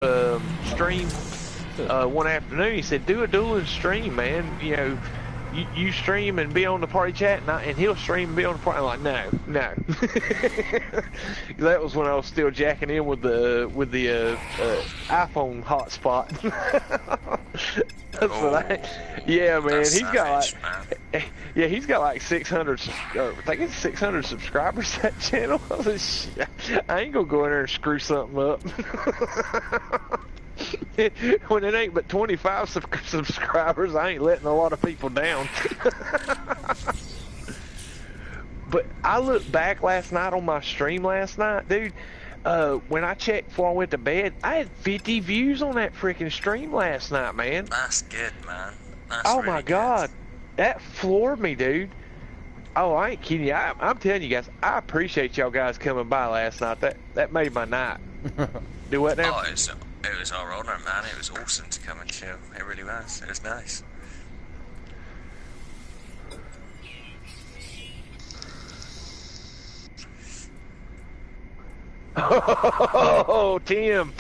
stream one afternoon. He said, "Do a dueling stream, man. You know, you stream and be on the party chat, and he'll stream and be on the party." I'm like, no. That was when I was still jacking in with the iPhone hotspot. That's what yeah, man. He's got like 600. I think it's 600 subscribers. That channel. I was like, shit, I ain't gonna go in there and screw something up. When it ain't but 25 subscribers, I ain't letting a lot of people down. But I looked back last night on my stream last night, dude. When I checked before I went to bed, I had 50 views on that freaking stream last night, man. That's good, man. That's oh really my god, that floored me, dude. Oh, I ain't kidding you. I'm telling you guys, I appreciate y'all guys coming by last night. That made my night. Do what now? Oh, it was our honor, man. It was awesome to come and chill. It really was. It was nice. Oh, Tim.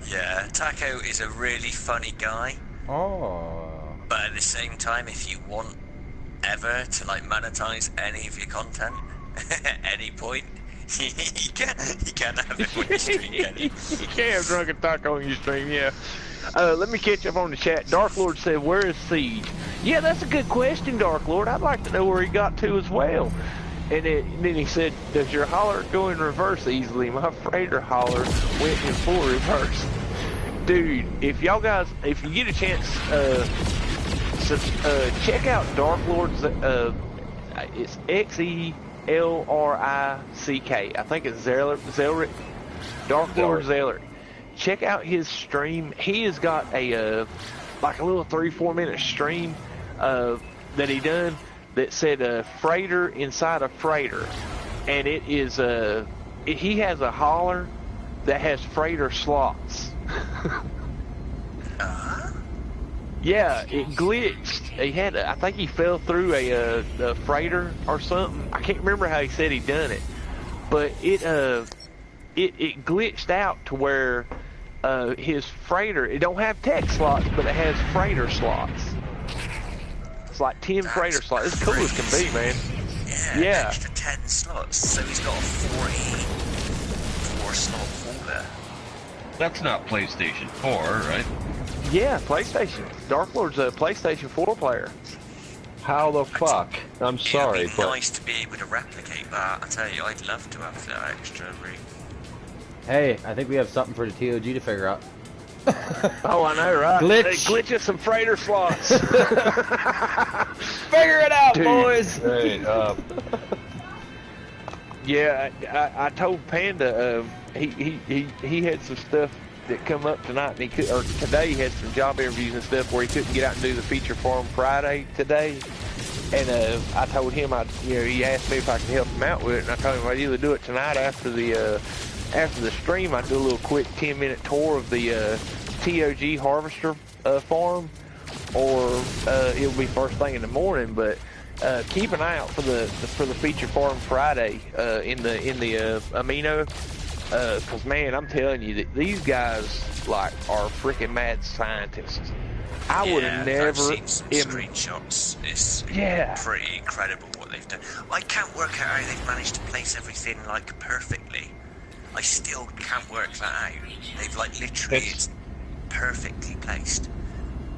Yeah, Taco is a really funny guy. Oh. But at the same time, if you want ever to like monetize any of your content at any point, you can't have it on your stream, can you? You can't have Drunken Taco on your stream, yeah. Let me catch up on the chat. Dark Lord said, "Where is Siege?" Yeah, that's a good question, Dark Lord. I'd like to know where he got to as well. And then he said, "Does your holler go in reverse easily?" My freighter holler went in full reverse. Dude, if y'all guys, if you get a chance, check out Dark Lord's, it's XELRICK. I think it's Zelric. Dark Lord Zelric. Check out his stream. He has got a like a little 3-4 minute stream that he done that said freighter inside a freighter, and it is he has a holler that has freighter slots. Yeah, it glitched. He had, I think he fell through a freighter or something. I can't remember how he said he done it, but it glitched out to where his freighter, it don't have tech slots, but it has freighter slots. It's like 10 freighter slots. It's cool as can be, man. Yeah. An extra 10 slots, so he's got a 44 slot folder. That's not PlayStation 4, right? Yeah, PlayStation. Dark Lord's a PlayStation 4 player. How the fuck? I'm sorry, it'd be nice to be able to replicate that. I tell you, I'd love to have that extra rig. Hey, I think we have something for the TOG to figure out. Oh, I know, right? Glitch. Hey, glitch us some freighter slots. Figure it out, dude, boys. Hey, yeah, I told Panda he had some stuff that come up tonight, and today he had some job interviews and stuff where he couldn't get out and do the feature for him Friday today. And I told him he asked me if I could help him out with it, and I told him I'd either do it tonight after the stream. I'd do a little quick 10-minute tour of the TOG harvester farm, or it'll be first thing in the morning. But keep an eye out for the feature farm Friday in the amino, because man, I'm telling you that these guys like are freaking mad scientists. I would have never. I've seen some screenshots. It's pretty incredible what they've done. I can't work out how they've managed to place everything like perfectly. I still can't work that out. They've like literally it's perfectly placed.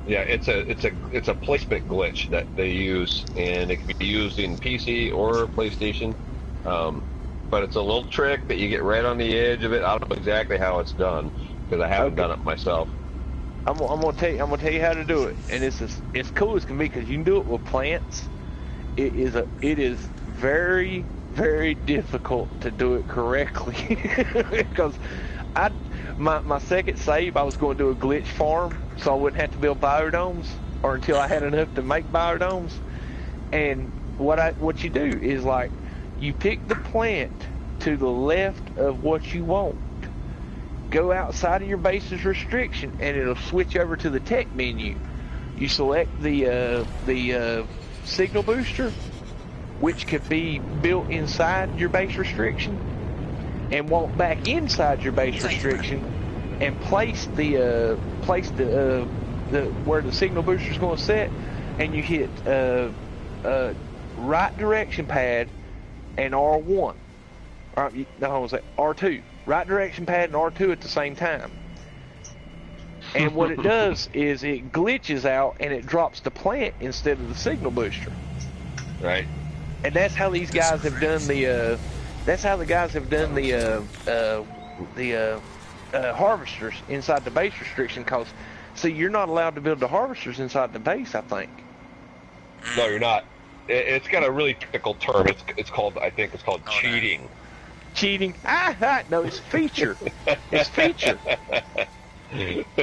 yeah, it's a placement glitch that they use, and it can be used in PC or PlayStation. But it's a little trick that you get right on the edge of it. I don't know exactly how it's done because I haven't done it myself. I'm gonna tell you how to do it, and it's cool as can be because you can do it with plants. It is very, very difficult to do it correctly because my second save I was going to do a glitch farm so I wouldn't have to build biodomes or until I had enough to make biodomes. And what you do is like you pick the plant to the left of what you want, go outside of your base's restriction, and it'll switch over to the tech menu. You select the signal booster, which could be built inside your base restriction, and walk back inside your base restriction and place the where the signal booster is going to set, and you hit right direction pad and R1. No, I was like R2. Right direction pad and R2 at the same time. And what it does is it glitches out and it drops the plant instead of the signal booster. Right. And that's how these guys have done the. That's how the guys have done the harvesters inside the base restriction. Cause see, you're not allowed to build the harvesters inside the base. I think. No, you're not. It's got a really technical term. It's called. I think it's called cheating. No. Cheating? No, it's feature. It's feature.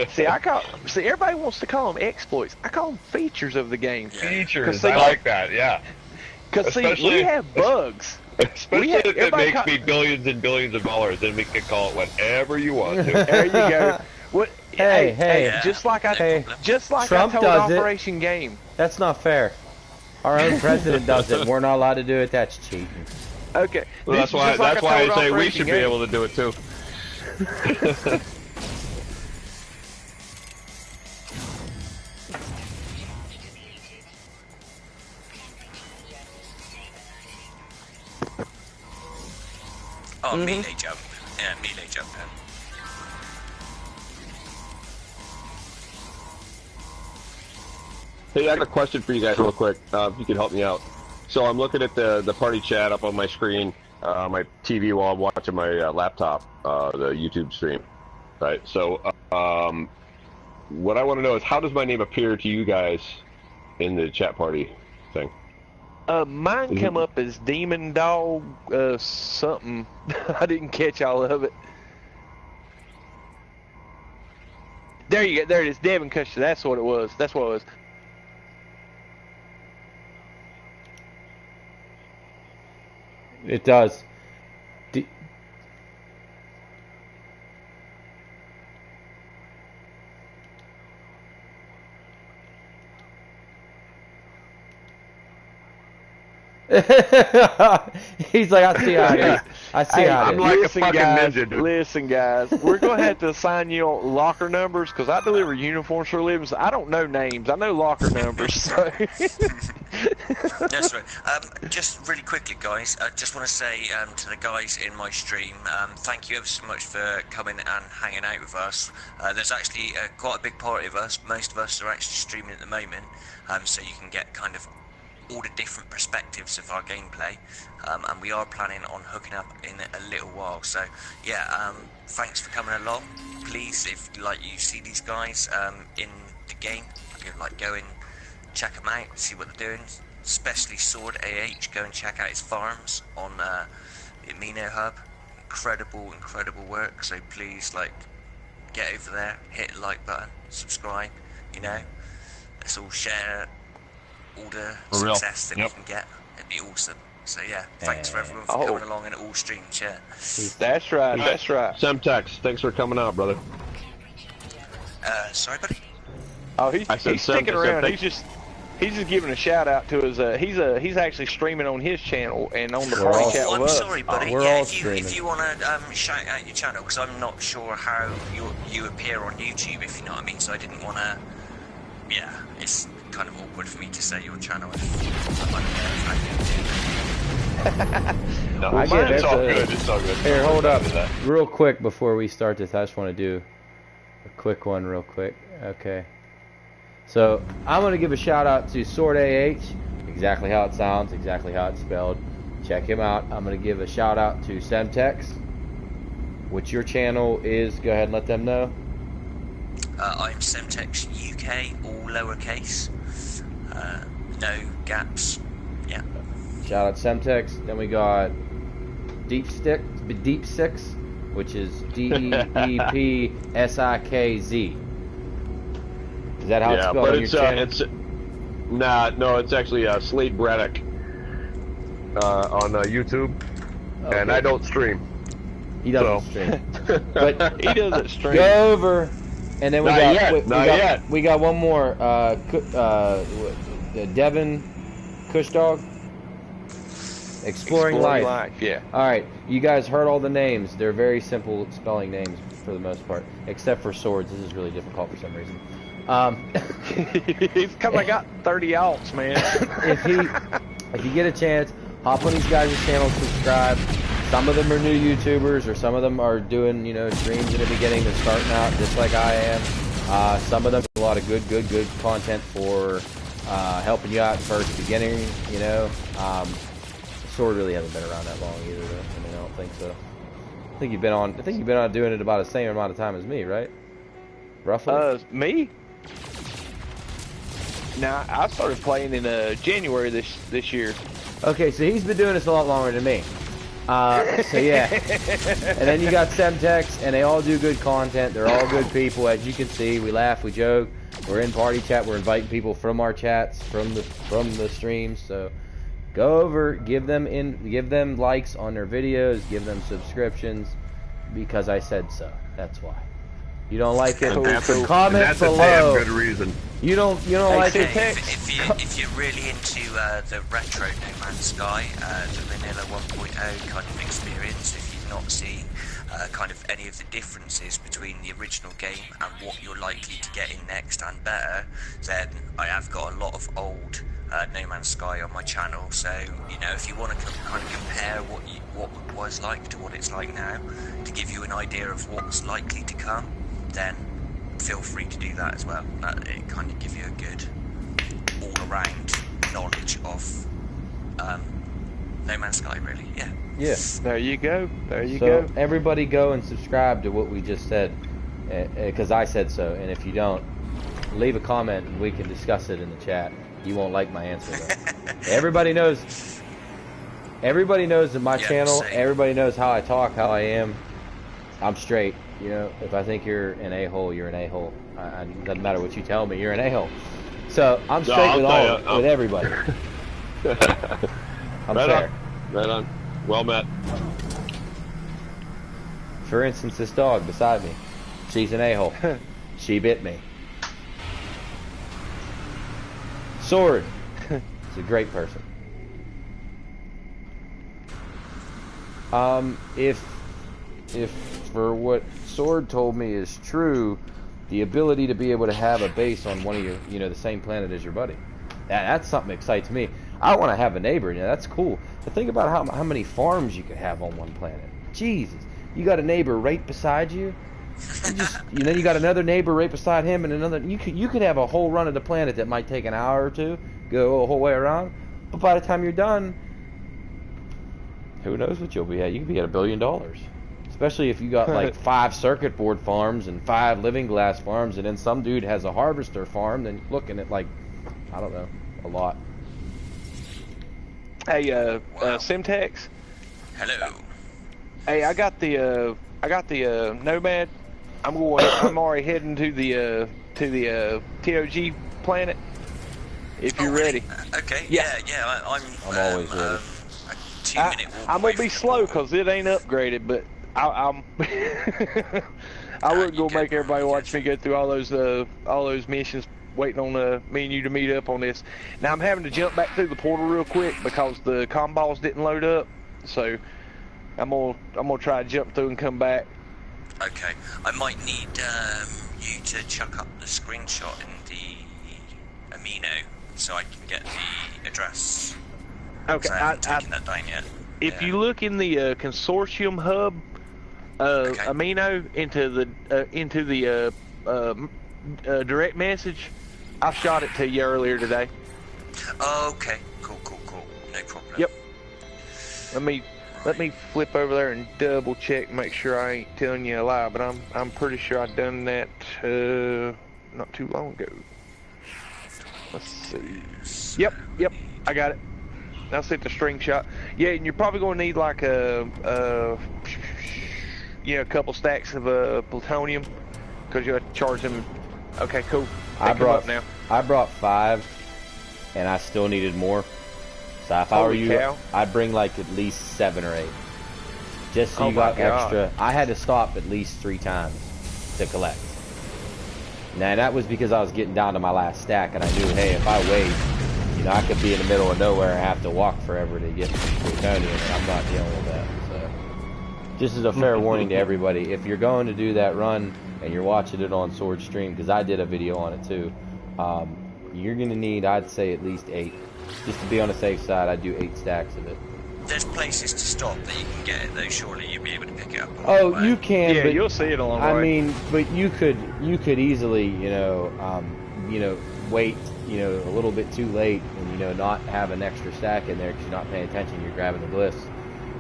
See, everybody wants to call them exploits. I call them features of the game. Features. I like that. Yeah. Because see, we have bugs. Especially if it makes me billions and billions of dollars, then we can call it whatever you want to. There you go. What? Hey, just like I Trump told does Operation Game. That's not fair. Our own president does it. We're not allowed to do it. That's cheating. Okay. Well, that's why I say we should be able to do it too. Oh, melee jump. Yeah, melee jump. Hey, I got a question for you guys real quick, if you could help me out. So I'm looking at the party chat up on my screen, my TV while I'm watching my laptop, the YouTube stream, right? So what I want to know is how does my name appear to you guys in the chat party thing? Mine come up as Demon Dog something. I didn't catch all of it. There you go. There it is. Devin Custer. That's what it was. That's what it was. It does. He's like, I see how it is. I see how it is. I'm like a fucking ninja, dude. Listen, guys, we're going to have to assign you locker numbers because I deliver uniforms for a living. So I don't know names. I know locker numbers. So. That's right. Just really quickly, guys, I just want to say to the guys in my stream, thank you ever so much for coming and hanging out with us. There's actually quite a big party of us. Most of us are actually streaming at the moment, so you can get kind of all the different perspectives of our gameplay, and we are planning on hooking up in a little while. So yeah, thanks for coming along. Please, if you see these guys in the game, go and check them out, see what they're doing. Especially Sword AH, go and check out his farms on the Amino Hub. Incredible work. So please, get over there, hit the like button, subscribe. Let's all share all the success that we can get. It'd be awesome. So yeah, thanks for everyone for coming along in all streams. Yeah. That's right. That's right. Semtex, thanks for coming out, brother. Sorry, buddy. Oh, he's sticking around. He's just giving a shout out to his. He's actually streaming on his channel and on the party chat with us. I'm sorry, buddy. We're all streaming. If you want to shout out your channel, because I'm not sure how you appear on YouTube, if you know what I mean. So I didn't want to. Yeah, it's kind of awkward for me to say your channel. No, I get it. It's all good. It's all good. Here, hold up. Real quick before we start this, I just want to do a quick one real quick. Okay. So, I'm going to give a shout out to Sword AH. Exactly how it sounds, exactly how it's spelled. Check him out. I'm going to give a shout out to Semtex, which your channel is. Go ahead and let them know. I'm Semtex UK, all lowercase. No gaps. Yeah. Shout out Semtex. Then we got Deep Six, which is DEEPSIKZ. Is that how it's spelled on your channel? No, it's actually Slade Braddock on YouTube, okay. And I don't stream. He doesn't stream, but he doesn't stream. Go over, and then we got one more. Devin Cush Dog. Exploring Life. Yeah. All right, you guys heard all the names. They're very simple spelling names for the most part, except for Swords. This is really difficult for some reason. It's because I got 30 alts, man. if you get a chance, hop on these guys' channels, subscribe. Some of them are new YouTubers, or some of them are doing, you know, streams in the beginning. They're starting out just like I am. Some of them do a lot of good content for helping you out first beginning, you know. Sword really hasn't been around that long either, though. I mean, I don't think so. I think you've been on doing it about the same amount of time as me, right? Roughly. Me? Now, I started playing in January this year. Okay, so he's been doing this a lot longer than me. So yeah. And then you got Semtex, and they all do good content. They're all good people, as you can see. We laugh, we joke. We're in party chat. We're inviting people from our chats, from the streams. So go over, give them likes on their videos, give them subscriptions, because I said so. That's why. You don't like it? Comment below. That's a damn good reason. You don't like it? If you're really into the retro No Man's Sky, the vanilla 1.0 kind of experience, if you've not seen kind of any of the differences between the original game and what you're likely to get in next and better, then I have got a lot of old No Man's Sky on my channel. So you know, if you want to kind of compare what it was like to what it's like now, to give you an idea of what's likely to come, then feel free to do that as well. It kind of gives you a good all-around knowledge of No Man's Sky, really. Yeah. Yes. There you go. There you go. So everybody go and subscribe to what we just said, because I said so. And if you don't, leave a comment and we can discuss it in the chat. You won't like my answer though. Everybody knows that my channel. Same. Everybody knows how I talk, how I am. I'm straight. You know, if I think you're an a-hole, you're an a-hole. It doesn't matter what you tell me, you're an a-hole. So I'm straight with everybody. I'm fair. Right on. Well met. For instance, this dog beside me, she's an a-hole. She bit me. Sword is a great person. If for what Sword told me is true, the ability to be able to have a base on one of your, you know, the same planet as your buddy, that's something that excites me. I want to have a neighbor. You know, that's cool. But think about how many farms you could have on one planet. Jesus, you got a neighbor right beside you. You know, you got another neighbor right beside him, and another. You could have a whole run of the planet that might take an hour or two, go a whole way around. But by the time you're done, who knows what you'll be at? You could be at $1 billion. Especially if you got like 5 circuit board farms and 5 living glass farms, and then some dude has a harvester farm, then you're looking at like, I don't know, a lot. Hey, Simtex. Hello. Hey, I got the Nomad. I'm already heading to the TOG planet. If you're ready. Okay. Yeah. I'm always ready. A 2-minute walk I'm away gonna be from slow the because it ain't upgraded, but I'm. I wouldn't go make everybody watch me go through all those missions, waiting on me and you to meet up on this. Now I'm having to jump back through the portal real quick because the comm balls didn't load up, so I'm gonna try to jump through and come back. Okay, I might need you to chuck up the screenshot in the amino so I can get the address. Okay, I haven't taken that down yet. If you look in the consortium hub amino into the direct message, I shot it to you earlier today. Oh, okay, cool, no problem. Yep. Let me flip over there and double check, make sure I ain't telling you a lie, but I'm pretty sure I done that not too long ago. Let's see. Yep, I got it. That's it, the string shot. Yeah, and you're probably gonna need like a couple stacks of plutonium because you have to charge them. Okay, cool. I brought 5, and I still needed more. So if I were you, I'd bring like at least 7 or 8, just so you got extra. I had to stop at least 3 times to collect. Now that was because I was getting down to my last stack, and I knew, hey, if I wait, You know, I could be in the middle of nowhere and have to walk forever to get to Plutonian, and I'm not dealing with that. So, just as a fair warning to everybody, if you're going to do that run and you're watching it on Sword Stream, because I did a video on it too, you're going to need, I'd say, at least 8. Just to be on the safe side, I'd do 8 stacks of it. There's places to stop that you can get it though. Surely you'll be able to pick it up. Oh, you can. Yeah, but, you'll see it along the way. I mean, but you could easily, you know, wait, you know, a little bit too late, and you know, not have an extra stack in there because you're not paying attention. You're grabbing the glyphs,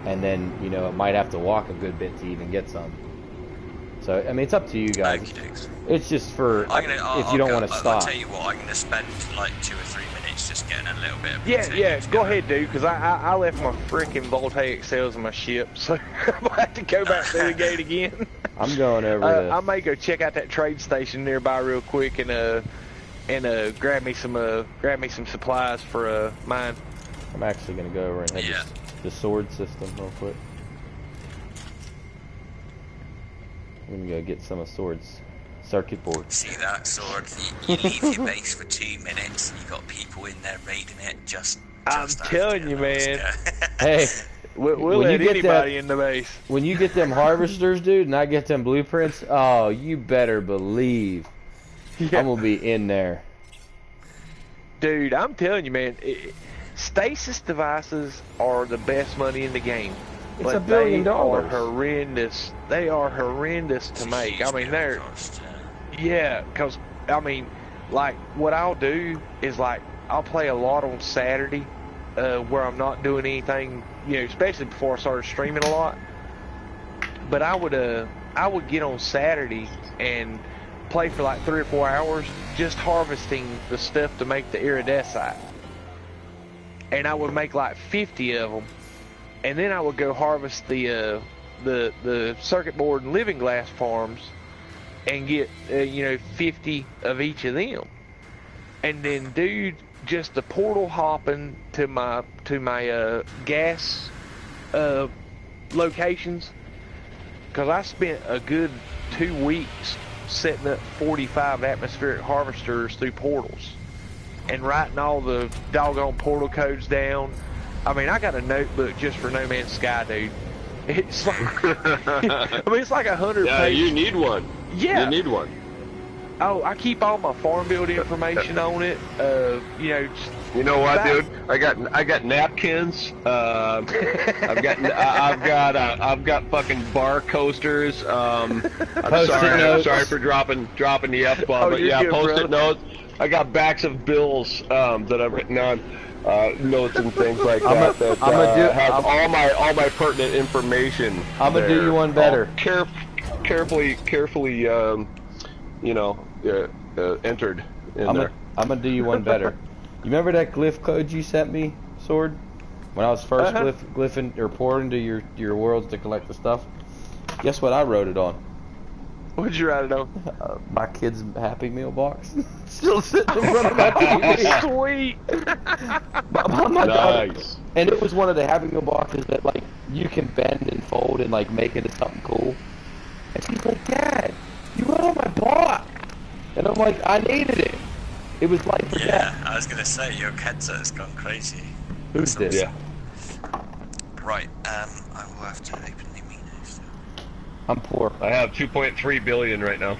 and then you know, it might have to walk a good bit to even get some. So I mean, it's up to you guys. It's just for if you don't want to stop. I'll tell you what, I'm going to spend like 2 or 3 minutes just getting a little bit of Yeah, go ahead, dude, because I left my freaking voltaic cells in my ship, so I'm going to have to go back through the gate again. I'm going over I may go check out that trade station nearby real quick and grab me some supplies for mine. I'm actually going to go over and hit the sword system real quick. I'm going to go get some of Sword's circuit board. See that, Sword? You leave your base for 2 minutes and you got people in there raiding it just I'm telling you, man. Hey, we'll let anybody in the base. When you get them harvesters, dude, and I get them blueprints, oh, you better believe I'm going to be in there. Dude, I'm telling you, man, stasis devices are the best money in the game. It's $1 billion. They are horrendous. They are horrendous to make. I mean, because, I mean, like, what I'll do is, like, I'll play a lot on Saturday, where I'm not doing anything, you know, especially before I started streaming a lot. But I would get on Saturday and play for like 3 or 4 hours just harvesting the stuff to make the iridescite. And I would make like 50 of them. And then I would go harvest the circuit board and living glass farms and get, 50 of each of them. And then, dude, just the portal hopping to my gas locations, because I spent a good 2 weeks setting up 45 atmospheric harvesters through portals and writing all the doggone portal codes down. I mean, I got a notebook just for No Man's Sky, dude. It's like, I mean, it's like 100 pages. You need one. Yeah. You need one. Oh, I keep all my farm build information on it. You know what, dude? I got napkins. I've got fucking bar coasters. I'm sorry for dropping the F bomb, but yeah, Post-it notes. I got backs of bills that I've written on. Notes and things like that have all my pertinent information. I'm gonna do you one better. Carefully, entered in there. I'm gonna do you one better. You remember that glyph code you sent me, Sword? When I was first glyphing or pouring to your worlds to collect the stuff. Guess what I wrote it on? What'd you write it on? My kid's Happy Meal box. Still sitting in front of my TV. Sweet. my daughter, and it was one of the Happy Meal boxes that like you can bend and fold and like make it into something cool. And she's like, "Dad, you wrote on my block." And I'm like, "I needed it. It was like for Dad." I was gonna say your headset's gone crazy. Who's this? Yeah. Right. I will have to open the menu. So. I'm poor. I have 2.3 billion right now.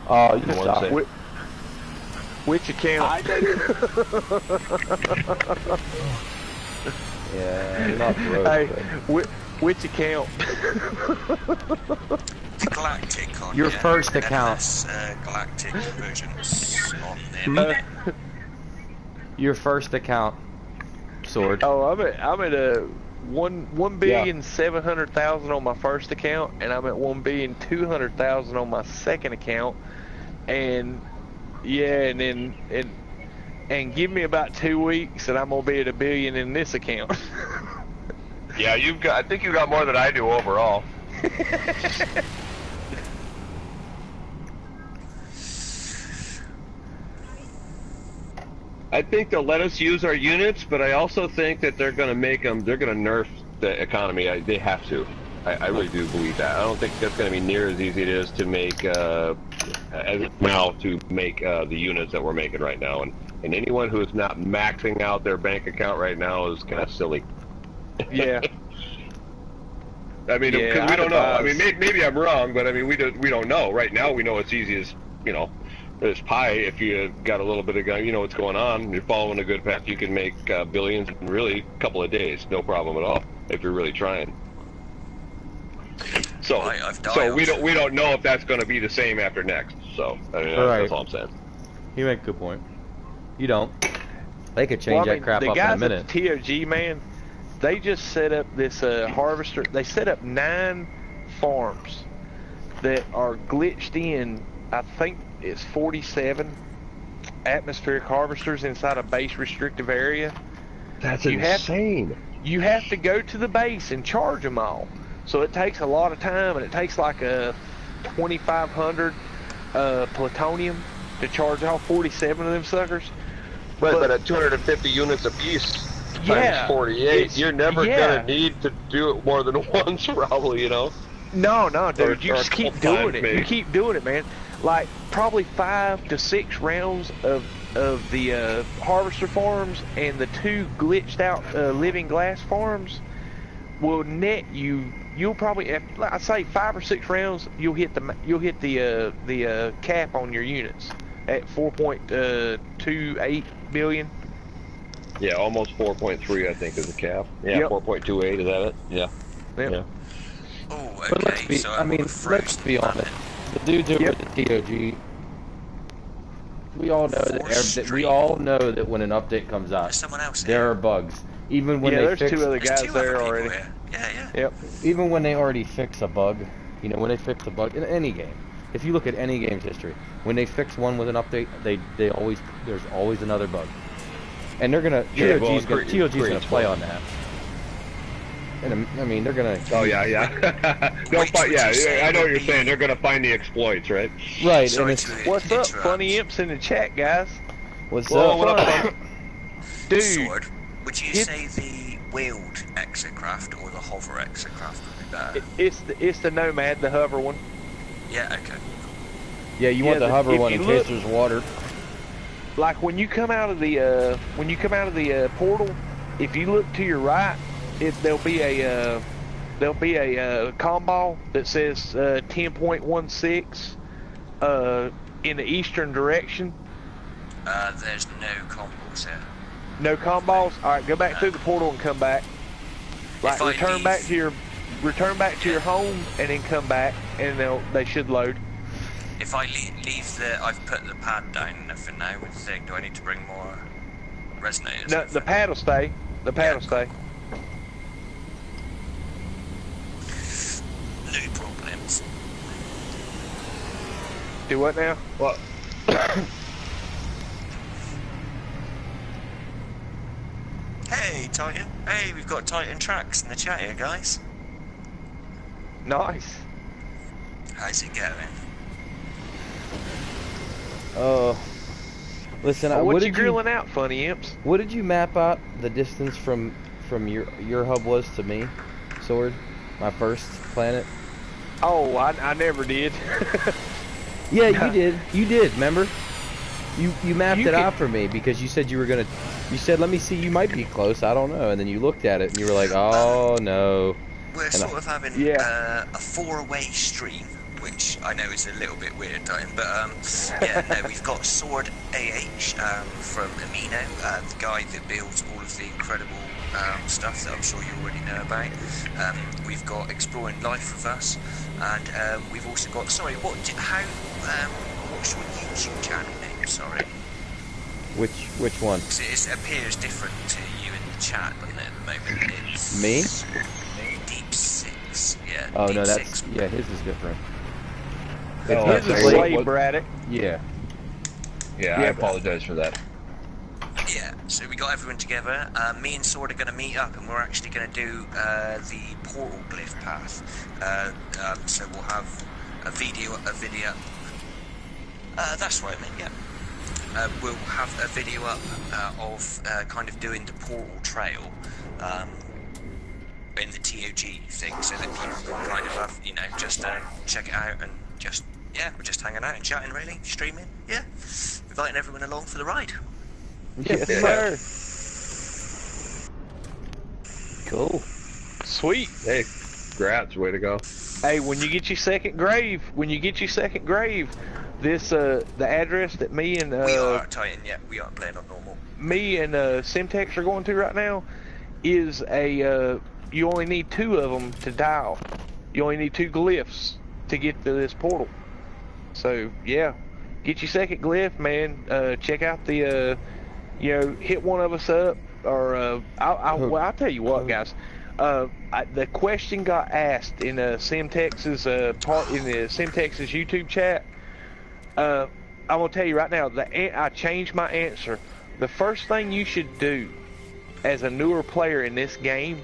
Oh, you stop. Which account? Yeah, not broke. Hey, which account? The Galactic on your first account. Galactic versions on there. Your first account, Sword. Oh, I'm at 1,700,000 on my first account, and I'm at 1,200,000 on my second account, and yeah, and give me about 2 weeks, and I'm gonna be at 1 billion in this account. Yeah, I think you got more than I do overall. I think they'll let us use our units, but I also think that they're going to nerf the economy. They have to. I really do believe that. I don't think that's going to be near as easy as it is to make, the units that we're making right now. And And anyone who is not maxing out their bank account right now is kind of silly. Yeah. I mean, because we don't know. I mean, maybe I'm wrong, but I mean, we don't know. Right now, we know it's easy as, you know, as pie. If you got a little bit of, you know what's going on, you're following a good path, you can make billions in really a couple of days, no problem at all, if you're really trying. So, we don't know if that's going to be the same after next. So, I mean, that's all I'm saying. You make a good point. You don't. They could change that crap up in a minute. The guys at TOG, man, they just set up this harvester. They set up 9 farms that are glitched in. I think it's 47 atmospheric harvesters inside a base restrictive area. That's insane. You have to go to the base and charge them all. So it takes a lot of time, and it takes like a 2,500 plutonium to charge all 47 of them suckers. But at 250 units a piece times 48, you're never gonna need to do it more than once, probably, you know. No, dude, you just keep doing it. You keep doing it, man. Like probably 5 to 6 rounds of the harvester farms and the 2 glitched out living glass farms will net you. You'll probably, I'd say 5 or 6 rounds. You'll hit the cap on your units at 4.28 billion. Yeah, almost 4.3, I think, is the cap. Yeah, yep. 4.28, is that it? Yeah. Yep. Yeah. Oh, okay. But let's be honest. The dudes over at the TOG, we all know that when an update comes out, there are bugs. Even when there's 2 other guys there already. Yeah. Yep. Even when they already fix a bug, you know, when they fix a bug in any game, if you look at any game's history, when they fix one with an update, there's always another bug, and they're gonna TOG's gonna play on that. And I mean, they're gonna. Oh yeah. I know what you're saying. They're gonna find the exploits, right? Right. What's up, funny imps in the chat, guys? What's up, dude? Sword, would you say the wheeled exocraft or the hover exocraft would be better? It's the Nomad, the hover one. Yeah. Okay. Yeah, you want the hover one in case there's water. Like when you come out of the portal, if you look to your right, there'll be a comm that says 10.16 in the eastern direction. There's no combos here. No comm balls. All right, go back through the portal and come back. Like return back to your home and then come back, and they should load. If I leave I've put the pad down and everything now with the thing. Do I need to bring more resonators? No, the pad will stay. The pad will stay. No problems. Do what now? What? Hey, Titan. Hey, we've got Titan Tracks in the chat here, guys. Nice. How's it going? Listen. What you grilling out, funny imps? What did you map out the distance from your hub was to me, Sword? My first planet. Oh, I never did. Yeah, you did. You did. Remember? You mapped it out for me because you said you were gonna. You said, "Let me see. You might be close. I don't know." And then you looked at it and you were like, "Oh no." We're sort of having a 4-way stream, which I know is a little bit weird, but we've got Sword AH from Amino, the guy that builds all of the incredible stuff that I'm sure you already know about. We've got Exploring Life with us, and we've also got. Sorry, what's your YouTube channel name? Sorry. Which one? It appears different to you in the chat, doesn't it, at the moment? It's me? Deep 6. Yeah. Oh Deep no, that's 6. his is different. His is Slave Braddock. Yeah. Yeah, I apologize for that. Yeah, so we got everyone together. Me and Sword are going to meet up, and we're actually going to do the portal glyph path. So we'll have a video. That's right, man. Yeah. We'll have a video up of kind of doing the portal trail in the TOG thing, so that people can kind of have, just check it out and we're just hanging out and chatting, really, streaming, inviting everyone along for the ride. Yes, sir. Cool. Sweet. Hey, congrats, way to go. Hey, when you get your second grave, this the address that me and we are Titan. Yeah, we are playing on normal. Me and Simtex are going to right now is a you only need 2 of them to dial. You only need 2 glyphs to get to this portal. So yeah, get your second glyph, man. Check out the hit one of us up, or I'll tell you what, guys. The question got asked in Simtex's Simtex's YouTube chat. I'm gonna tell you right now. I changed my answer. The first thing you should do as a newer player in this game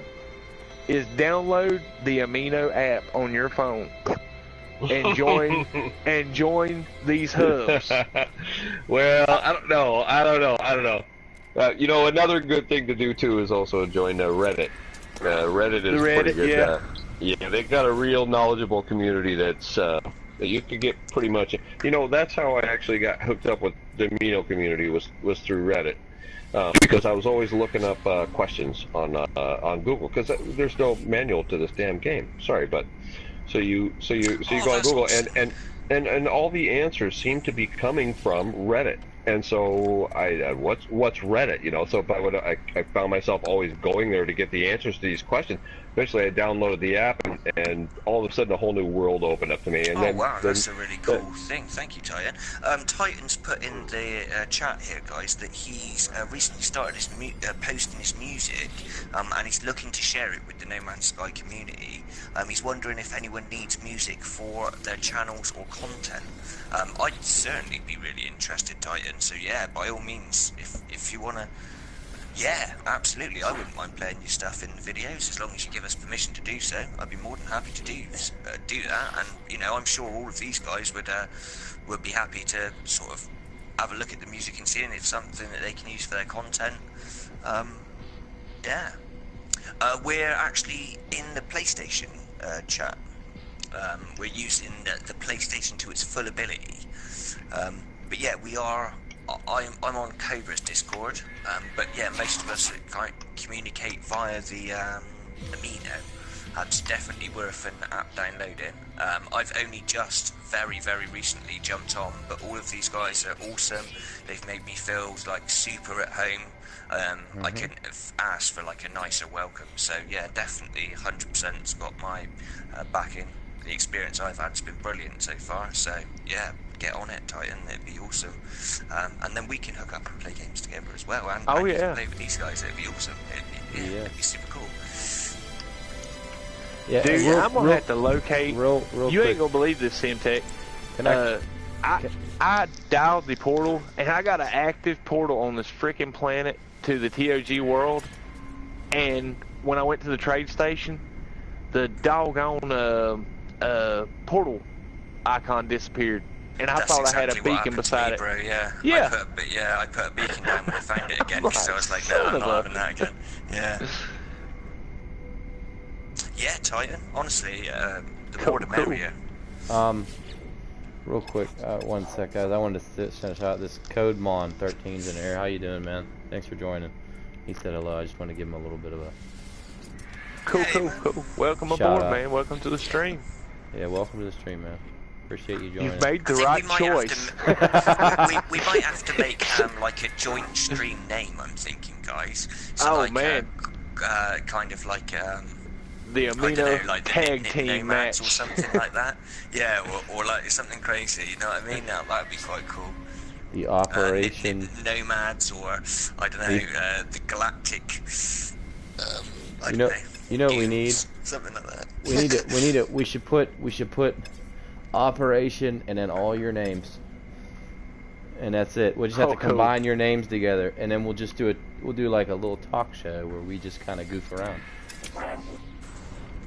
is download the Amino app on your phone and join these hubs. Well, I don't know. Another good thing to do too is also join Reddit. Reddit is pretty good. Yeah, they've got a real knowledgeable community that's that you could get pretty much. That's how I actually got hooked up with the Amino community was through Reddit. Because I was always looking up questions on Google, because there's no manual to this damn game. Sorry, but so you go on Google, and all the answers seem to be coming from Reddit. And so what's Reddit? So I found myself always going there to get the answers to these questions. Eventually, I downloaded the app, and all of a sudden, a whole new world opened up to me. And wow, that's a really cool thing. Thank you, Titan. Titan's put in the chat here, guys, that he's recently started posting his music, and he's looking to share it with the No Man's Sky community. He's wondering if anyone needs music for their channels or content. I'd certainly be really interested, Titan. So yeah, by all means, if you wanna. Yeah, absolutely. I wouldn't mind playing your stuff in the videos as long as you give us permission to do so. I'd be more than happy to do that. And I'm sure all of these guys would be happy to sort of have a look at the music and see if it's something that they can use for their content. Yeah. We're actually in the PlayStation chat. We're using the PlayStation to its full ability. But yeah, we are. I'm on Cobra's Discord, but yeah, most of us communicate via the Amino. It's definitely worth an app downloading. I've only just very recently jumped on, but all of these guys are awesome. They've made me feel like super at home. I couldn't have asked for like a nicer welcome. So yeah, definitely 100%'s got my backing. The experience I've had has been brilliant so far. So yeah, get on it, Titan. It'd be awesome. And then we can hook up and play games together as well. And play with these guys. It'd be awesome. It'd be super cool. Yeah, dude, I'm gonna have to locate. Real you quick. Ain't gonna believe this, Simtech. I dialed the portal, and I got an active portal on this freaking planet to the TOG world. And when I went to the trade station, the doggone portal icon disappeared, and I thought I had a beacon beside it. Bro, yeah. Yeah. I put a beacon down when I found it again, because I was like, no, I'm not having that again. Yeah. Yeah, Titan. Honestly, the more the merrier. Real quick, 1 sec, guys. I wanted to send a shout out. This Code Mon 13's in here. How you doing, man? Thanks for joining. He said hello. I just want to give him a little bit of a cool. Welcome aboard, man. Welcome to the stream. Yeah, welcome to the stream, man. Appreciate you joining. You've made the right choice. We might have to make like a joint stream name. I'm thinking, guys. So oh like, man. Kind of like the Amino like tag team match or something like that. Yeah, or like something crazy. You know what I mean? That would be quite cool. The Operation Nomads, or I don't know, the Galactic. I don't know. You know what we need? Something like that. We should put Operation and then all your names. And that's it. We'll just have to combine your names together, and then we'll do like a little talk show where we just kind of goof around.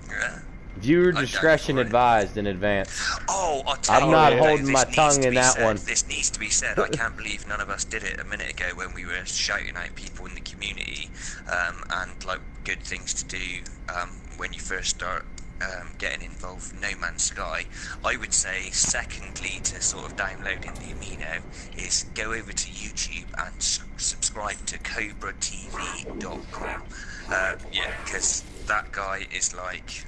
Yeah. Viewer discretion advised in advance. Oh, I'm not holding my tongue in that one. This needs to be said. I can't believe none of us did it a minute ago when we were shouting out people in the community, and like good things to do when you first start getting involved with No Man's Sky, I would say secondly to sort of downloading the amino is go over to YouTube and subscribe to CobraTV.com. Yeah, because that guy is like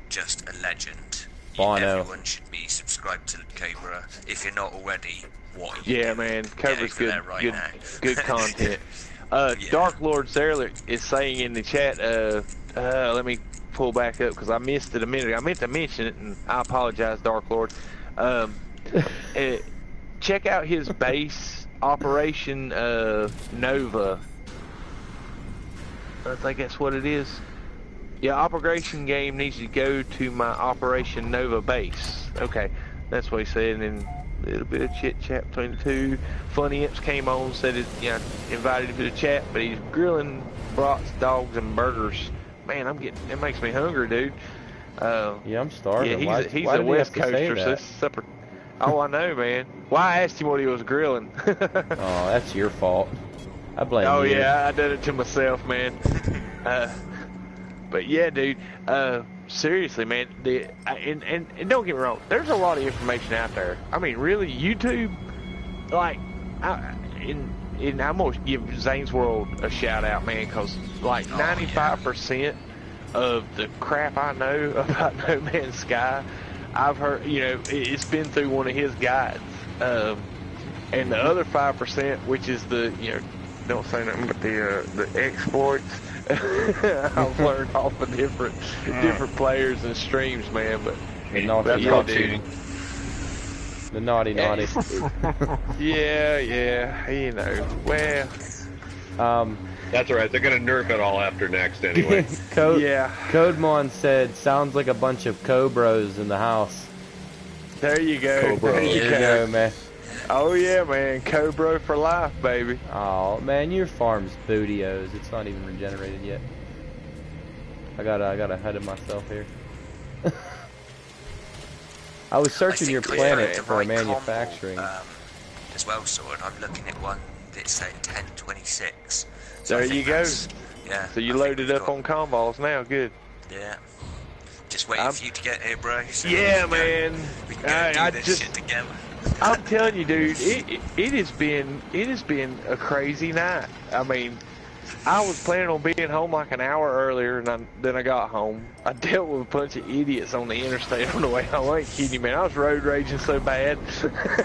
just a legend. Everyone should be subscribed to Cobra if you're not already. What are you doing? Man, Cobra's good, right good content. Dark Lord Sailor is saying in the chat, let me pull back up because I missed it a minute ago. I meant to mention it, and I apologize, Dark Lord. Check out his base, Operation Nova. I think that's what it is. Yeah, Operation Game needs to go to my Operation Nova base. Okay, that's what he said, and then a little bit of chit-chat between the two. Funny Imps came on, said it, invited him to the chat, but he's grilling brats, dogs, and burgers. Man, it makes me hungry, dude. Yeah, I'm starving. Yeah, he's a West Coaster, so it's separate. Oh, I know, man. Well, I asked him what he was grilling. Oh, that's your fault. I blame you. Oh, yeah, I did it to myself, man. But yeah, dude, seriously, man, and don't get me wrong, there's a lot of information out there. I mean, really, YouTube, like, I'm going to give Zane's World a shout out, man, because, like, 95% of the crap I know about No Man's Sky, I've heard, it's been through one of his guides. And the other 5%, which is the, don't say nothing but the exploits, I've learned off of different players and streams, man. But the naughty, that's cheating. The naughty. Yeah, well. That's alright, they're gonna nerf it all after next anyway. Codemon said, sounds like a bunch of Cobros in the house. There you go. There you go, man. Oh yeah, man, Cobra for life, baby. Oh man, your farm's bootios. It's not even regenerated yet. I got ahead of myself here. I was searching your planet for manufacturing. As well, Sword. I'm looking at one that said 1026. So there you go. Yeah. So you loaded up on convols now, good. Yeah. Just waiting for you to get here, bro. So yeah, man. We can go do this shit together. I'm telling you, dude, it has been a crazy night. I mean, I was planning on being home like an hour earlier, and then I got home. I dealt with a bunch of idiots on the interstate on the way home. I ain't kidding you, man. I was road raging so bad.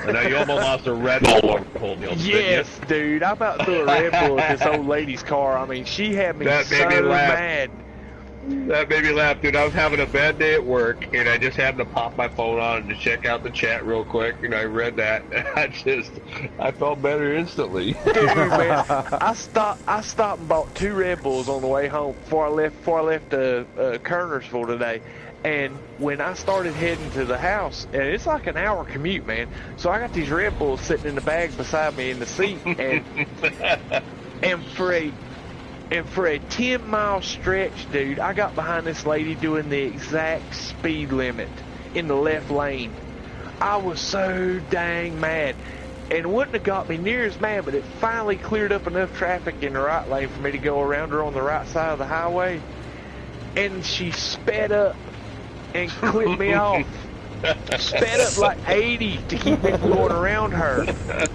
I know you almost lost a Red Bull on cold deal. Yes, dude. I about threw a Red Bull at this old lady's car. I mean, she had me so mad. That made me laugh, dude. I was having a bad day at work, and I just happened to pop my phone on to check out the chat real quick, and I read that, and I felt better instantly. Dude, man, I stopped and bought 2 Red Bulls on the way home before I left Kernersville today. And when I started heading to the house, and it's like an hour commute, man. So I got these Red Bulls sitting in the bag beside me in the seat, and for a 10-mile stretch, dude, I got behind this lady doing the exact speed limit in the left lane. I was so dang mad. And it wouldn't have got me near as mad, but it finally cleared up enough traffic in the right lane for me to go around her on the right side of the highway. And she sped up and clipped me off. Sped up like 80 to keep me from going around her.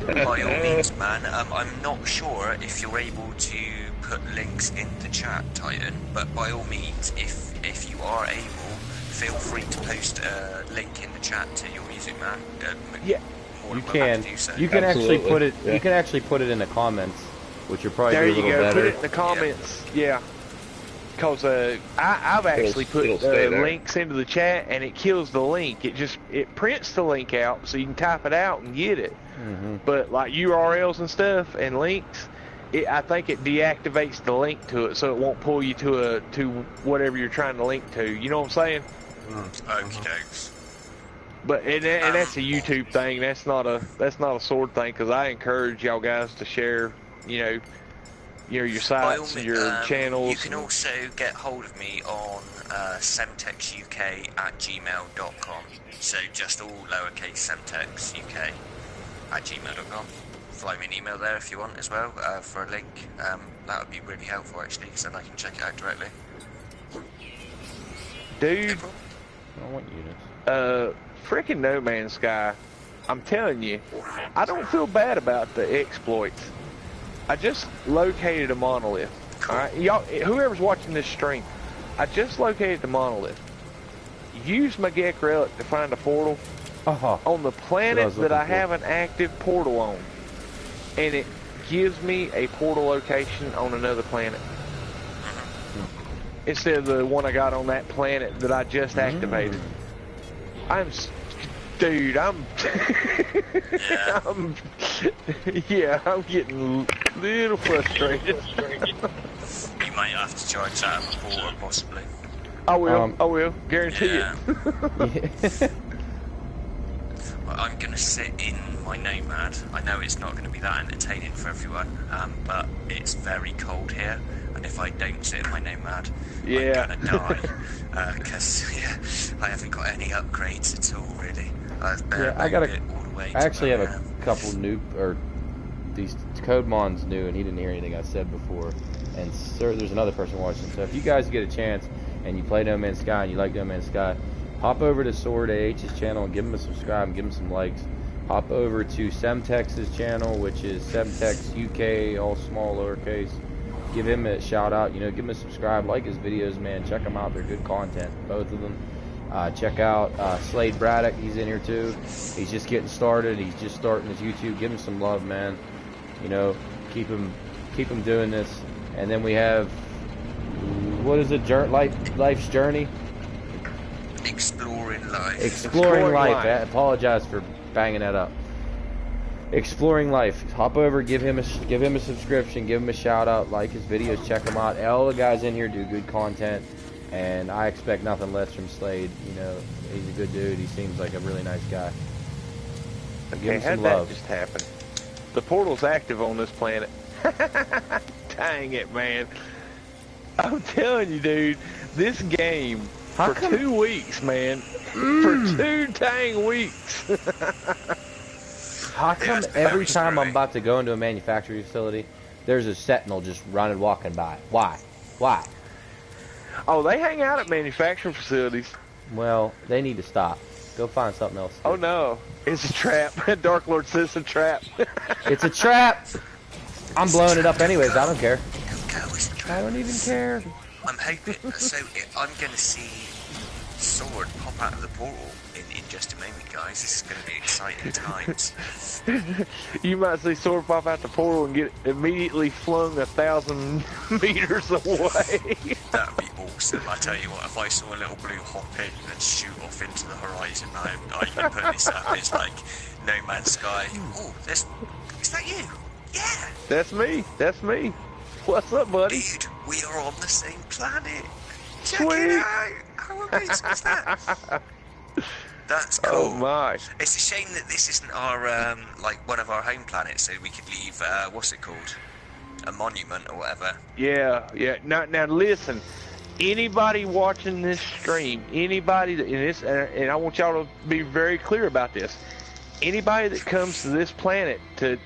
By all means, man, I'm not sure if you're able to put links in the chat, Titan, but by all means, if you are able, feel free to post a link in the chat to your music, man. Yeah, you can. So. You can actually put it. Yeah. You can actually put it in the comments, which are probably there a little you go. Better. Put it in the comments. Yeah. Because I've actually put links into the chat, and it kills the link. It prints the link out so you can type it out and get it. Mm-hmm. But like URLs and stuff and links, I think it deactivates the link to it, so it won't pull you to whatever you're trying to link to. You know what I'm saying? Okie dokes. But and that's a YouTube thing. That's not a sword thing. Because I encourage y'all guys to share. Your sites and your channels. You can also get hold of me on semtexuk@gmail.com. So just all lowercase semtexuk@gmail.com. Fly me an email there if you want as well for a link. That would be really helpful actually, because then I can check it out directly. Dude, I don't want units. freaking No Man's Sky. I'm telling you, I don't feel bad about the exploits. I just located a monolith. Alright, y'all, whoever's watching this stream, I just located the monolith. Used my Gek relic to find a portal on the planet that I have an active portal on. And it gives me a portal location on another planet. Instead of the one I got on that planet that I just activated. Dude, I'm getting a little frustrated. You might have to charge that up a portal, possibly. I will, guarantee it. Well, I'm going to sit in my Nomad. I know it's not going to be that entertaining for everyone, but it's very cold here, and if I don't sit in my Nomad, I'm going to die. Because, I haven't got any upgrades at all, really. I actually have a couple new, or these Codemons new, and he didn't hear anything I said before. And sir, there's another person watching, so if you guys get a chance and you play No Man's Sky and you like No Man's Sky, hop over to Sword AH's channel and give him a subscribe and give him some likes. Hop over to Semtex's channel, which is Semtex UK, all small lowercase. Give him a shout out, give him a subscribe, like his videos, man. Check them out, they're good content, both of them. Check out Slade Braddock, he's in here too. He's just getting started, he's just starting his YouTube. Give him some love, man. Keep him doing this. And then we have, what is it, Life's Journey? Exploring Life. Exploring Life. I apologize for banging that up. Exploring Life. Hop over, give him a subscription, give him a shout out, like his videos, check him out. All the guys in here do good content, and I expect nothing less from Slade. He's a good dude. He seems like a really nice guy. Give him some love. That just happened? The portal's active on this planet. Dang it, man. I'm telling you, dude, this game, for 2 weeks, man, for 2 dang weeks. How come every time I'm about to go into a manufacturing facility, there's a sentinel just walking by? Why? Oh, they hang out at manufacturing facilities. Well, they need to stop. Go find something else to do. Oh, no. It's a trap. Dark Lord says it's a trap. It's a trap. I'm blowing it up anyways. I don't care. I don't even care. I'm hoping. I'm going to see Sword pop out of the portal in just a moment, guys. This is going to be exciting times. You might see Sword pop out the portal and get immediately flung 1,000 meters away. That'd be awesome. I tell you what, if I saw a little blue hop in and shoot off into the horizon, I'd put this up. It's like No Man's Sky. Oh, is that you? Yeah. That's me. What's up, buddy? Dude, we are on the same planet. Check it out. How amazing is that? That's cool. Oh my! It's a shame that this isn't our one of our home planets, so we could leave what's it called, a monument or whatever. Yeah. Now listen, anybody watching this stream, anybody that in this, and I want y'all to be very clear about this. Anybody that comes to this planet to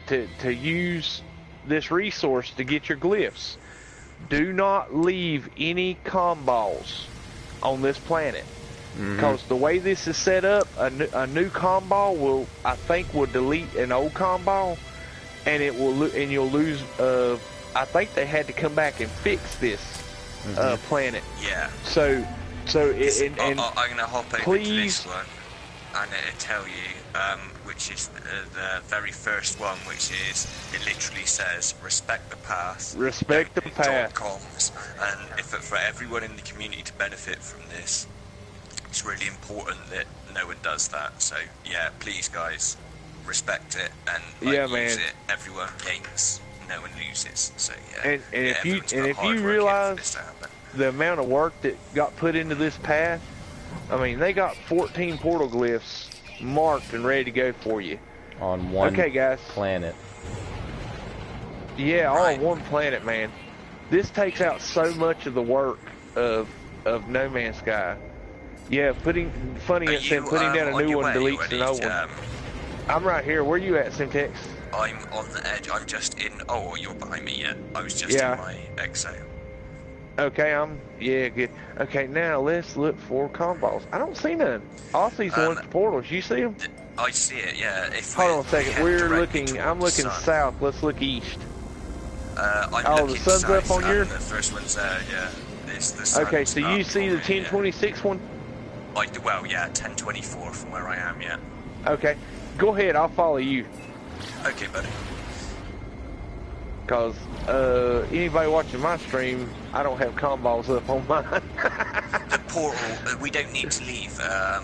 use this resource to get your glyphs, do not leave any comballs on this planet. Because the way this is set up, a new comball will delete an old comball, and you'll lose. I think they had to come back and fix this planet. Yeah. So I'm gonna hop over to this one. I'm gonna tell you, which is the very first one, which is, it literally says, respect the path. Respect the path. .coms. And for everyone in the community to benefit from this, it's really important that no one does that. So yeah, please guys, respect it and use it. Everyone gains, no one loses. So yeah. And if you realize the amount of work that got put into this path, I mean, they got 14 portal glyphs marked and ready to go for you on one guys. Planet. Yeah, all on one planet, man. This takes out so much of the work of No Man's Sky. Yeah, putting down a new one deletes an old one. I'm right here. Where you at, Simtex? I'm on the edge. I'm just in. Oh, you're behind me yet. I was just in my exo. Okay, yeah, good. Okay, now let's look for comm balls. I don't see none. All I see is the one at the portals. You see them? I see it, yeah. Hold on a second. We're looking. I'm looking sun. south. Let's look east. I'm looking the sun's south, up on your. The first one's there, yeah. The sun's okay, so you see the 1026 one? Well, yeah, 1024 from where I am, yeah. Okay, go ahead. I'll follow you. Okay, buddy. Because anybody watching my stream, I don't have comm balls up on mine. The portal, we don't need to leave a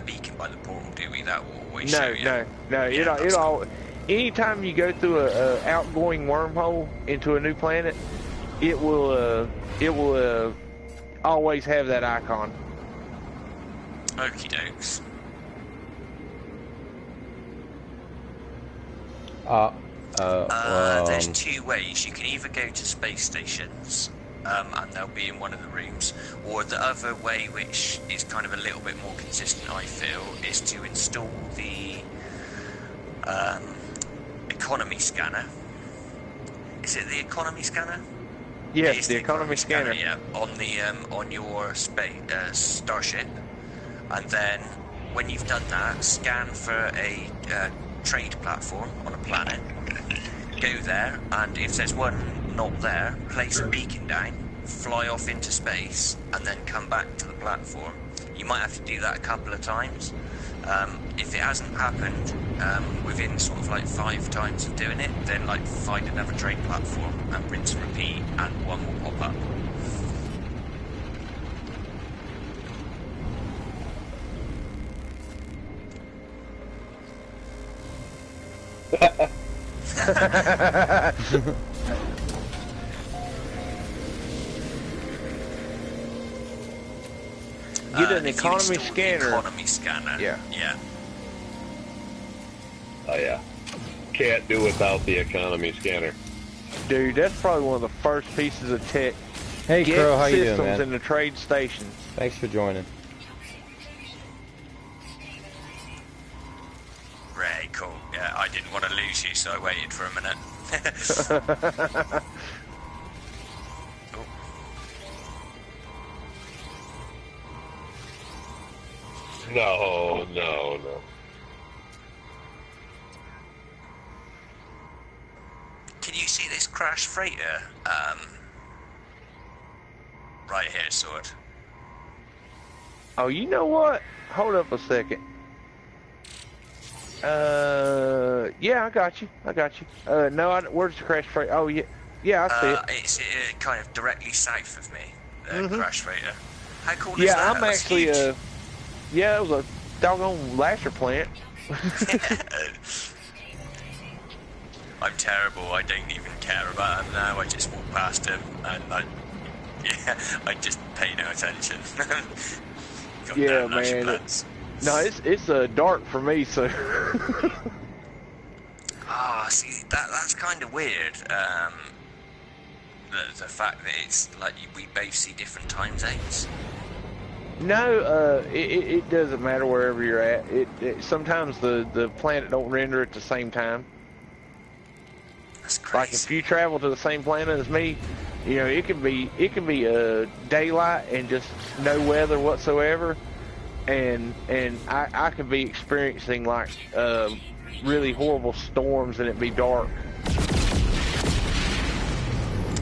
beacon by the portal, do we? That will always show you. No. Yeah, It all. Anytime you go through a outgoing wormhole into a new planet, it will always have that icon. Okie dokes. There's two ways. You can either go to space stations, and they'll be in one of the rooms, or the other way, which is kind of a little bit more consistent, I feel, is to install the economy scanner. Is it the economy scanner? Yes, the economy scanner. Yeah, on your starship, and then when you've done that, scan for a trade platform on a planet. Go there, and if there's one not there, place a beacon down, fly off into space, and then come back to the platform. You might have to do that a couple of times. If it hasn't happened within sort of like 5 times of doing it, then like find another trade platform and rinse and repeat, and one will pop up. Get an economy scanner. Economy scanner. Yeah. Yeah. Oh yeah. Can't do without the economy scanner. Dude, that's probably one of the first pieces of tech. Hey, Crow, how you doing, systems man? in the trade stations. Thanks for joining. Very cool. Yeah, I didn't want to lose you, so I waited for a minute. Oh. No. Can you see this crash freighter? Right here, Sword. Oh, you know what? Hold up a second. Yeah, I got you. No, where's the crash freighter? Oh, yeah, I see it. It's kind of directly south of me, the crash freighter. How cool is that? Yeah, I'm That's actually, huge. yeah, it was a doggone lasher plant. I'm terrible. I don't even care about him now. I just walk past him and I just pay no attention. Yeah, man. No, it's dark for me, so. See, that's kind of weird. The fact that it's like we both see different time zones. No, it doesn't matter wherever you're at. Sometimes the planet don't render at the same time. That's crazy. Like if you travel to the same planet as me, you know, it can be daylight and just no weather whatsoever, and I could be experiencing like really horrible storms and it be dark.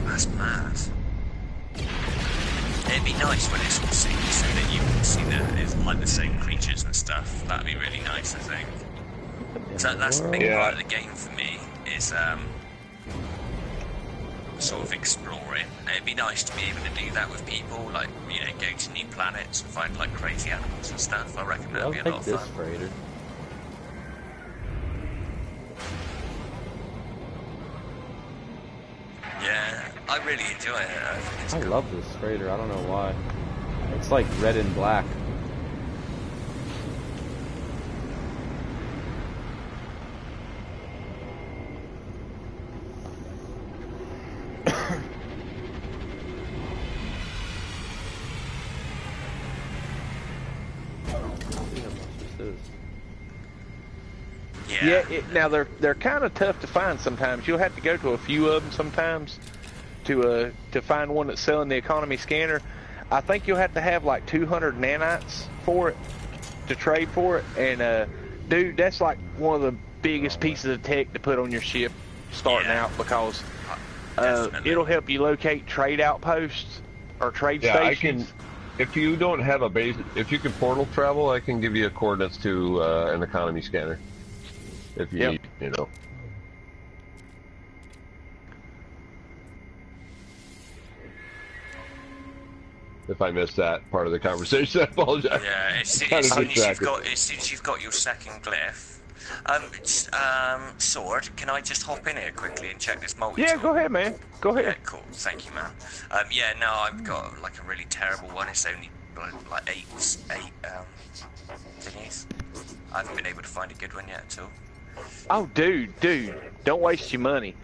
That's mad. It'd be nice when it's all synced so that you can see that it's like the same creatures and stuff. That'd be really nice, I think. So that's the big part of the game for me, is sort of exploring. It'd be nice to be able to do that with people, like, you know, go to new planets and find like crazy animals and stuff. I reckon that'd be a lot of fun. Freighter. Yeah, I really enjoy it. I think it's I cool. love this freighter. I don't know why. It's like red and black. Yeah. Now they're kind of tough to find sometimes. You'll have to go to a few of them sometimes to find one that's selling the economy scanner. I think you'll have to have like 200 nanites for it to trade for it. And dude, that's like one of the biggest pieces of tech to put on your ship starting out, because it'll help you locate trade outposts or trade stations. If you don't have a base, if you can portal travel, I can give you coordinates to an economy scanner. If you need, you know. If I missed that part of the conversation, I apologize. Yeah, as soon as you've got your second glyph. Sword, can I just hop in here quickly and check this multi-tool? Yeah, go ahead, man. Go ahead. Yeah, cool. Thank you, man. Yeah, no, I've got like a really terrible one. It's only like eight thingies. I haven't been able to find a good one yet at all. Oh, dude, don't waste your money.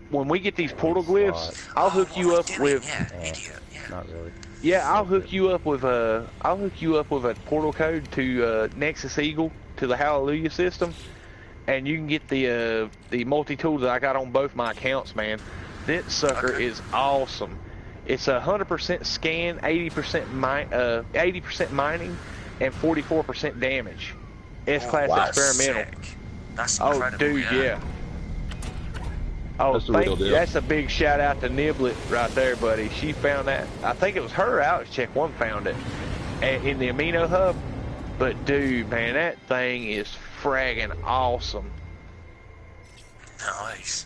When we get these portal glyphs, I'll hook you up with. Idiot. Yeah. Not really. Yeah, I'll hook you up with a portal code to Nexus Eagle to the Hallelujah system, and you can get the multi-tool that I got on both my accounts, man. That sucker is awesome. It's 100% scan, 80% mining, and 44% damage. S-class experimental. Sick. That's incredible. Oh, dude, yeah. Oh, that's a big shout out to Niblet right there, buddy. She found that. I think it was her. Alex Check One found it in the Amino Hub. But dude, man, that thing is fragging awesome. Nice.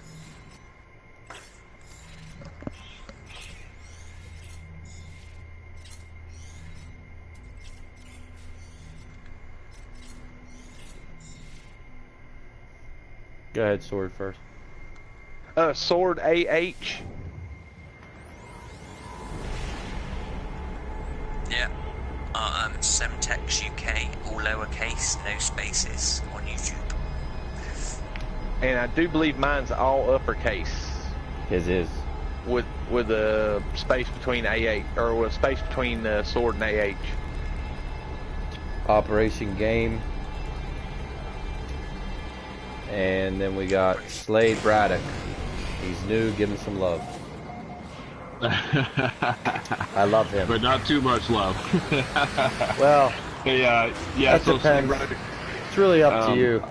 Go ahead, Sword first. Sword AH. Yeah. Semtex UK, all lowercase, no spaces, on YouTube. And I do believe mine's all uppercase. His is. With a space between AH, or with a space between Sword and AH. Operation Game. And then we got Slade Braddock. He's new, give him some love. I love him. But not too much love. Well, yeah, that depends. It's really up to you.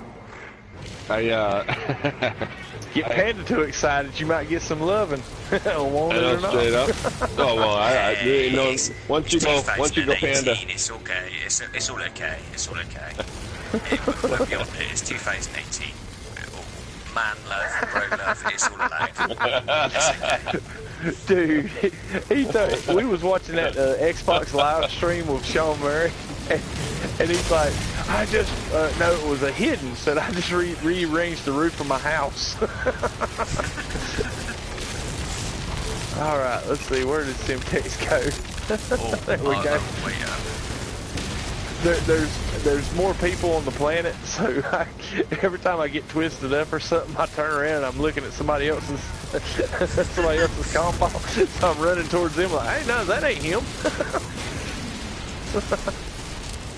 Get Panda too excited, you might get some loving. Won't it or not? Straight up. Oh well, you know, once you go Panda. It's okay. It's all okay. It's all okay. We're beyond it. It's 2018. Man love, bro love, it's all allowed. It's okay. Dude, we was watching that Xbox live stream with Sean Murray, and he's like, I just, no, it was a hidden, said I just rearranged the roof of my house. Alright, let's see, where did Simtex go? There we go. There's more people on the planet, so every time I get twisted up or something, I turn around and I'm looking at somebody else's compound, so I'm running towards them like, hey, no, that ain't him.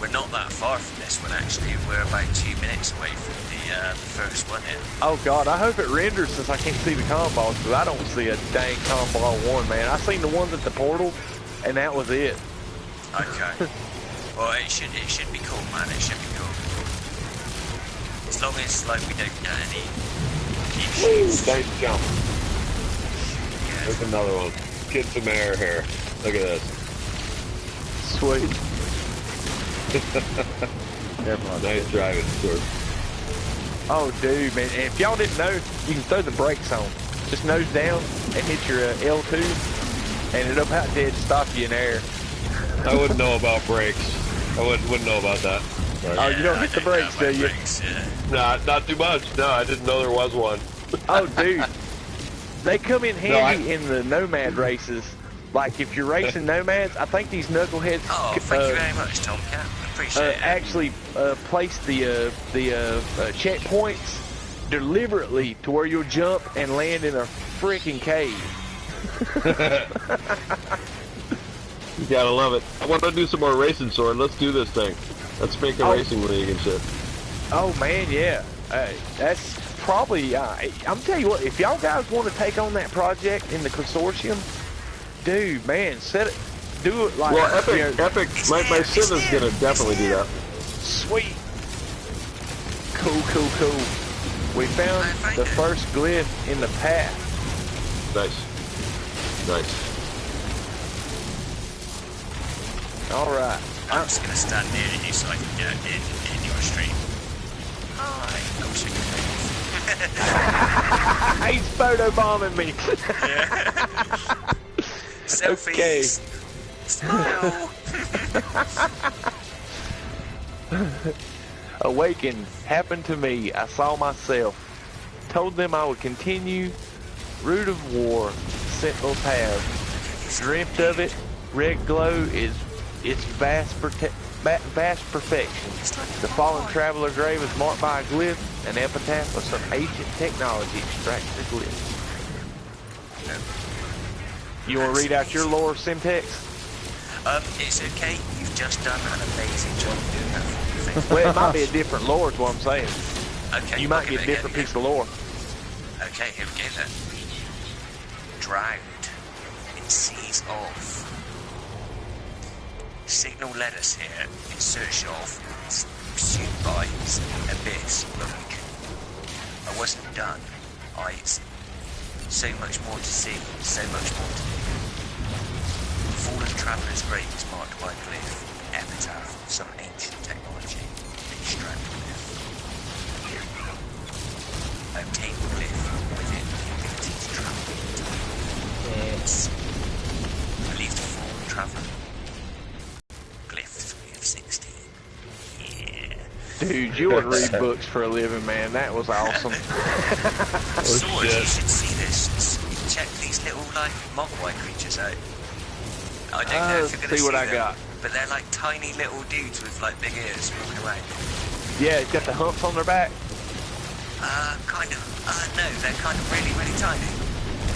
We're not that far from this one, actually. We're about 2 minutes away from the first one here. Oh God, I hope it renders since I can't see the compounds, because I don't see a dang compound one, man. I seen the ones at the portal, and that was it. Okay. Well, it should be cool, man. It should be cool. As long as like we don't get any issues. Nice jump. Yeah. There's another one. Get some air here. Look at this. Sweet. Nice driving, Sword. Oh, dude, man. And if y'all didn't know, you can throw the brakes on. Just nose down and hit your L2, and it'll about dead stop you in air. I wouldn't know about brakes. I wouldn't know about that. Right. Oh, you don't hit the brakes, do you? Nah, not too much. No, I didn't know there was one. Oh, dude. They come in handy in the Nomad races. Like, if you're racing Nomads, I think these knuckleheads... Oh, thank you very much, Tomcat. Appreciate it. Actually place the checkpoints deliberately to where you'll jump and land in a freaking cave. You gotta love it. I want to do some more racing, Sword. Let's do this thing. Let's make a racing league and shit. Oh man, yeah. That's probably, I'm telling you what, if y'all guys want to take on that project in the consortium, dude, man, do it like... Well, Epic, you know, Epic, my sim is gonna definitely do that. Sweet. Cool. We found the first glyph in the path. Nice. Alright. I'm just gonna stand near you so I can get in your stream. Hi. Oh shit. He's photobombing me. Selfies. Smile. Awaken happened to me. I saw myself. Told them I would continue. Root of war. Sentinels have. Dreamt of it. Red glow is its vast perfection. The fallen traveler grave is marked by a glyph, an epitaph of some ancient technology extracted the glyph. You want to read out your lore, Simtex? It's okay. You've just done an amazing job doing that for me. Well, it might be a different lore is what I'm saying. Okay. You might get a different piece of lore. Okay, here we go then. Drowned in seas of. Signal led us here in search of, pursued by, abyss. Look, I wasn't done. So much more to see, so much more to do. Fallen traveller's grave is marked by a glyph, epitaph, some ancient technology, extract glyph. Obtain the glyph within the ability to travel into the yes. Believe the fallen traveller. Glyph 3 of 16. Yeah. Dude, you would read books for a living, man. That was awesome. Sword, you should see this. Check these little, like, PoWwow creatures out. I don't know if you're going to see what I them, got. but they're like tiny little dudes with, like, big ears walking away. Yeah, it's got the humps on their back. Kind of. No, they're kind of really, really tiny.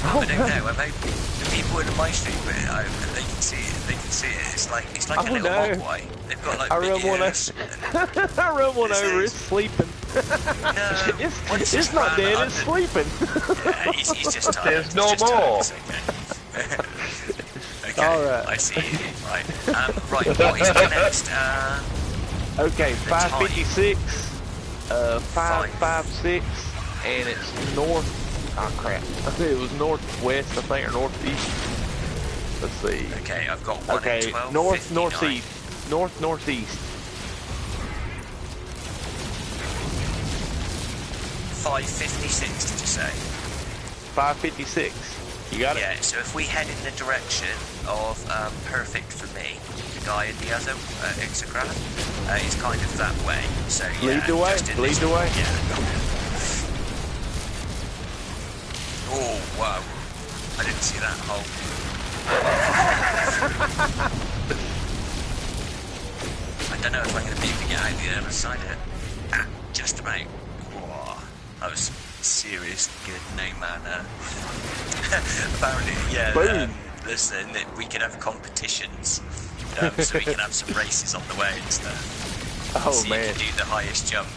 Oh, I don't know. I'm hoping the people in my stream, they can see it. They can see it. It's like a little PoWwow. They've got like big ears. I run one over. It's sleeping. No, it's not dead. It's sleeping. Yeah, he's just tired. There's no more. Okay, all right. I see you. Right. Right. What is the next? Okay, 556. 556, and it's north. Oh crap! I think it was northwest, I think, or northeast. Let's see. Okay, I've got one. Okay, northeast. 556, did you say? 556. You got it? Yeah, so if we head in the direction of Perfect for Me, the guy in the other Ixocrat, is kind of that way. So yeah, lead the way. Lead the way. Yeah. Oh wow! I didn't see that hole. I don't know if I'm going to be able to get out the other side of it. Just about. Whoa, that was serious good name, man. Apparently, yeah. Listen, we could have competitions, so we can have some races on the way and stuff. Oh so man! You can do the highest jump.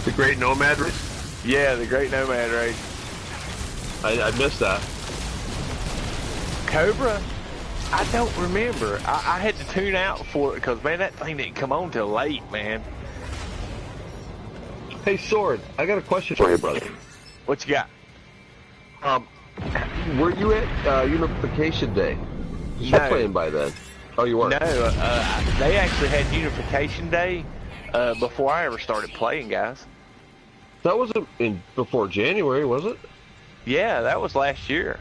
The Great Nomad Race? Yeah, the Great Nomad Race. I missed that. Cobra? I don't remember. I had to tune out for it because, man, that thing didn't come on till late, man. Hey, Sword, I got a question for you, brother. What you got? Were you at Unification Day? You were playing by then. Oh, you weren't? No, they actually had Unification Day before I ever started playing, guys. That wasn't before January, was it? Yeah, that was last year.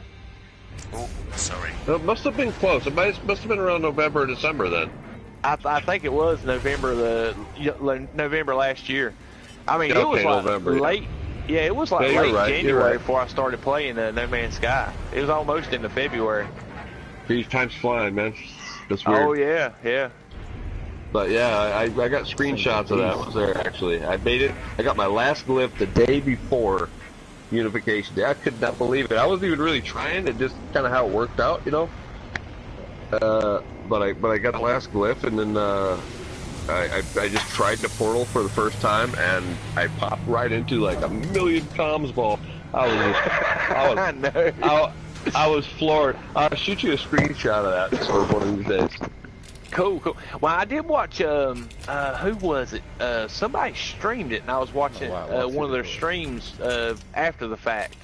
Oh, sorry. It must have been close. It must have been around November or December then. I think it was November last year. I mean, okay, it was like November, late. Yeah, it was like late right, January before I started playing No Man's Sky. It was almost into February. These time's flying, man. That's weird. Oh yeah, yeah. But yeah, I got screenshots of that. Was there actually? I made it. I got my last glyph the day before Unification Day. I could not believe it. I wasn't even really trying. It just kind of how it worked out, you know. but I got the last glyph, and then I just tried the portal for the first time, and I popped right into like a million comms ball. I was floored. I'll shoot you a screenshot of that for one of these days. Cool. Well, I did watch, who was it? Somebody streamed it, and I was watching one of their streams after the fact.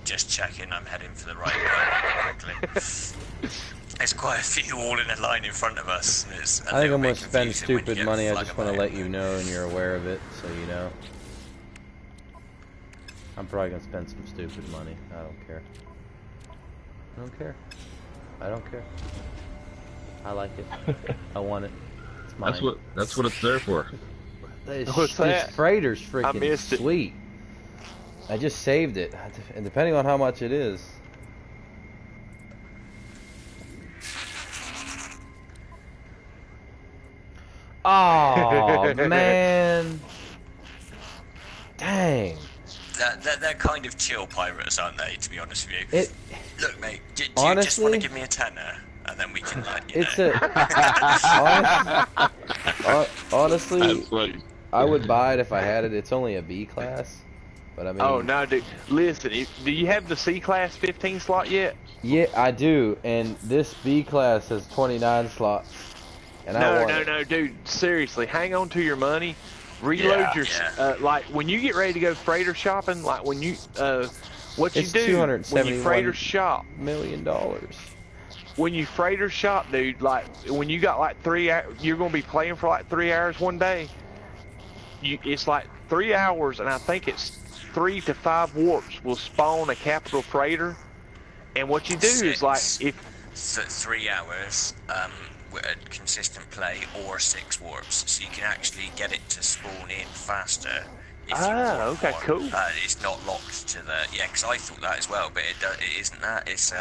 Just checking, I'm heading for the right way quickly. There's quite a few all in a line in front of us. And I think I'm going to spend stupid money. I just want to let you know, and you're aware of it, so you know. I'm probably going to spend some stupid money. I don't care. I don't care. I don't care. I like it. I want it. It's mine. That's what it's there for. What's that? This freighter's freaking sweet. I just saved it, and depending on how much it is. Oh man! Dang. They're kind of chill pirates, aren't they? To be honest with you. Look, mate. Do you honestly, just want to give me a tenner, and then we can, like, you know. Honestly, I would buy it if I had it. It's only a B class, but I mean. Oh no, dude! Listen, do you have the C class 15 slot yet? Yeah, I do, and this B class has 29 slots. And No, dude. Seriously, hang on to your money. Reload your like when you get ready to go freighter shopping. Like when you what you do when you freighter shop. $271 million. When you freighter shop, dude, like when you got like 3 hours, you're gonna be playing for like 3 hours one day. It's like 3 hours, and I think it's 3 to 5 warps will spawn a capital freighter. And what you do is like if 3 hours. Consistent play or 6 warps, so you can actually get it to spawn in faster. Okay, cool. It's not locked to the because I thought that as well, but it isn't that. It's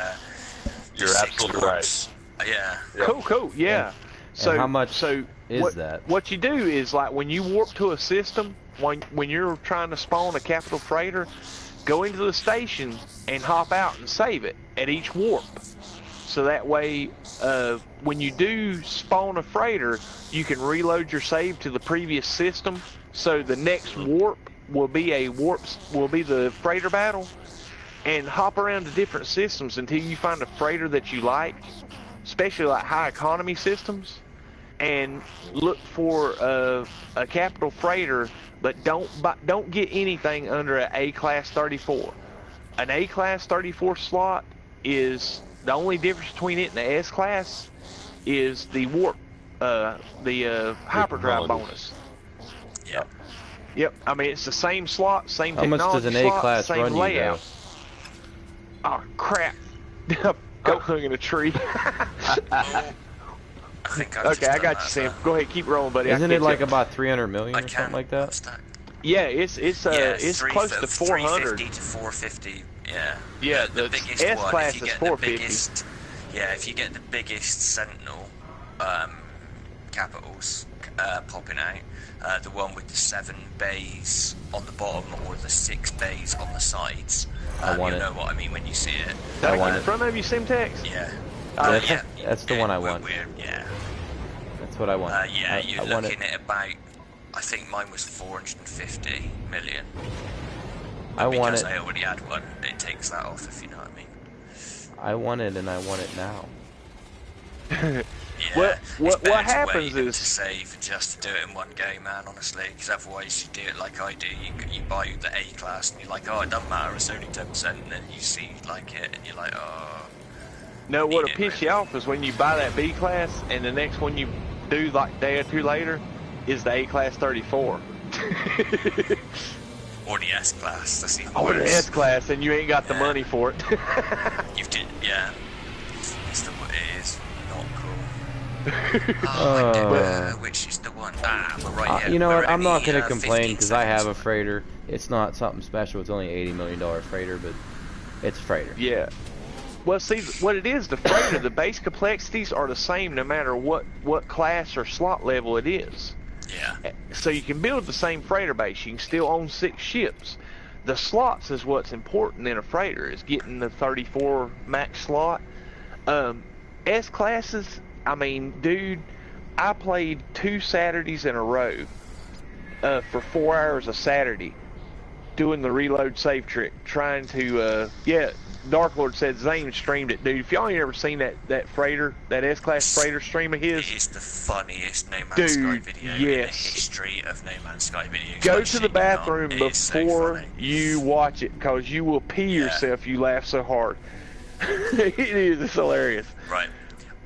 you're absolutely right. Yeah. Cool. Yeah. So and how much? Is that? What you do is like when you warp to a system, when you're trying to spawn a capital freighter, go into the station and hop out and save it at each warp. So that way, when you do spawn a freighter, you can reload your save to the previous system. So the next warp will be the freighter battle, and hop around to different systems until you find a freighter that you like, especially like high economy systems, and look for a capital freighter, but don't get anything under an A class 34. An A class 34 slot is. The only difference between it and the S class is the warp, the hyperdrive bonus. Yep. I mean, it's the same slot, same technology. How much does an A class run you, though? Oh crap! Got hung in a tree. I got you, Sam. Go ahead, keep rolling, buddy. Isn't it like about 300 million or something like that? Yeah, it's close to 400. 350 to 450. Yeah, the biggest S one, class if you is get 450. If you get the biggest Sentinel capitals popping out, the one with the 7 bays on the bottom or the 6 bays on the sides, you know what I mean when you see it. That one in front of you, Simtex? Yeah. That's the one I want. That's what I want. You're looking at about, I think mine was 450 million. Because I already had one, it takes that off, if you know what I mean. I want it, and I want it now. What happens is to save just to do it in one game, man. Honestly, because otherwise you do it like I do. You buy the A class, and you're like, oh, it doesn't matter. It's only 10%, and then you see like it, and you're like, oh. No, what'll piss you off is when you buy that B class, and the next one you do like a day or two later is the A class 34. Or the S class, that's even worse. Or the S class, and you ain't got the money for it. It is not cool. Which is the one? We're right here. You know what, I'm not going to complain, because I have a freighter. It's not something special, it's only $80 million freighter, but it's a freighter. Yeah. Well, see, what it is, the freighter, the base complexities are the same no matter what class or slot level it is. Yeah. So you can build the same freighter base. You can still own 6 ships. The slots is what's important in a freighter, is getting the 34 max slot. S classes, I mean, dude, I played 2 Saturdays in a row for 4 hours a Saturday doing the reload save trick, trying to, yeah, Dark Lord said Zane streamed it, dude. If y'all ain't ever seen that freighter, that S-Class freighter stream of his. It is the funniest No Man's Sky video in the history of No Man's Sky videos. Go to the bathroom before you watch it, because you will pee yourself, you laugh so hard. It is, it's hilarious. Right.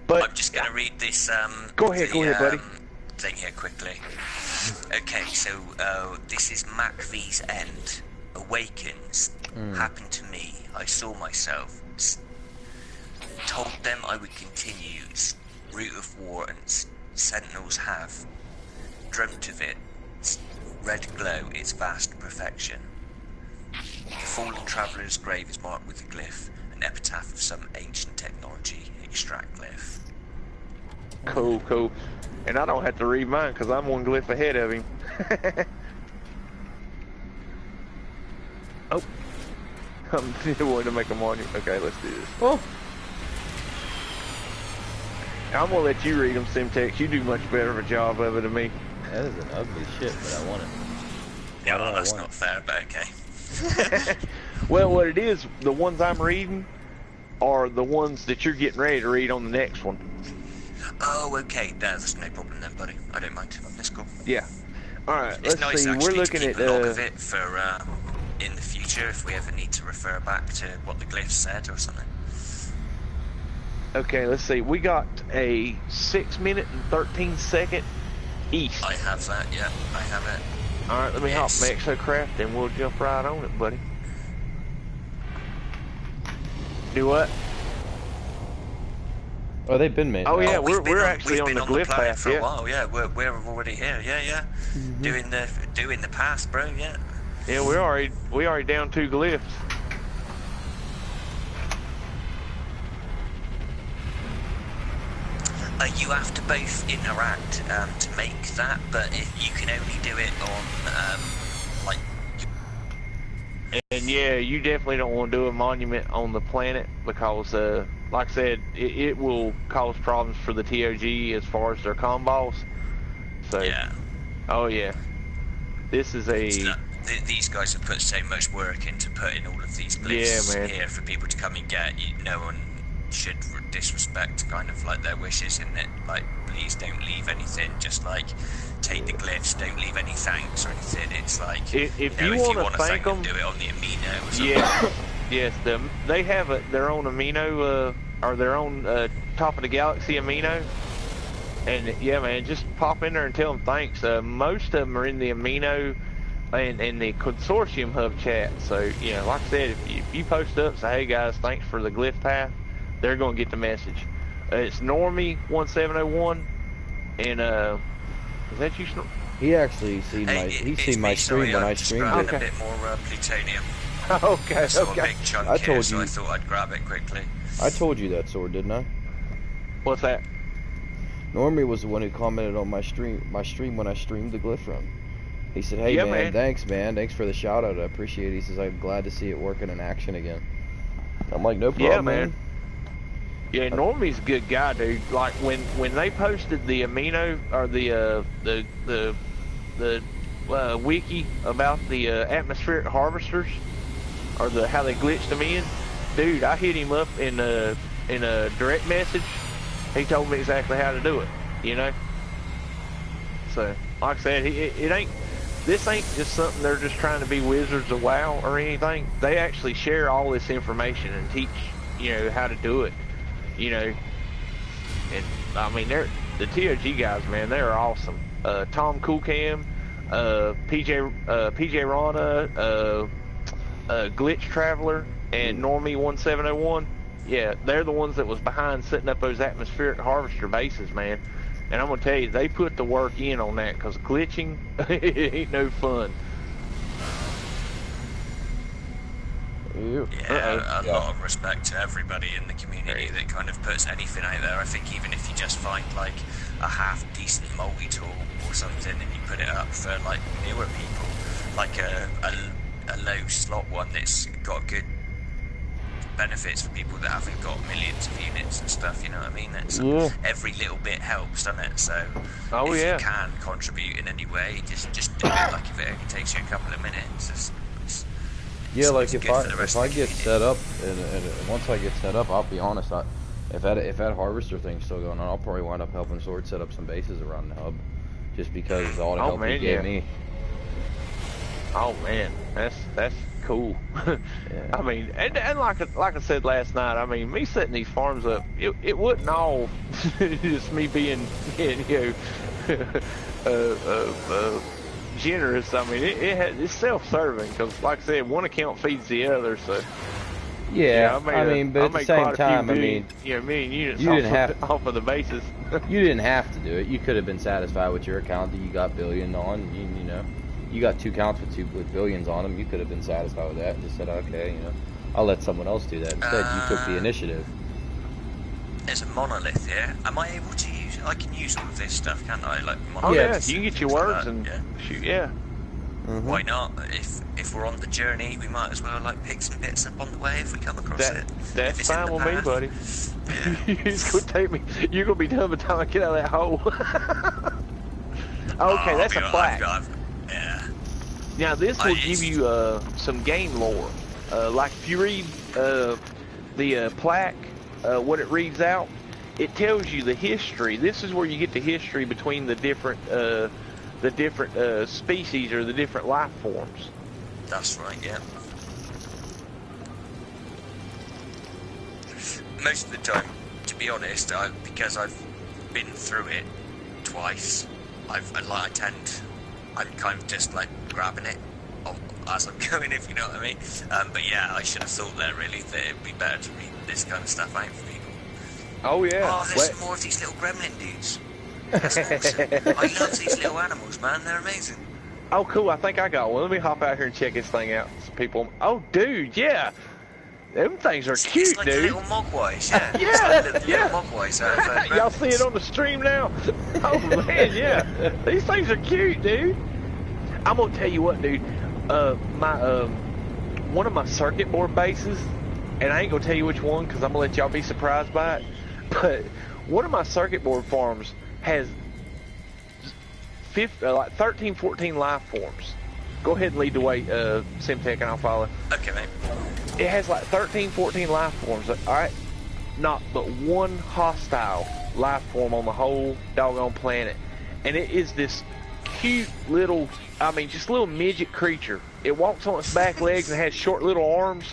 But I'm just going to read this, go ahead, buddy. Thing here quickly. Okay, so this is Mac V's End. Awakens. Happened to me. I saw myself. Told them I would continue. Route of war and sentinels have. Dreamt of it. Red glow, its vast perfection. The fallen traveller's grave is marked with a glyph. An epitaph of some ancient technology. Extract glyph. Cool, cool. And I don't have to read mine because I'm one glyph ahead of him. Oh. I'm wanting to make a monument. Okay, let's do this. Oh. I'm going to let you read them, Simtex. You do much better of a job of it than me. That is an ugly shit, but I want it. Yeah, well, that's not fair, but okay. Well, what it is, the ones I'm reading are the ones that you're getting ready to read on the next one. Oh, okay. That's no problem then, buddy. I don't mind. That's cool. Yeah. All right. It's let's nice see. Actually We're looking to keep at a log of it for in the future if we ever need to refer back to what the glyph said or something. Okay, let's see. We got a 6 minute and 13 second east. I have that. Yeah, I have it. All right. Let me hop my exocraft and we'll jump right on it, buddy. Do what? Oh, they've been made. Oh yeah, we're actually on the glyph path. For a while. Yeah, we're already here. Yeah, yeah. Doing the path, bro. Yeah. Yeah, we already down 2 glyphs. You have to both interact to make that, but you can only do it on like. And yeah, you definitely don't want to do a monument on the planet because, like I said, it will cause problems for the TOG as far as their combos. So. Yeah. Oh yeah. This is a. These guys have put so much work into putting all of these glyphs here for people to come and get. No one should disrespect kind of like their wishes in it. Like, please don't leave anything. Just like take the glyphs. Don't leave any thanks or anything. It's like if you want to thank them, do it on the amino. Or something. Yeah, yes. They have their own amino or their own top of the galaxy amino. And yeah, man, just pop in there and tell them thanks. Most of them are in the amino and the consortium hub chat. So, you know, like I said, if you post up, say, hey guys, thanks for the glyph path, they're going to get the message. It's Normie1701, and is that you? He actually seen my stream when I streamed it. A bit more plutonium. Okay, okay. A big chunk I told you. So I thought I'd grab it quickly. I told you that, Sword, didn't I? What's that? Normie was the one who commented on my stream when I streamed the glyph run. He said, hey man, thanks man, thanks for the shout out, I appreciate it. He says, I'm glad to see it working in action again. I'm like, no problem, yeah, man. Yeah, Normie's a good guy, dude. Like when they posted the amino or the wiki about the atmospheric harvesters or how they glitched them in, dude, I hit him up in a direct message. He told me exactly how to do it, you know. So, like I said, this ain't just something they're just trying to be wizards of WoW or anything. They actually share all this information and teach, you know, how to do it, you know. And I mean, the TOG guys, man, they're awesome. Tom Coolcam, PJ Rana, Glitch Traveler, and Normie1701. Yeah, they're the ones that was behind setting up those atmospheric harvester bases, man. And I'm gonna tell you, they put the work in on that, because glitching, it ain't no fun. Yeah, a lot of respect to everybody in the community that kind of puts anything out there. I think even if you just find like a half decent multi-tool or something and you put it up for like newer people, like a a low slot one that's got good benefits for people that haven't got millions of units and stuff, you know what I mean? It's, every little bit helps, doesn't it? So if you can contribute in any way, just do it. Like if it only takes you a couple of minutes, like if I get set up and once I get set up, I'll be honest, if that harvester thing's still going on, I'll probably wind up helping Sword set up some bases around the hub, just because of all the help he gave me. Oh man, that's cool. I mean, and like I said last night, I mean, me setting these farms up, it wasn't all just me being generous. I mean, it's self-serving, because like I said, one account feeds the other. So yeah, I mean, but at the same time, I mean, million units you didn't have off of the basis. You didn't have to do it. You could have been satisfied with your account that you got billion on. You know, you got 2 accounts with billions on them. You could have been satisfied with that and just said, okay, I'll let someone else do that. Instead, you took the initiative. There's a monolith here. Am I able to use? I can use all of this stuff, can't I? Like monoliths. You can get your words and shoot. Yeah. Mm-hmm. Why not? If we're on the journey, we might as well like pick some bits up on the way if we come across it. That's fine with me, buddy. Yeah. It's gonna take me. You're gonna be done by the time I get out of that hole. Okay, that's a plaque. Yeah. Now this will give you some game lore. Like if you read the plaque, what it reads out, it tells you the history. This is where you get the history between the different species or the different life forms. That's right, yeah. Most of the time, to be honest, because I've been through it twice, I'm kind of just like grabbing it as I'm going, if you know what I mean. But yeah, I should have thought there really that it'd be better to read this kind of stuff out for people. Oh yeah. Oh, there's some more of these little gremlin dudes. That's awesome. I love these little animals, man. They're amazing. Oh, cool. I think I got one. Let me hop out here and check this thing out. Some people. Oh, dude, yeah. Them things are cute, it's like dude. Little mogwais, yeah. Yeah, little mogwais. Y'all see it on the stream now? Oh man, yeah. These things are cute, dude. I'm gonna tell you what, dude. One of my circuit board bases, and I ain't gonna tell you which one because I'm gonna let y'all be surprised by it. But one of my circuit board farms has 13, 14 life forms. Go ahead and lead the way, Simtech, and I'll follow. Okay, mate. It has like 13, 14 life forms. Alright? Not but one hostile life form on the whole doggone planet. And it is this cute little, just little midget creature. It walks on its back legs and has short little arms.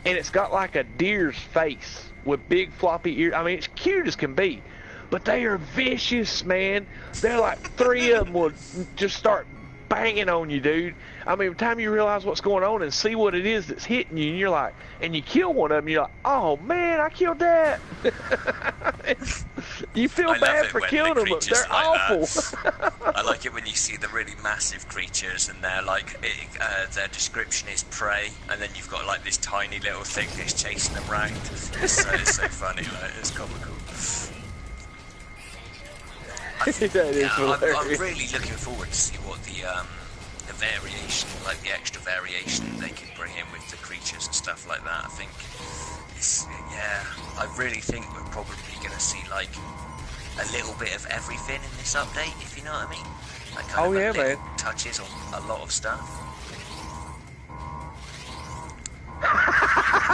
And it's got like a deer's face with big floppy ears. It's cute as can be. But they are vicious, man. They're like 3 of them will just start banging on you, dude. By the time you realize what's going on and see what it is that's hitting you, and you're like, and you kill one of them, you're like, oh man, I killed that. You feel bad for killing them, but they're awful. I like it when you see the really massive creatures and they're like, their description is prey, and then you've got like this tiny little thing that's chasing them around. It's so funny, like, it's comical. I'm really looking forward to see what the variation, like the extra variation they can bring in with the creatures and stuff like that. I think I really think we're probably going to see like a little bit of everything in this update, if you know what I mean. Like kind of man. Touches on a lot of stuff.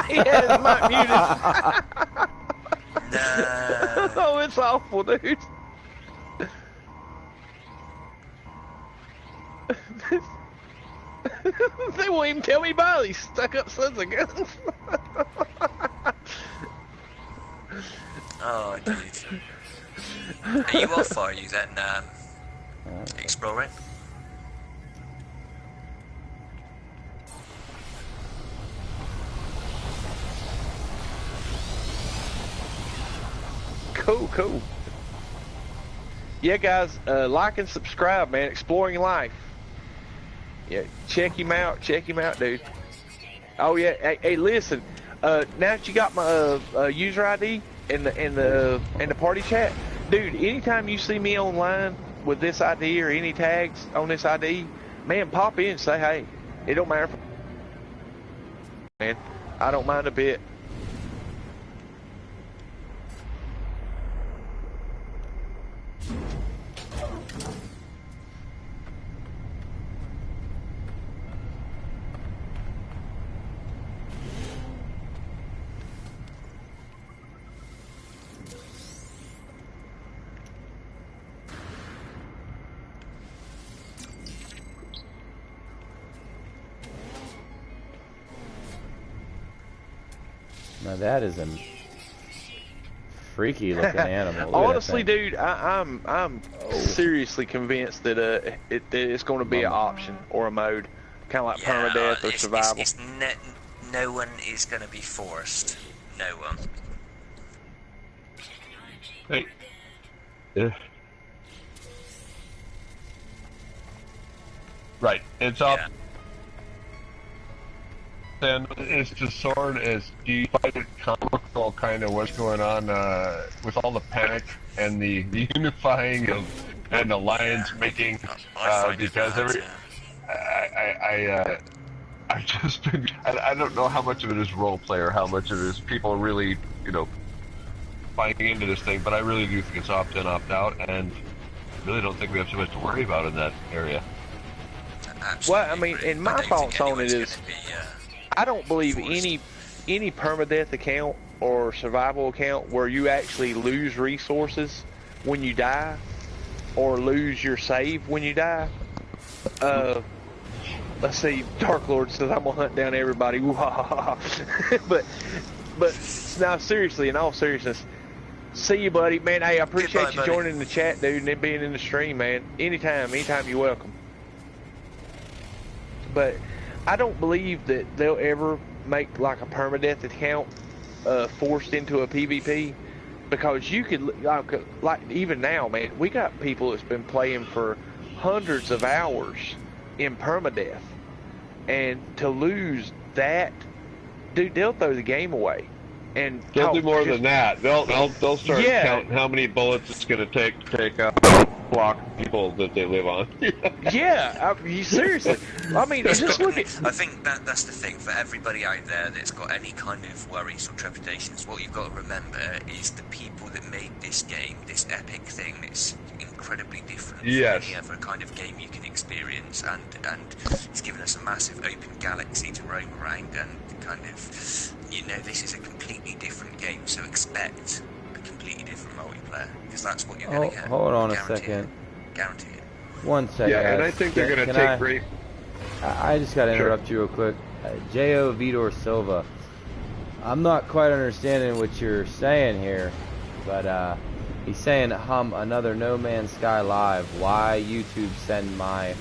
Yeah, it's not muted. No. Oh, it's awful, dude. They won't even tell me about these stuck-up sons of guns. Oh, dude. Are you off, are you, then, exploring? Cool. Yeah, guys, like and subscribe, man. Exploring Life. Yeah, check him out, dude. Oh yeah, hey, listen. Now that you got my user ID in the party chat, dude. Anytime you see me online with this ID or any tags on this ID, man, pop in and say hey. It don't matter man. I don't mind a bit. Now that is a freaky looking animal. Honestly, dude, I'm seriously convinced that it's going to be an option or a mode, kind of like permadeath or survival. No one is going to be forced. No one. Hey. Yeah. Right. It's up. Yeah. And it's just sort as do you find it comical kind of what's going on with all the panic and the unifying of and the lions making because I've just been I don't know how much of it is role play or how much of it is people really buying into this thing, but I really do think it's opt in, opt out, and really don't think we have too much to worry about in that area. Well, I mean, and my thoughts on it is, I don't believe any permadeath account or survival account where you actually lose resources when you die or lose your save when you die. Let's see, Dark Lord says I'm gonna hunt down everybody. but now seriously, in all seriousness, see you, buddy. Man, hey, I appreciate you joining the chat, dude, and being in the stream, man. Anytime you're welcome. But I don't believe that they'll ever make like a permadeath account forced into a PvP, because you could like even now, man, we got people that's been playing for hundreds of hours in permadeath, and to lose that, dude, they'll throw the game away. And they'll do more than that. They'll start counting how many bullets it's going to take out block people that they live on. Yeah, seriously. I mean, just look at. I think that's the thing for everybody out there that's got any kind of worries or trepidations. What you've got to remember is the people that made this game, this epic thing that's incredibly different from any other kind of game you can experience, and it's given us a massive open galaxy to roam around, and kind of, this is a completely different game, so expect a completely different multiplayer, because that's what you're going to get. Hold on a second. Guarantee it. 1 second. Yeah, and I think they're going to take great... I just got to interrupt you real quick. J.O. Vidor Silva. I'm not quite understanding what you're saying here, but he's saying another No Man's Sky live. Why YouTube send my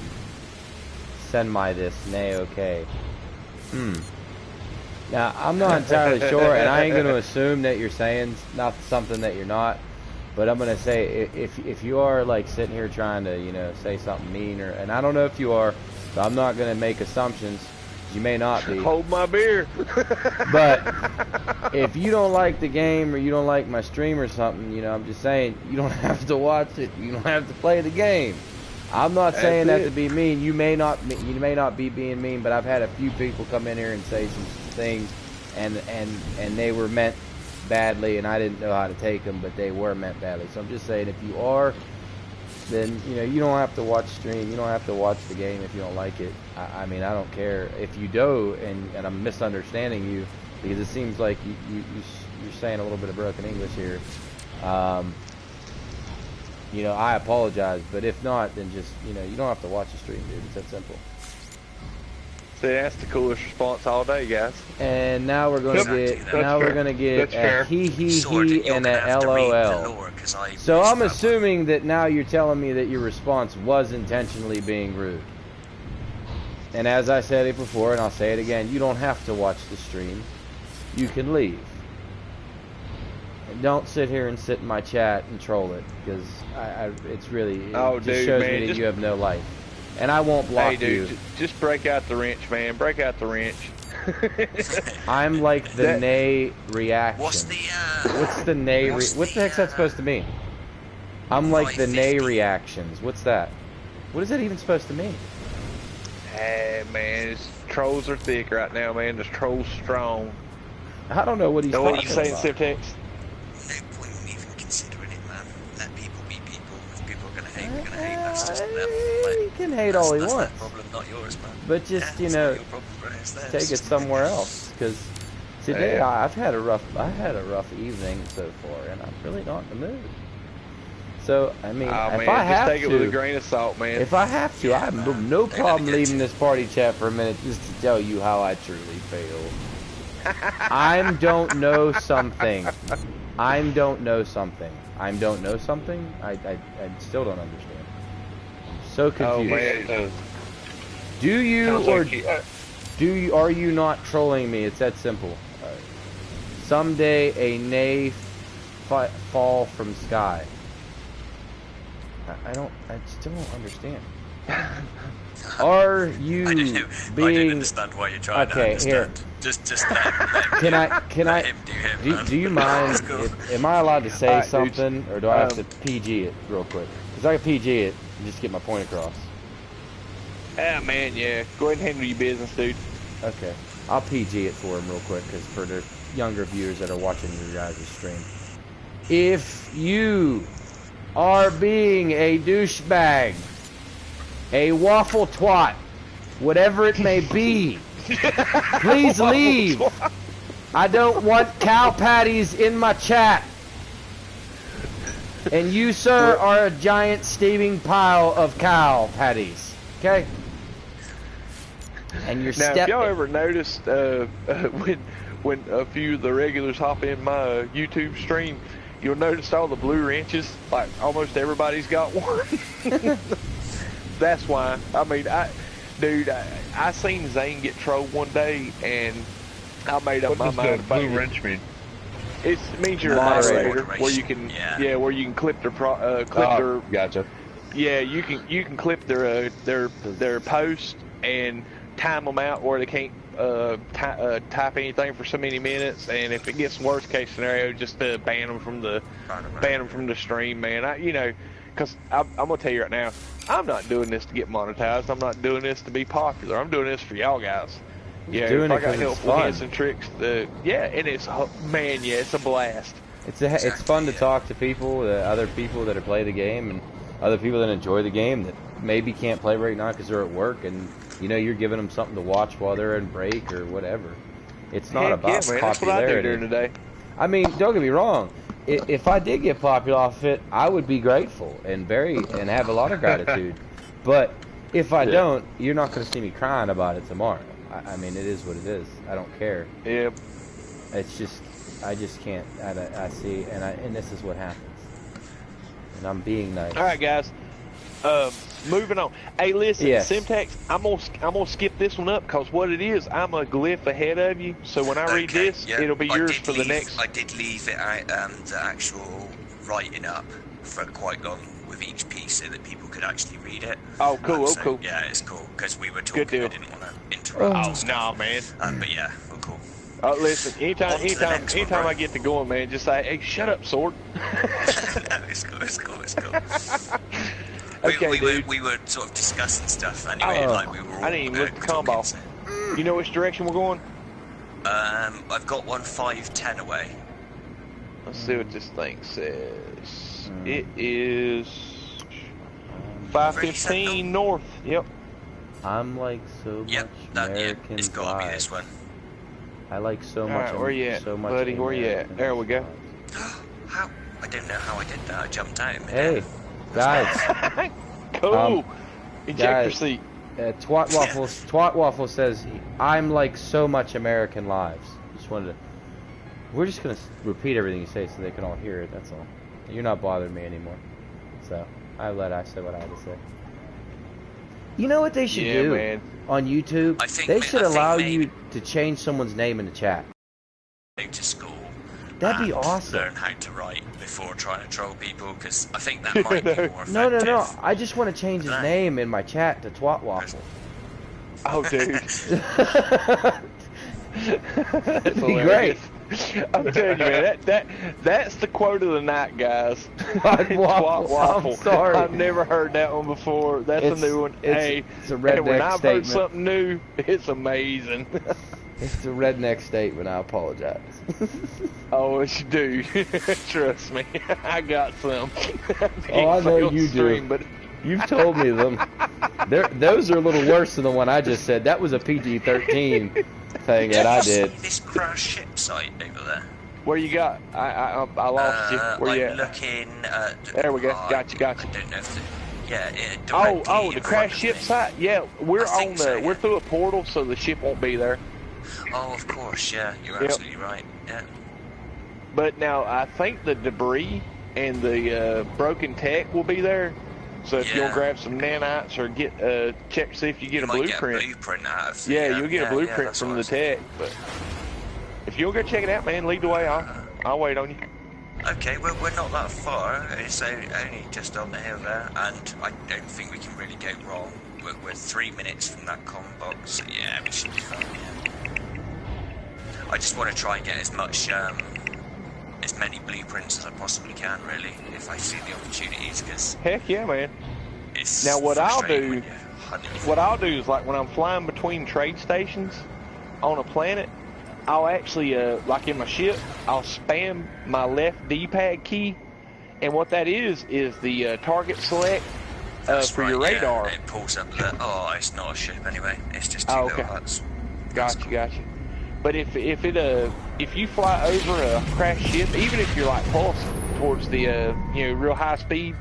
this? Nay, okay. Now, I'm not entirely sure, and I ain't going to assume that you're saying not something that you're not, but I'm going to say, if you are, like, sitting here trying to, say something mean, and I don't know if you are, so I'm not going to make assumptions. You may not be. Hold my beer. But if you don't like the game or you don't like my stream or something, I'm just saying, you don't have to watch it. You don't have to play the game. I'm not saying that to be mean. You may not be being mean, but I've had a few people come in here and say some things, and they were meant badly, and I didn't know how to take them, but they were meant badly. So I'm just saying, if you are, then you don't have to watch stream. You don't have to watch the game if you don't like it. I mean, I don't care if you do, and I'm misunderstanding you, because it seems like you're saying a little bit of broken English here. I apologize, but if not, then just, you don't have to watch the stream, dude. It's that simple. See, that's the coolest response all day, guys. And now we're going to get a he and a LOL. So I'm assuming that now you're telling me that your response was intentionally being rude. And as I said it before, and I'll say it again, you don't have to watch the stream. You can leave. Don't sit here and sit in my chat and troll it, because it's really, it just shows me that you have no life. And I won't block you. Just break out the wrench, man. Break out the wrench. I'm like the nay reaction. What's the nay? What the heck's that supposed to mean? I'm like the nay reactions. What's that? What is that even supposed to mean? Hey, man, it's trolls are thick right now, man. The trolls strong. I don't know what he's What talking you saying, about. Simtex? No point in even considering it, man. Let people be people. If people are gonna hate, they're gonna hate. That's just them. He can hate all he that's wants. Their problem, not yours, man. But just yeah, you know, your problem, bro. It's theirs. take it somewhere else. Because today I've had a rough evening so far, and I'm really not in the mood. So I mean, if I have just take it with a grain of salt, man. If I have to, I have no problem leaving this party chat for a minute just to tell you how I truly feel. I don't know something. I don't know something. I still don't understand. I'm so confused. Man. Do you or like are you not trolling me? It's that simple. Someday a nay fall from sky. I still don't understand. Are you I don't know. being? I don't understand why you're trying to understand. Here. Just let Can I? him do him. Do you mind? Cool. Am I allowed to say Alright, something, or do I have to PG it real quick? Because I can PG it and just get my point across. Ah, man, yeah. Go ahead and handle your business, dude. Okay, I'll PG it for him real quick, because for the younger viewers that are watching your guys' stream, if you are being a douchebag, a waffle twat, whatever it may be, please leave. I don't want cow patties in my chat. And you, sir, are a giant steaming pile of cow patties. Okay? And you're Now, if y'all ever noticed when a few of the regulars hop in my YouTube stream, you'll notice all the blue wrenches. Like almost everybody's got one. That's why. I mean, I seen Zane get trolled one day, and I made up my mind about blue it. wrench mean? It means you're a moderator, where you can, where you can clip their Gotcha. Yeah, you can clip their post and time them out where they can't type anything for so many minutes, and if it gets worst case scenario, just ban them from the stream, man. Because I'm gonna tell you right now, I'm not doing this to get monetized. I'm not doing this to be popular. I'm doing this for y'all guys. Yeah, if I got helpful hints and tricks, and it's it's a blast. It's fun to talk to people, other people that play the game, and other people that enjoy the game that maybe can't play right now because they're at work, and you're giving them something to watch while they're in break or whatever. It's not about popularity. That's what I do during the day. I mean, don't get me wrong. If I did get popular off it, I would be grateful and have a lot of gratitude. But if I don't, you're not going to see me crying about it tomorrow. I mean, it is what it is. I don't care. Yeah. It's just, I just can't. I see, and this is what happens. And I'm being nice. All right, guys. Moving on. Hey, listen, Simtex, I'm gonna skip this one up because what it is, I'm a glyph ahead of you. So when I read this, it'll be yours for the next. I did leave it out, the actual writing up for quite long with each piece so that people could actually read it. Oh, cool. Cool. Yeah, it's cool because we were talking. I didn't want to interrupt. Oh no, man. But yeah, we're cool. Listen, anytime I get to going, man, just say, hey, shut up, sword. No, it's cool. Okay, we were sort of discussing stuff anyway, we were all I didn't even look at the combo. You know which direction we're going? I've got 510 away. Let's see what this thing says. It is 515 north. Yep. I'm like so much American it's got to be this one. I like so much. Alright, where you at, buddy? Where you at? There we go. How? I don't know how I did that. I jumped out in Hey, guys. Cool. Ejector seat. Twat Waffle says, I'm like so much American lives. We're just going to repeat everything you say so they can all hear it, that's all. You're not bothering me anymore. So, I said what I had to say. You know what they should do on YouTube? They should allow you to change someone's name in the chat. Go to school. That'd be awesome. Learn how to write before trying to troll people, because I think that might be more effective. No. I just want to change his name in my chat to Twat Waffle. Oh, dude. That'd be great. I'm telling you, man, that's the quote of the night, guys. Waffle. I'm sorry. I've never heard that one before. That's a new one. It's a redneck and when I've statement. heard something new, it's amazing. It's a redneck statement. I apologize. Oh, yes, you do. Trust me, I got some. Oh, I know you do. But you've told me them. Those are a little worse than the one I just said. That was a PG-13 thing that I did. This crash ship site over there. Where you got? I lost you. Where you at? Looking. There we go. Got you. I don't know if the crash ship site. Yeah, we're on the. We're through a portal, so the ship won't be there. Oh, of course. Yeah, you're absolutely right. Yeah. But now I think the debris and the broken tech will be there. So if you'll grab some nanites or get check to see if you get a blueprint. Get a blueprint out of the, you'll get a blueprint from the tech. But if you'll go check it out, man, lead the way. I'll wait on you. Okay, well, we're not that far. It's only just on the hill there, and I don't think we can really go wrong. We're 3 minutes from that comm box, so yeah, we should be fine. Yeah. I just want to try and get as many blueprints as I possibly can, really, if I see the opportunities. Because heck yeah, man. It's now what I'll do is, like, when I'm flying between trade stations on a planet, I'll actually like in my ship, I'll spam my left D-pad key, and what that is the target select for your radar. It pulls up the. Oh, it's not a ship anyway. It's just two little huts. Gotcha. But if you fly over a crashed ship, even if you're like pulsed towards the real high speed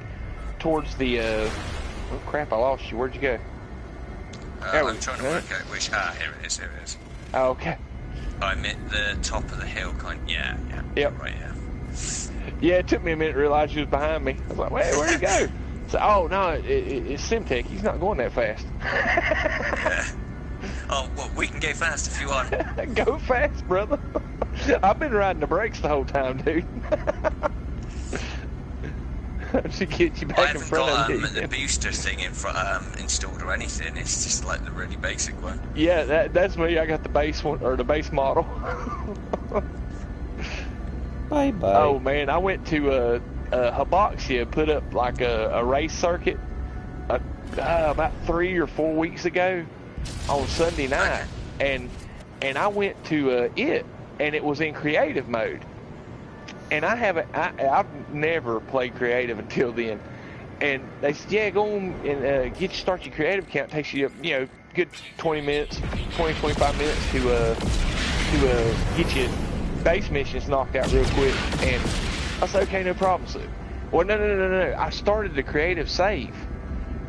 towards the oh crap, I lost you. Where'd you go? I'm trying to work out which. Here it is. Oh, okay. I'm at the top of the hill, yeah. Yep. Right, yeah. Yeah, it took me a minute to realize you was behind me. I was like, wait, where'd he go? So, oh no, it's Simtech. He's not going that fast. Yeah. Oh, well, we can go fast if you want. Go fast, brother. I've been riding the brakes the whole time, dude. To get you back in front of me. I haven't got the booster thing installed or anything. It's just like the really basic one. Yeah, that's me. I got the base one, or the base model. Bye. Oh man, I went to Hibaxia, put up like a race circuit about 3 or 4 weeks ago on Sunday night, and I went to it, and it was in creative mode. And I've never played creative until then. And they said, yeah, go on and start your creative account. It takes you, good 20 minutes, 25 minutes to get your base missions knocked out real quick. And I said, okay, no problem, sir. Well, no. I started the creative save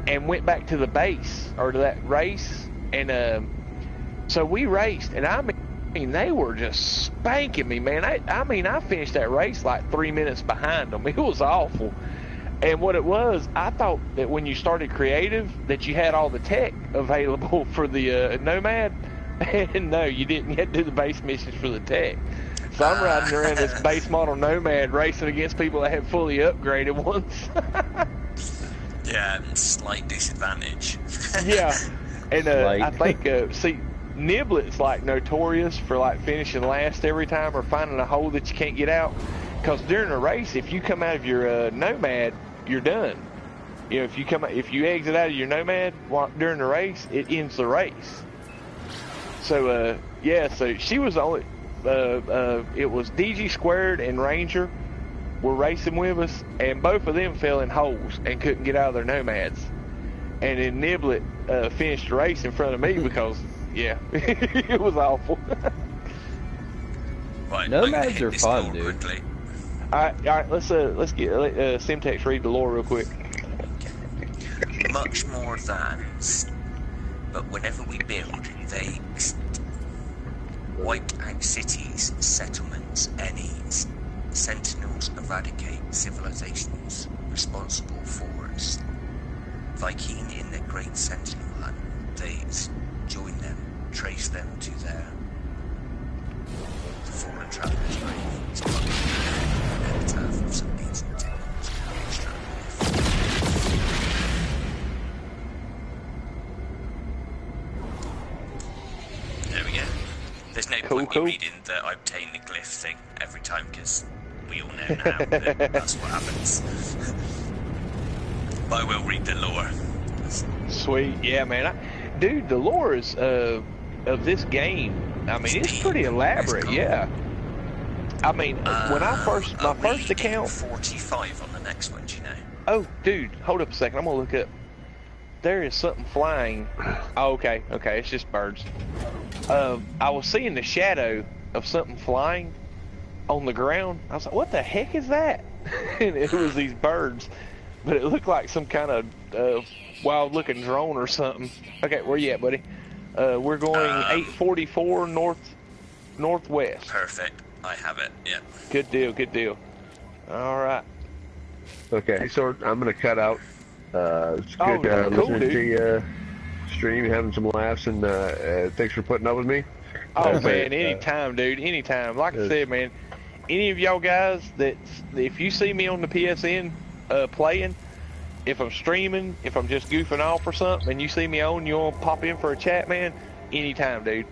and went back to the base, or to that race. And so we raced, and I mean, they were just spanking me, man. I finished that race like 3 minutes behind them. It was awful. And what it was, I thought that when you started creative that you had all the tech available for the Nomad. And no, you didn't. You had to do the base missions for the tech. So I'm riding around this base model Nomad racing against people that had fully upgraded ones. Yeah, slight disadvantage. Yeah. And I think, Niblet's like notorious for like finishing last every time or finding a hole that you can't get out. Because during a race, if you come out of your Nomad, you're done. If you exit out of your Nomad during the race, it ends the race. So so she was the only. It was DG Squared and Ranger were racing with us, and both of them fell in holes and couldn't get out of their Nomads. And then Niblet finished the race in front of me because. Yeah, it was awful. Right, Nomads are fun, dude. Quickly. All right. Let's get Simtex read the lore real quick. Much more advanced, but whenever we build, they wipe out cities, settlements, any sentinels eradicate civilizations responsible for us. Viking in the Great Sentinel Hunt, they join them, trace them to the fallen traveller's grave. It's part of the epitaph of some ancient temples. There we go. There's no point cool. reading the I obtain the glyph thing every time, because we all know now that that's what happens. But I will read the lore. Sweet, yeah, man. Dude, the lore is of this game. I mean, it's pretty elaborate. Cool. Yeah. I mean, when I my first account. 45 on the next one, do you know? Oh, dude, hold up a second. I'm gonna look up. There is something flying. Oh, okay, it's just birds. I was seeing the shadow of something flying on the ground. I was like, what the heck is that? And it was these birds, but it looked like some kind of wild-looking drone or something. Okay, where you at, buddy? We're going 844 northwest. Perfect. I have it. Yeah. Good deal. All right. Okay, so I'm gonna cut out. It's Oh, good cool, listening dude. to you stream, having some laughs, and thanks for putting up with me. Oh man, anytime, dude, anytime. Like I said, man, any of y'all guys if you see me on the PSN playing, if I'm streaming, if I'm just goofing off or something, and you see me on, you want to pop in for a chat, man, anytime, dude.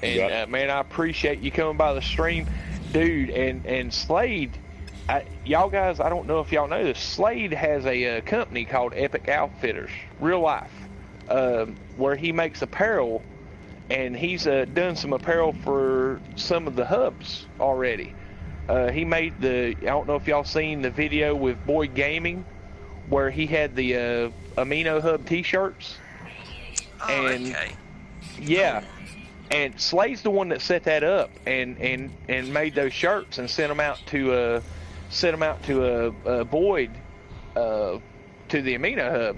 And man, I appreciate you coming by the stream, dude. And Slade, y'all guys, I don't know if y'all know this. Slade has a company called Epic Outfitters, real life, where he makes apparel, and he's done some apparel for some of the hubs already. He made I don't know if y'all seen the video with Boyd Gaming, where he had the Amino Hub T-shirts. Oh, and okay. Yeah. And Slade's the one that set that up and made those shirts and sent them out to Boyd to the Amino Hub.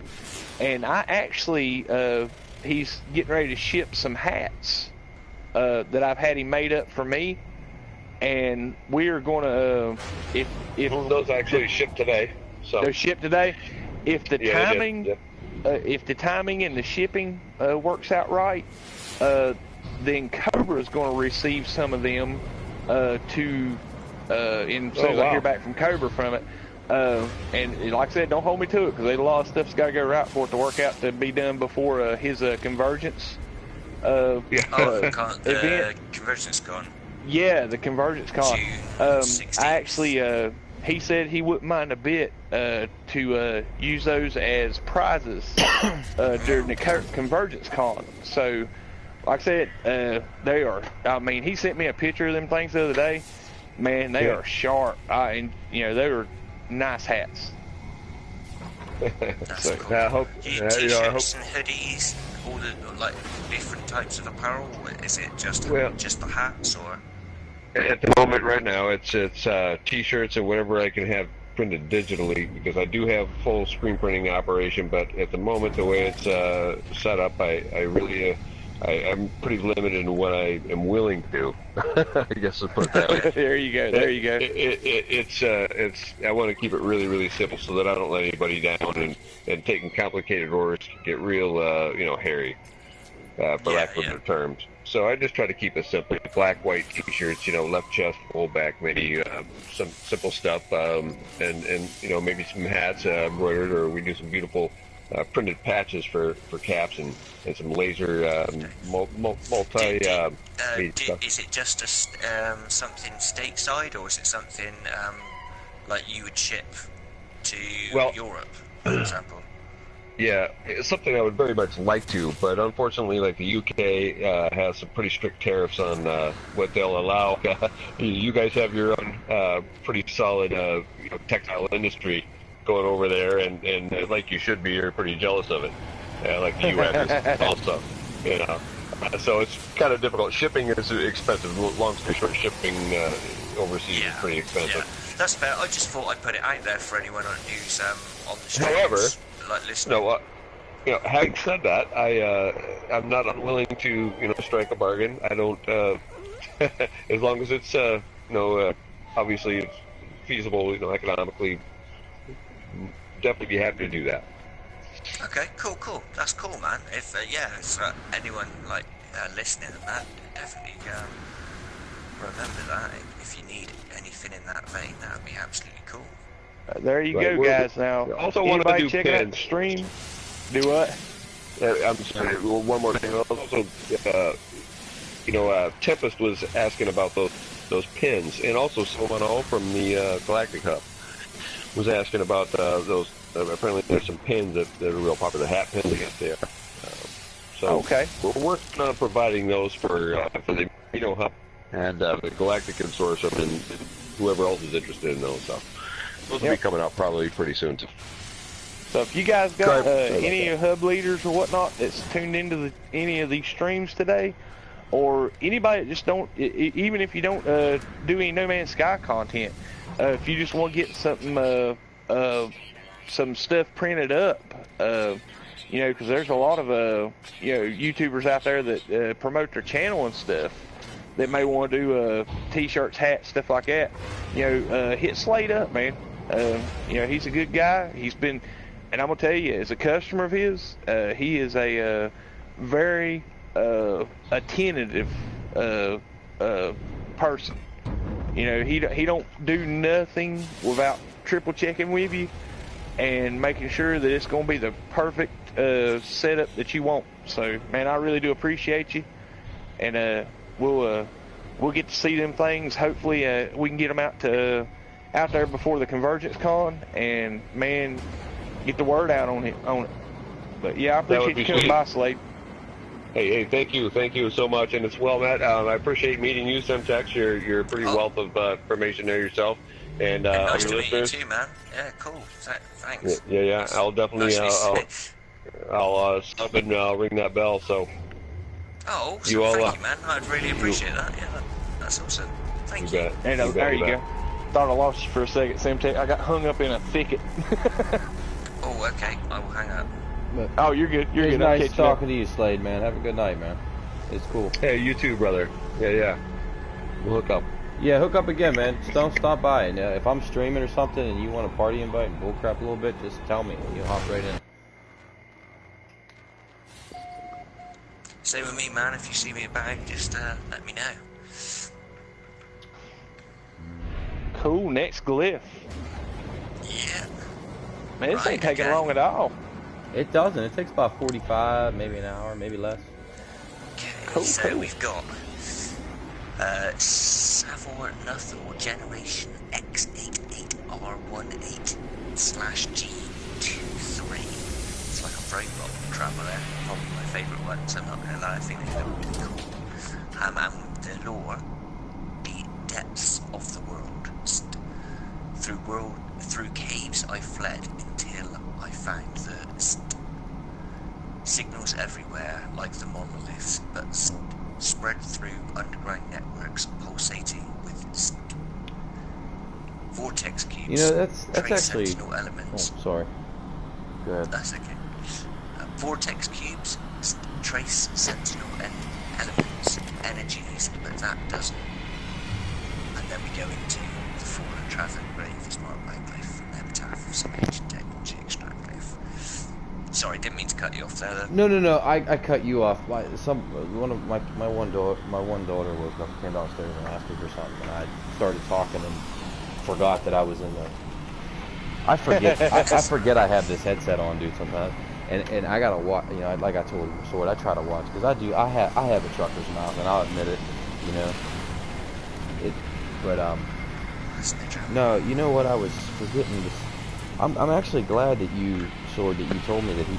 And I actually he's getting ready to ship some hats that I've had him made up for me, and we are going to if those actually ship today. So they're shipped today. If the timing if the timing and the shipping works out right, then Cobra is going to receive some of them as soon as I hear back from Cobra from it. And like I said, don't hold me to it, because there's a lot of stuff's got to go right for it to work out to be done before his convergence the convergence con. Yeah, the convergence con. I actually, he said he wouldn't mind a bit to use those as prizes during the convergence con. So, like I said, they are. I mean, he sent me a picture of them things the other day. Man, they are sharp. And they were nice hats. That's cool. I hope. T-shirts and hoodies, all the different types of apparel. Is it just the hats, or? At the moment, right now, it's T-shirts and whatever I can have printed digitally, because I do have full screen printing operation. But at the moment, the way it's set up, I'm pretty limited in what I am willing to. I guess let's put it that way. There you go. It's. I want to keep it really, really simple so that I don't let anybody down, and taking complicated orders get real, hairy, for lack of better terms. So I just try to keep it simple. Black, white T-shirts, left chest, full back, maybe some simple stuff, and maybe some hats embroidered, or we do some beautiful printed patches for caps and some laser multi stuff. Is it just something stateside, or is it something like you would ship to Europe, for example? Yeah, it's something I would very much like to, but unfortunately, the UK has some pretty strict tariffs on what they'll allow. You guys have your own pretty solid textile industry going over there, and like you should be, you're pretty jealous of it. Like the US is also, so it's kind of difficult. Shipping is expensive. Long story short, shipping overseas is pretty expensive. Yeah. That's fair. I just thought I'd put it out there for anyone who's on the streets. However, listening. Having said that, I'm not unwilling to strike a bargain. I don't as long as it's obviously it's feasible, economically. Definitely be happy to do that. Okay, cool. That's cool, man. If anyone listening to that, definitely remember that. If you need anything in that vein, that would be absolutely cool. There you go, guys. Now, also wanted to do checking out the stream. Do what? I'm sorry. One more thing. Also, you know, Tempest was asking about those pins, and also someone from the Galactic Hub was asking about those. Apparently, there's some pins that are real popular, hat pins, I guess they are. So Okay. we're working on providing those for the Hub and the Galactic Consortium and whoever else is interested in those. So those will be coming out probably pretty soon too. So if you guys got any hub leaders or whatnot that's tuned into any of these streams today, or anybody that just don't, even if you don't do any No Man's Sky content, if you just want to get something, some stuff printed up, you know, because there's a lot of you know, YouTubers out there that promote their channel and stuff that may want to do t-shirts, hats, stuff like that. You know, hit Slade up, man. You know, he's a good guy. He's been, and I'm gonna tell you, as a customer of his, he is a very attentive person. You know, he don't do nothing without triple checking with you and making sure that it's gonna be the perfect setup that you want. So, man, I really do appreciate you, and we'll get to see them things. Hopefully, we can get them out there before the Convergence Con, and man, get the word out on it. But yeah, I appreciate you coming by, Slade. Hey, thank you so much, and it's well met. I appreciate meeting you, Semtex. You're a pretty wealth of information there yourself, and nice your to listeners. meet you too, man. Yeah, cool. Thanks. Yeah. I'll definitely I'll stop and ring that bell. So. Oh, awesome. Thank you, man. I'd really appreciate that. Yeah, that's awesome. Thank you. There you go. Thought I lost you for a second, Semtex. I got hung up in a thicket. Oh, okay. I will hang up. Oh, you're good. You're it's good. Nice talking to you, Slade, man. Have a good night, man. It's cool. Hey, you too, brother. Yeah. We'll hook up. Yeah, hook up again, man. Just don't stop by. And if I'm streaming or something and you want a party invite and bullcrap a little bit, just tell me. You'll hop right in. Same with me, man. If you see me about, just let me know. Cool. Next glyph. Yeah. Man, this ain't taking long at all. It doesn't. It takes about 45, maybe an hour, maybe less. Okay, so we've got Savor Nuthor Generation X88R18/G23. It's like a robot traveler, probably my favourite one, so I'm not gonna lie, I think they look really cool. And the lore, the depths of the world. Through caves I fled until I found the signals everywhere like the monoliths, but spread through underground networks pulsating with vortex cubes. You know, that's actually. Sentinel elements. Oh, sorry. Go ahead. That's okay. Vortex cubes trace sentinel elements, energies, but that doesn't. And then we go into the fallen traveling grave is marked by glyph, epitaph of some ancient technology extract glyph. Sorry, didn't mean to cut you off there. No. I cut you off. My one daughter woke up, came downstairs and asked me for something, and I started talking and forgot that I was in the. I forget. I forget I have this headset on, dude. Sometimes, and I gotta watch. You know, like I told Sword, I try to watch because I have a trucker's mouth, and I'll admit it. You know. But no, you know what I was forgetting. I'm actually glad that you told me that he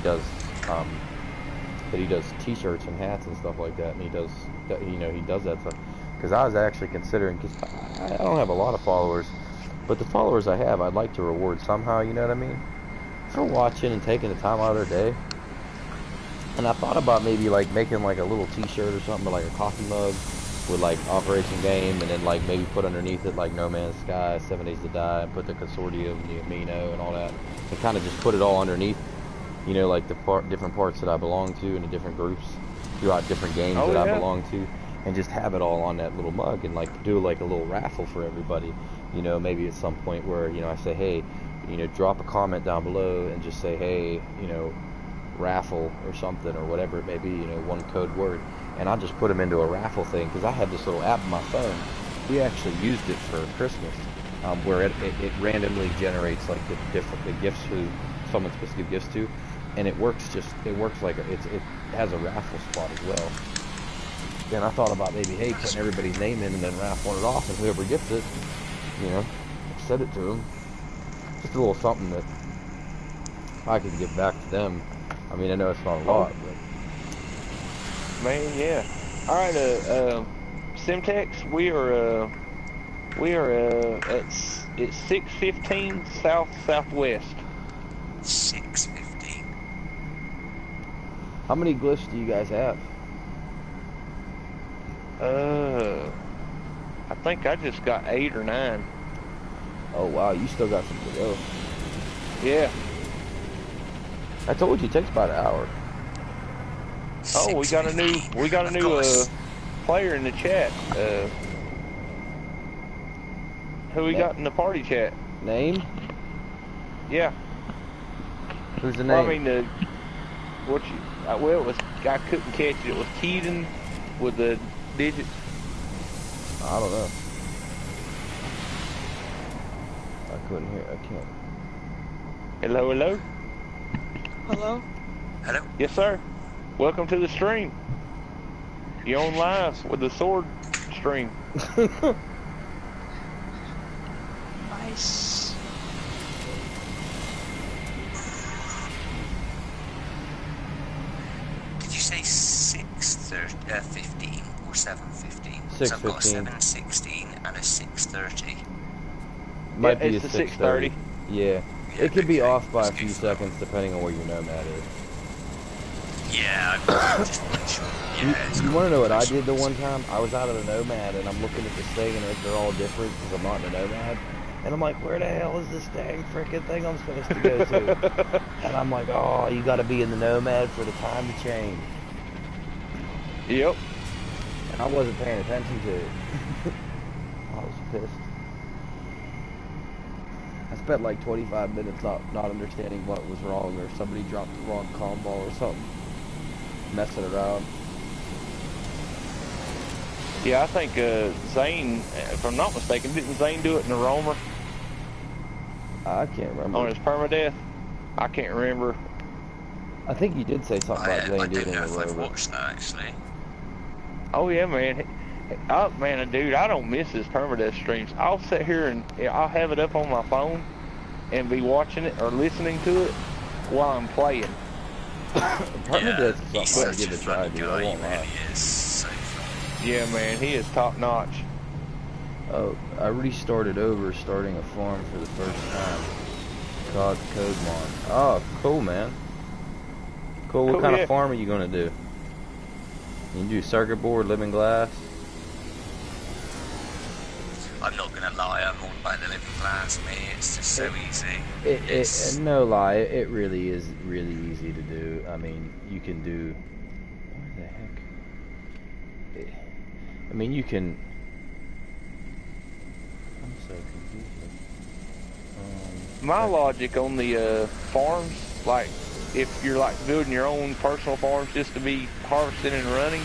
does t-shirts and hats and stuff like that, and he does that stuff. Because I was actually considering, because I don't have a lot of followers, but the followers I have, I'd like to reward somehow. You know what I mean? For watching and taking the time out of their day. And I thought about maybe like making like a little t-shirt or something, or like a coffee mug with like Operation Game, and then like maybe put underneath it like No Man's Sky, 7 Days to Die, and put the Consortium, the Amino, and all that, and kind of just put it all underneath, you know, like the different parts that I belong to and the different groups throughout different games I belong to, and just have it all on that little mug, and like do like a little raffle for everybody, you know, maybe at some point where, you know, I say, hey, you know, drop a comment down below and just say, hey, you know, raffle or something, or whatever it may be, you know, one code word. And I'll just put them into a raffle thing, because I have this little app on my phone. We actually used it for Christmas, where it randomly generates like the gifts who someone's supposed to give gifts to, and it works like it has a raffle spot as well. then I thought about maybe, hey, putting everybody's name in and then raffling it off, and whoever gets it, you know, send it to them. Just a little something that I could give back to them. I mean, I know it's not a lot, but... Man, yeah. All right, Simtex, we are at it's 6:15 southwest. 6:15. How many glyphs do you guys have? I think I just got 8 or 9. Oh wow, you still got some to go. Yeah. I told you it takes about an hour. Oh, we got a new player in the chat. Who we got in the party chat? Name? Yeah. Who's the name? Well, I mean, well, it was, I couldn't catch it. It was Keaton with the digits. I don't know. I couldn't hear. I can't. Hello, hello. Hello? Hello? Yes, sir. Welcome to the stream. You're on live with the sword stream. Nice. Did you say 6:15 or 7:15? 6:15. So I've got a 7:16 and a 6:30. Might be it's a a 6:30. Yeah. Yeah, It could be okay. off by a Let's few go for that. seconds depending on where your nomad is. Yeah, I just want to make sure. Yeah, it's You got want to know what I nice did the ones. one time? I was out of the nomad and I'm looking at this thing and they're all different because I'm not in the nomad. And I'm like, where the hell is this dang freaking thing I'm supposed to go to? And I'm like, oh, you got to be in the nomad for the time to change. Yep. And I wasn't paying attention to it. I was pissed. I spent like 25 minutes not understanding what was wrong, or somebody dropped the wrong combo or something. Messing around. Yeah, I think Zane, if I'm not mistaken, didn't Zane do it in the Roamer I can't remember. on his permadeath? I can't remember. I think you did say something about I Zane doing don't it know in if a I've rover. watched that actually. Oh yeah, man. Oh man, dude, I don't miss his permadeath streams. I'll sit here and I'll have it up on my phone and be watching it or listening to it while I'm playing. Permadeath Yeah, is he's something to such give a a try, fun dude. I guy, he won't lie. really is so fun. Yeah, man, he is top notch. Oh, I restarted over, starting a farm for the first time. God, Codemon. Oh, cool, man. Cool. What Cool, kind yeah. of farm are you gonna do? You can do circuit board, living glass. I'm not gonna lie, I'm all about the living glass, me. It's just so easy. No lie, it really is really easy to do. I mean, you can do. What the heck? I mean, you can. I'm so confused. My logic on the farms, like if you're like building your own personal farms just to be harvesting and running,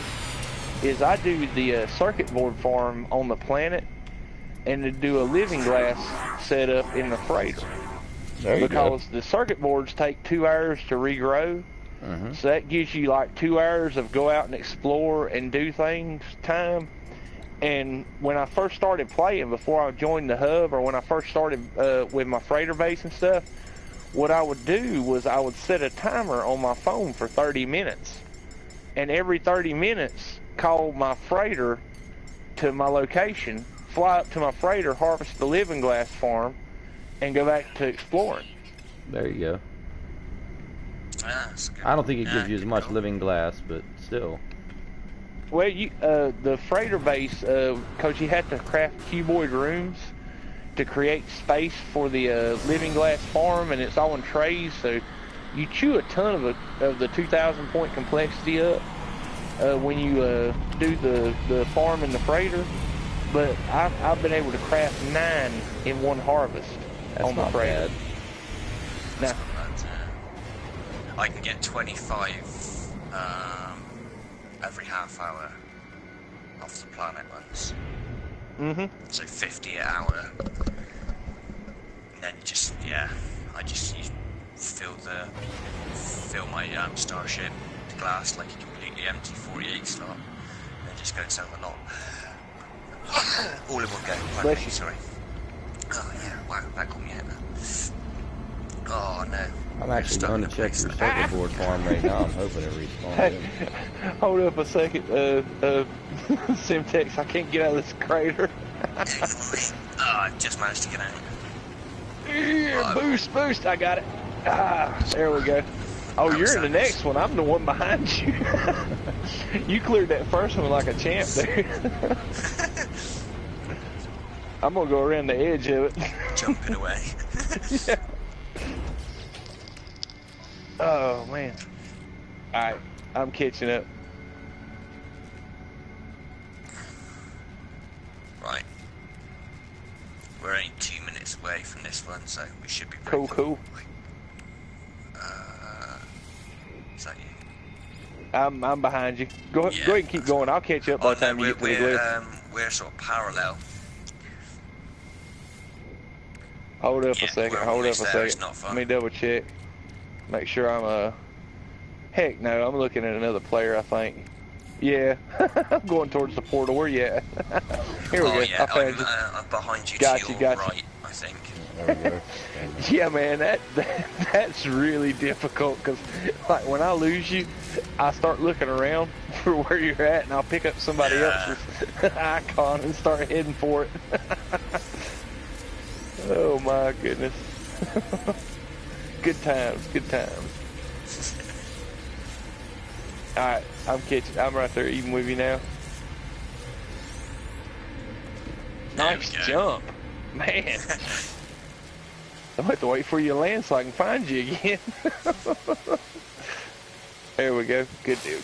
is I do the circuit board farm on the planet and to do a living glass setup in the freighter. There you Because the circuit boards take 2 hours to regrow, go. so that gives you like 2 hours of go out and explore and do things time. And when I first started playing, before I joined the hub, or when I first started with my freighter base and stuff, what I would do was I would set a timer on my phone for 30 minutes. And every 30 minutes, call my freighter to my location, fly up to my freighter, harvest the living glass farm, and go back to exploring. There you go. That's good. I don't think it Yeah, gives you as good much call. living glass, but still. Well, the freighter base, because you have to craft cuboid rooms to create space for the living glass farm, and it's all in trays, so you chew a ton of the 2,000 point complexity up when you do the farm in the freighter. But I've been able to craft 9 in one harvest That's on the not freighter. bad. Now, But, I can get 25 every half hour off the planet once. So 50 an hour. And then just, yeah, I just fill my starship to glass like a completely empty 48 slot. And just It's going to sound a lot. All in one go. Bless you. Sorry. Oh yeah, wow, that caught me out there. Oh no. I'm actually going to check your circuit board farm right now. I'm hoping it respawns. Hold up a second, Simtex. I can't get out of this crater. I just managed to get out. Yeah, boost! I got it. There we go. Oh, you're in the next one. I'm the one behind you. You cleared that first one like a champ, dude. I'm gonna go around the edge of it. Jumping away. Yeah. Oh man. Alright, I'm catching up. Right. We're only 2 minutes away from this one, so we should be Cool. Is that you? I'm behind you. Go ahead and keep going. I'll catch up by the time you get to the glyph. We're sort of parallel. Hold up a second. It's not fun. Let me double check. Make sure I'm heck no, I'm looking at another player, I think. Yeah. I'm going towards the portal. Where you at? Here we go. Yeah, I found you. I'm behind you Got to you, your got you. right, I think. There we go. Yeah, man, that's really difficult because, like, when I lose you, I start looking around for where you're at, and I'll pick up somebody else's icon and start heading for it. Oh my goodness! Good times. All right, I'm right there, even with you now. Nice jump, man. I'll have to wait for you to land so I can find you again. There we go. Good deal.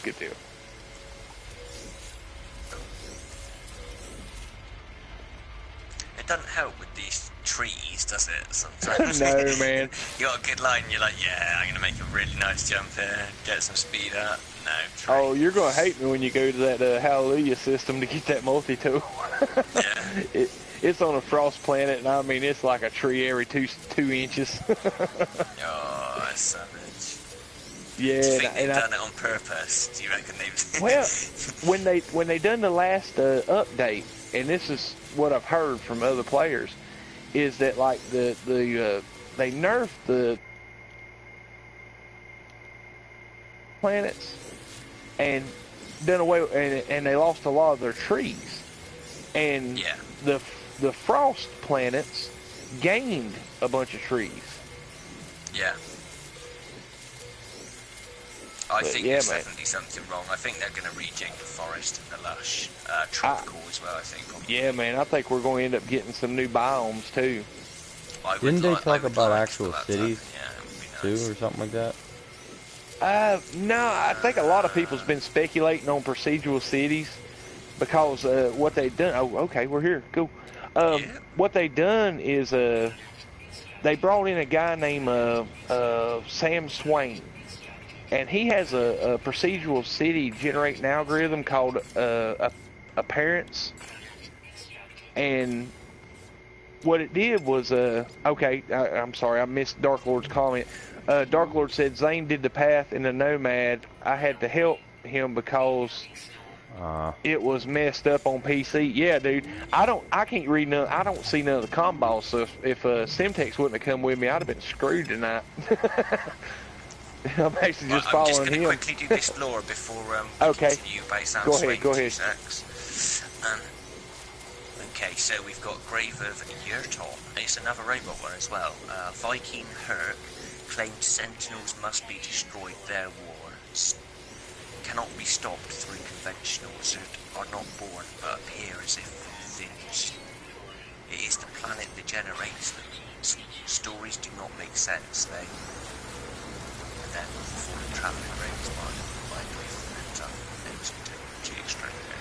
It doesn't help with these trees, does it? Sometimes. No, man. You got a good line, you're like, yeah, I'm gonna make a really nice jump here, get some speed up. No. Tree. Oh, you're gonna hate me when you go to that Hallelujah system to get that multi-tool. Yeah. It's on a frost planet, and I mean, it's like a tree every two inches. Oh, that's savage. Yeah, Do you think they've done it on purpose? Do you reckon they've... Well, when they done the last update, and this is what I've heard from other players, is that like they nerfed the planets and done away, and they lost a lot of their trees, and yeah. the frost planets gained a bunch of trees. Yeah. I think yeah, there's man. definitely something wrong. I think they're going to rejig the forest and the lush. Tropical as well, I think. Probably. Yeah, man, I think we're going to end up getting some new biomes, too. Didn't they talk about actual cities, yeah, too, or something like that? No, I think a lot of people's been speculating on procedural cities because what they've done... Oh, okay, we're here. Cool. What they done is they brought in a guy named Sam Swain, and he has a procedural city generating algorithm called Appearance. And what it did was, I'm sorry, I missed Dark Lord's comment. Dark Lord said Zane did the path in the Nomad. I had to help him because it was messed up on PC. Yeah, dude. I can't read none. I don't see none of the combo stuff. If Simtex wouldn't have come with me, I'd have been screwed tonight. I'm actually just following him. I'm just going to quickly do this lore before okay. continue based on Go ahead. Okay, so we've got Grave of Yurton. It's another robot one as well. Viking Herc claimed Sentinels must be destroyed. Their wars cannot be stopped through conventionals that are not born but appear as if finished. It is the planet that generates them. Stories do not make sense. They then before the traveling race by with technology extractor.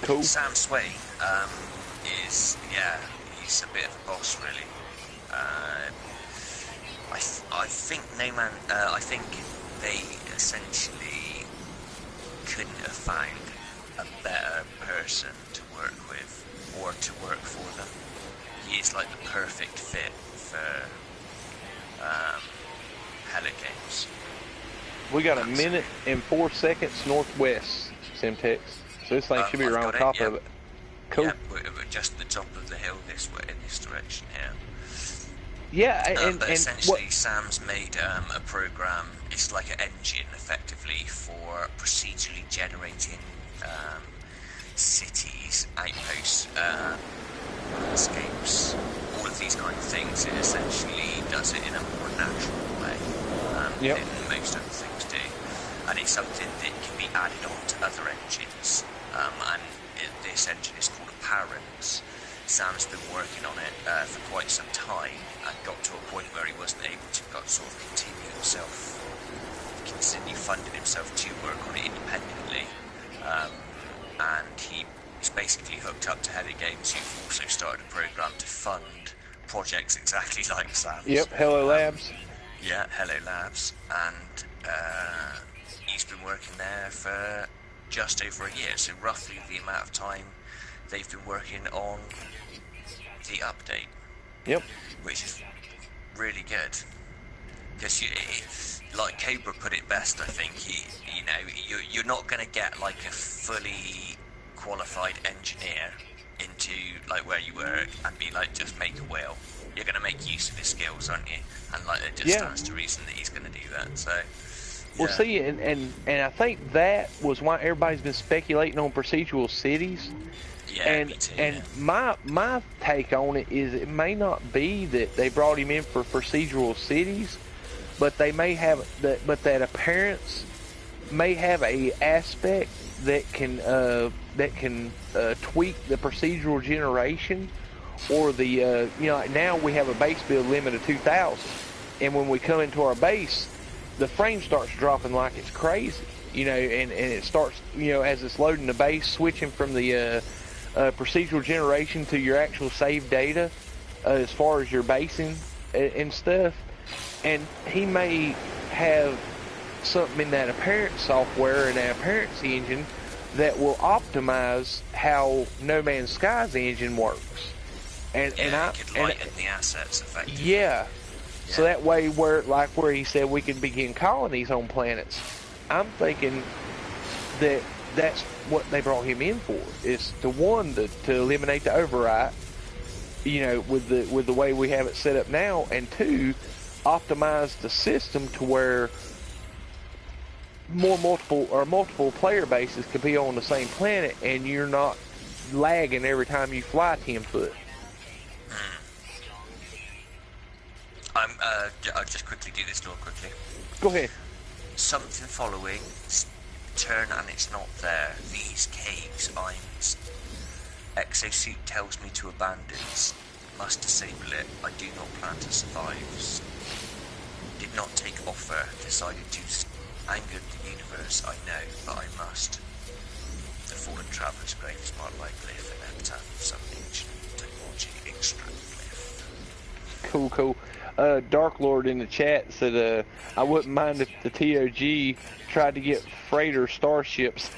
Cool. Sam Swain is, he's a bit of a boss, really. I think I think they essentially couldn't have found a better person to work with or to work for them. He is like the perfect fit for Hella games. We got a minute and 4 seconds northwest, Simtex. So this thing should be around top of it. Cool. Yep, we're just at the top of the hill this way, in this direction here. Yeah, but essentially Sam's made a program. It's like an engine, effectively, for procedurally generating cities, outposts, landscapes, all of these kind of things. It essentially does it in a more natural way than most other things do. And it's something that can be added on to other engines. This engine is called a Parents. Sam's been working on it for quite some time and got to a point where he wasn't able to sort of continue funding himself to work on it independently. And he's basically hooked up to Hello Games, who've also started a program to fund projects exactly like Sam's. Yep, Hello Labs. Yeah, Hello Labs. And he's been working there for just over a year, so roughly the amount of time they've been working on the update. Yep. Which is really good. Because, like Cobra put it best, I think, you're not going to get like a fully qualified engineer into like where you work and be like, just make a wheel. You're going to make use of his skills, aren't you? And like it just stands to reason that he's going to do that. So. Well, see, and I think that was why everybody's been speculating on procedural cities. Yeah, me too, my take on it is it may not be that they brought him in for procedural cities, but they may have that appearance may have a aspect that can tweak the procedural generation, or the like now we have a base build limit of 2,000, and when we come into our base, the frame starts dropping like it's crazy, and it starts, as it's loading the base, switching from the procedural generation to your actual saved data as far as your basing and stuff. And he may have something in that appearance software and that appearance engine that will optimize how No Man's Sky's engine works. And I could lighten the assets effectively. Yeah. So that way, where he said we can begin colonies on planets, I'm thinking that that's what they brought him in for, is to eliminate the overwrite, with the way we have it set up now, and two, optimize the system to where multiple player bases could be on the same planet, and you're not lagging every time you fly 10 foot. I'll just quickly do this door quickly. Go ahead. Something following, turn and it's not there. These caves, exosuit tells me to abandon. Must disable it. I do not plan to survive. Did not take offer. Decided to angered the universe. I know, but I must. The fallen traveler's grave is marked by glyph and epitaph of some ancient technology extract glyph. Cool. Dark Lord in the chat said, I wouldn't mind if the TOG tried to get freighter starships.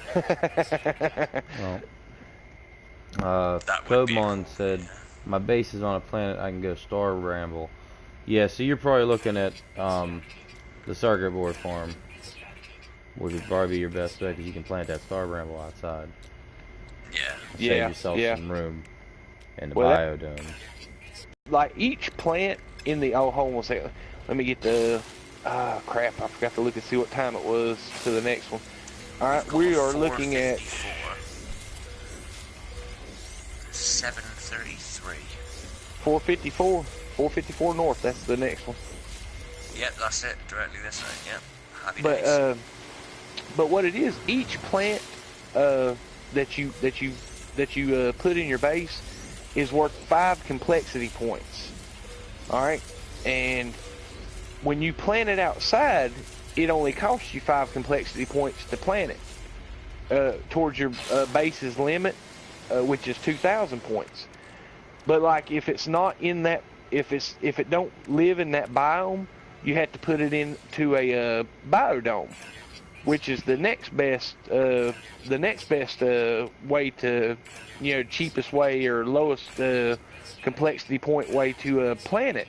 Cobemon said, my base is on a planet I can go Star Ramble. Yeah, so you're probably looking at the circuit board farm, which would probably be your best bet, because you can plant that Star Ramble outside. Save yourself some room in the biodome. Like each plant in the hold on a second. Let me get the crap, I forgot to look and see what time it was to the next one. Alright, we are looking at 7:33. 454 north, that's the next one. Yep, that's it, directly this way. Yep. Happy days. But what it is, each plant that you put in your base is worth 5 complexity points. Alright? And when you plant it outside, it only costs you 5 complexity points to plant it towards your base's limit, which is 2,000 points. But like if it's not in that, if it don't live in that biome, you have to put it into a biodome, which is the next best way to, cheapest way or lowest complexity point way to plant it.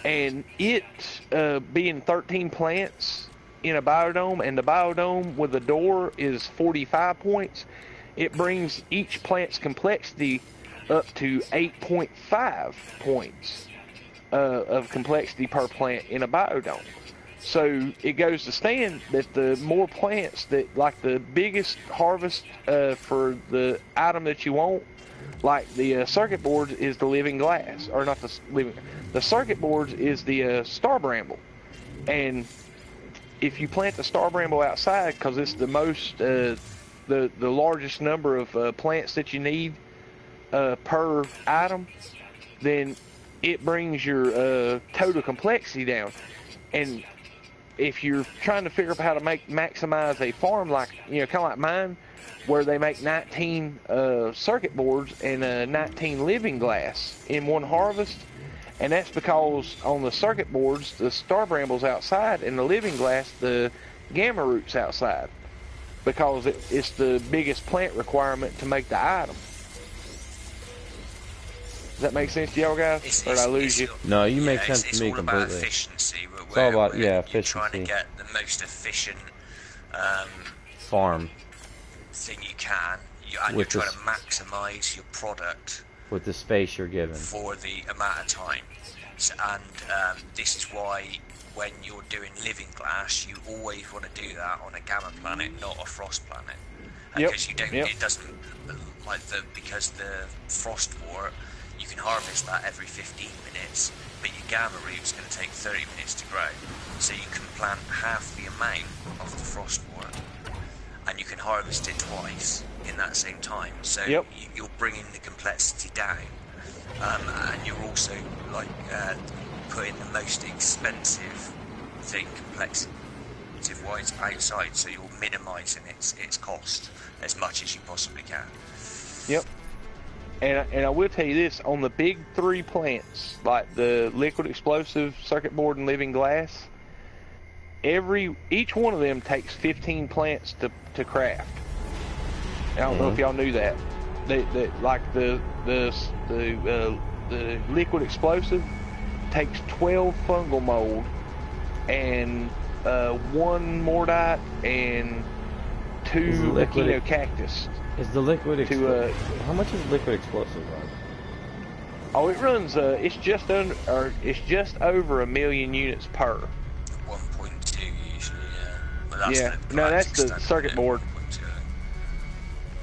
And it being 13 plants in a biodome, and the biodome with the door is 45 points, it brings each plant's complexity up to 8.5 points of complexity per plant in a biodome. So it goes to stand that the more plants that, like the biggest harvest for the item that you want, like the circuit board is the living glass, or not the living, the circuit boards is the star bramble. And if you plant the star bramble outside, because it's the most, the largest number of plants that you need per item, then it brings your total complexity down. And if you're trying to figure out how to maximize a farm, like, you know, kind of like mine, where they make 19 circuit boards and 19 living glass in one harvest, and that's because on the circuit boards the star bramble's outside, and the living glass the gamma root's outside, because it's the biggest plant requirement to make the item. Does that make sense to y'all guys? Or did I lose you? No, you make sense to me completely. It's all about efficiency. It's all about, yeah, efficiency. You're trying to get the most efficient farm thing you can, and you're trying to maximize your product with the space you're given for the amount of time. So, and this is why when you're doing living glass, you always want to do that on a gamma planet, not a frost planet, because you don't. It doesn't like because the frost wart, you can harvest that every 15 minutes, but your gamma root's going to take 30 minutes to grow. So you can plant half the amount of the frost wart, and you can harvest it twice in that same time. So you're bringing the complexity down, and you're also like putting the most expensive thing complexity-wise outside, so you're minimising its cost as much as you possibly can. Yep. And I will tell you this, on the big three plants, like the liquid explosive, circuit board, and living glass, each one of them takes 15 plants to craft. I don't know if y'all knew that. Like the liquid explosive takes 12 fungal mold and 1 mordite and 2 echinocactus. Is the liquid explosive? How much is liquid explosive run? Oh, it runs. It's just under, or it's just over 1 million units per. 1.2 usually. Yeah. But that's the circuit board.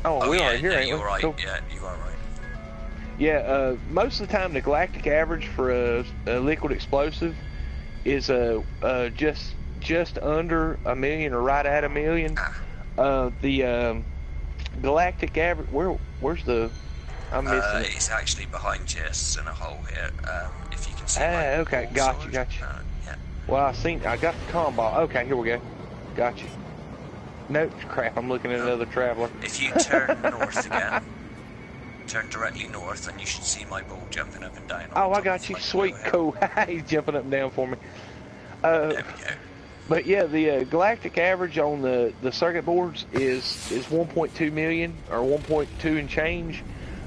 Oh, we are here, ain't we? Right. Cool. Yeah, you are right. Yeah. Most of the time, the galactic average for a liquid explosive is just under 1 million, or right at 1 million. The galactic average, where's the, I'm missing it. It's actually behind you, in a hole here, if you can see. Okay, got you. Yeah. Well, I got the combo. Okay, here we go. Got you. Nope, crap, I'm looking at another traveler. If you turn north again, turn directly north, and you should see my ball jumping up and down. Oh, I got you. Sweet, cool. He's jumping up and down for me. There we go. But yeah, the galactic average on the circuit boards is 1.2 million, or 1.2 and change.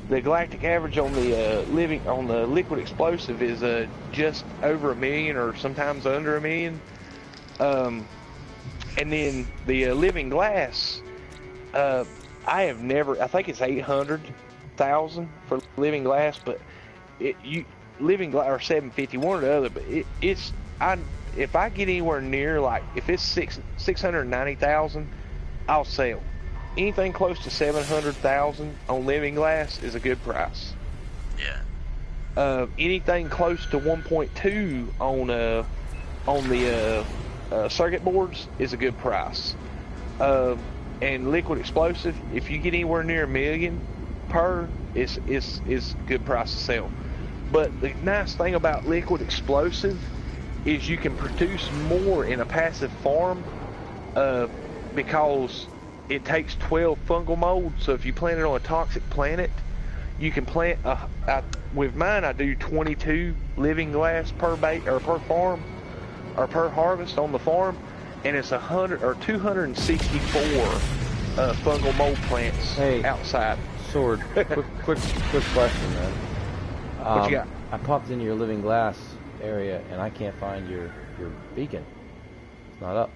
The galactic average on the liquid explosive is just over 1 million, or sometimes under 1 million. And then the living glass, I think it's 800,000 for living glass, but living glass, or 750, one or the other. But if I get anywhere near, like, if it's 690,000, I'll sell. Anything close to 700,000 on living glass is a good price. Yeah. Anything close to 1.2 on the circuit boards is a good price. And liquid explosive, if you get anywhere near 1 million per, is a good price to sell. But the nice thing about liquid explosive is you can produce more in a passive farm, because it takes 12 fungal mold. So if you plant it on a toxic planet, you can plant with mine I do 22 living glass per farm, or per harvest on the farm, and it's 100 or 264 fungal mold plants outside. Sword, quick question, man. What you got? I popped into your living glass area and I can't find your beacon. It's not up.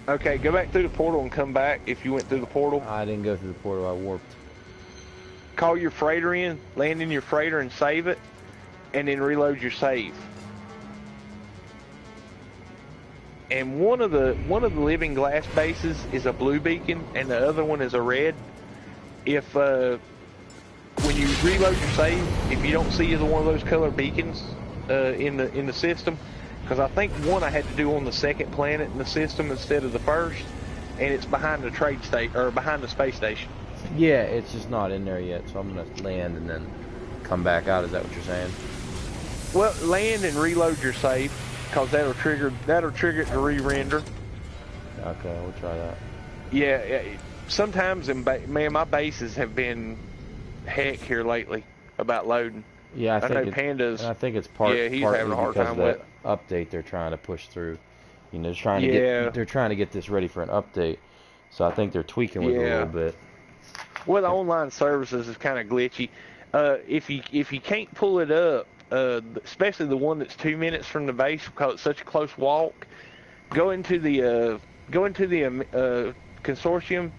Okay, go back through the portal and come back if you went through the portal. I didn't go through the portal. I warped. Call your freighter in, land in your freighter and save it, and then reload your save. And one of the living glass bases is a blue beacon, and the other one is a red. If when you reload your save, if you don't see either one of those color beacons in the system, because I think one I had to do on the second planet in the system instead of the first, and it's behind the trade station or behind the space station. Yeah, it's just not in there yet, so I'm gonna land and then come back out. Is that what you're saying? Well, land and reload your save, because that'll trigger it to re-render. Okay, we'll try that. Yeah, sometimes man, my bases have been heck here lately about loading. Yeah, I know Panda's. I think it's part. Yeah, he's partly having a hard because time of with that update they're trying to push through. You know, they're trying to get this ready for an update. So I think they're tweaking with it a little bit. Well, the online services is kind of glitchy. If you can't pull it up, especially the one that's 2 minutes from the base because it's such a close walk, go into the consortium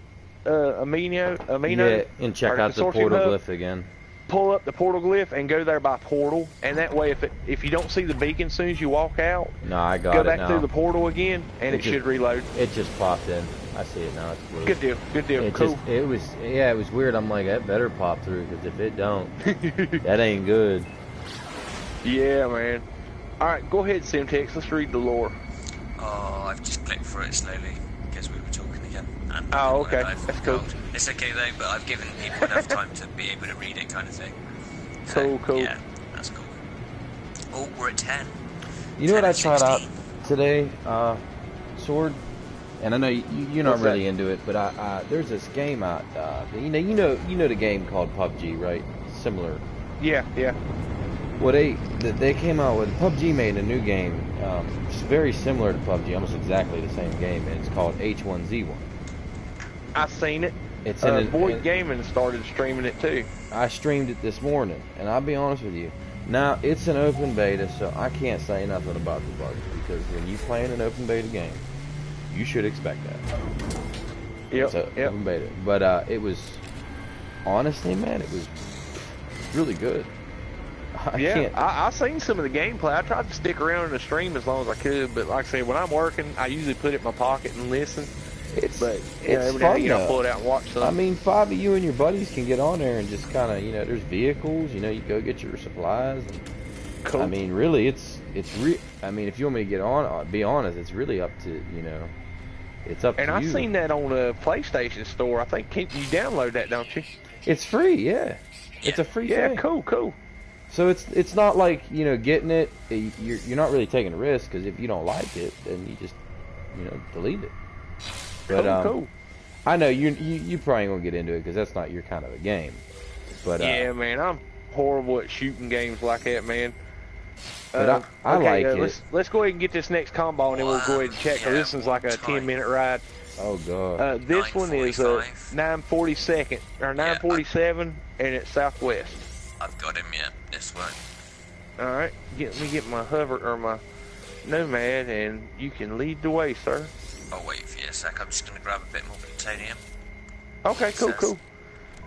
amino Yeah, and check out the portal glyph again. Pull up the portal glyph and go there by portal, and that way if you don't see the beacon as soon as you walk out, no, I got go it back now. through the portal again, and it should reload. It just popped in. I see it now. It's blue. Good deal. Cool. It was weird. I'm like, that better pop through, because if it don't, that ain't good. Yeah, man. All right, go ahead, Simtex. Let's read the lore. Oh, I've just clicked through it slowly because we were talking again. And oh, okay. That's cool. It's okay though, but I've given people enough time to be able to read it, kind of thing. So, cool. Yeah, that's cool. Oh, we're at 10. You know what I tried out today, Sword? And I know you're not really into it, but there's this game out. You know the game called PUBG, right? Similar. Yeah. Well, they came out with PUBG made a new game, it's very similar to PUBG, almost exactly the same game, and it's called H1Z1. I've seen it. It's in Void Gaming started streaming it too. I streamed it this morning, and I'll be honest with you. Now it's an open beta, so I can't say nothing about the bugs, because when you play in an open beta game, you should expect that. Yep. It's open beta, but it was honestly, man, it was really good. I seen some of the gameplay. I tried to stick around in the stream as long as I could, but like I said, when I'm working, I usually put it in my pocket and listen. It's every fun, now and pull it out and watch some. I mean, 5 of you and your buddies can get on there and just kind of, there's vehicles, you go get your supplies. And, cool. I mean, really, I mean, if you want me to get on, be honest, it's really up to, it's up to you. And I've seen that on a PlayStation store. I think you download that, don't you? It's free, yeah. It's a free thing. Yeah, cool. So it's not like, getting it, you're not really taking a risk, because if you don't like it, then you just, delete it. But, cool. I know you probably ain't gonna get into it, because that's not your kind of a game. But yeah, man, I'm horrible at shooting games like that, man. But I like it. Let's go ahead and get this next combo, and then we'll go ahead and check. Yeah, this is like a 10-minute ride. Oh god. This one is 942nd or 947, and it's southwest. I've got him yet. This one. All right, let me get my hover or my nomad, and you can lead the way, sir. I'll wait for you a sec. I'm just gonna grab a bit more plutonium. Okay, cool.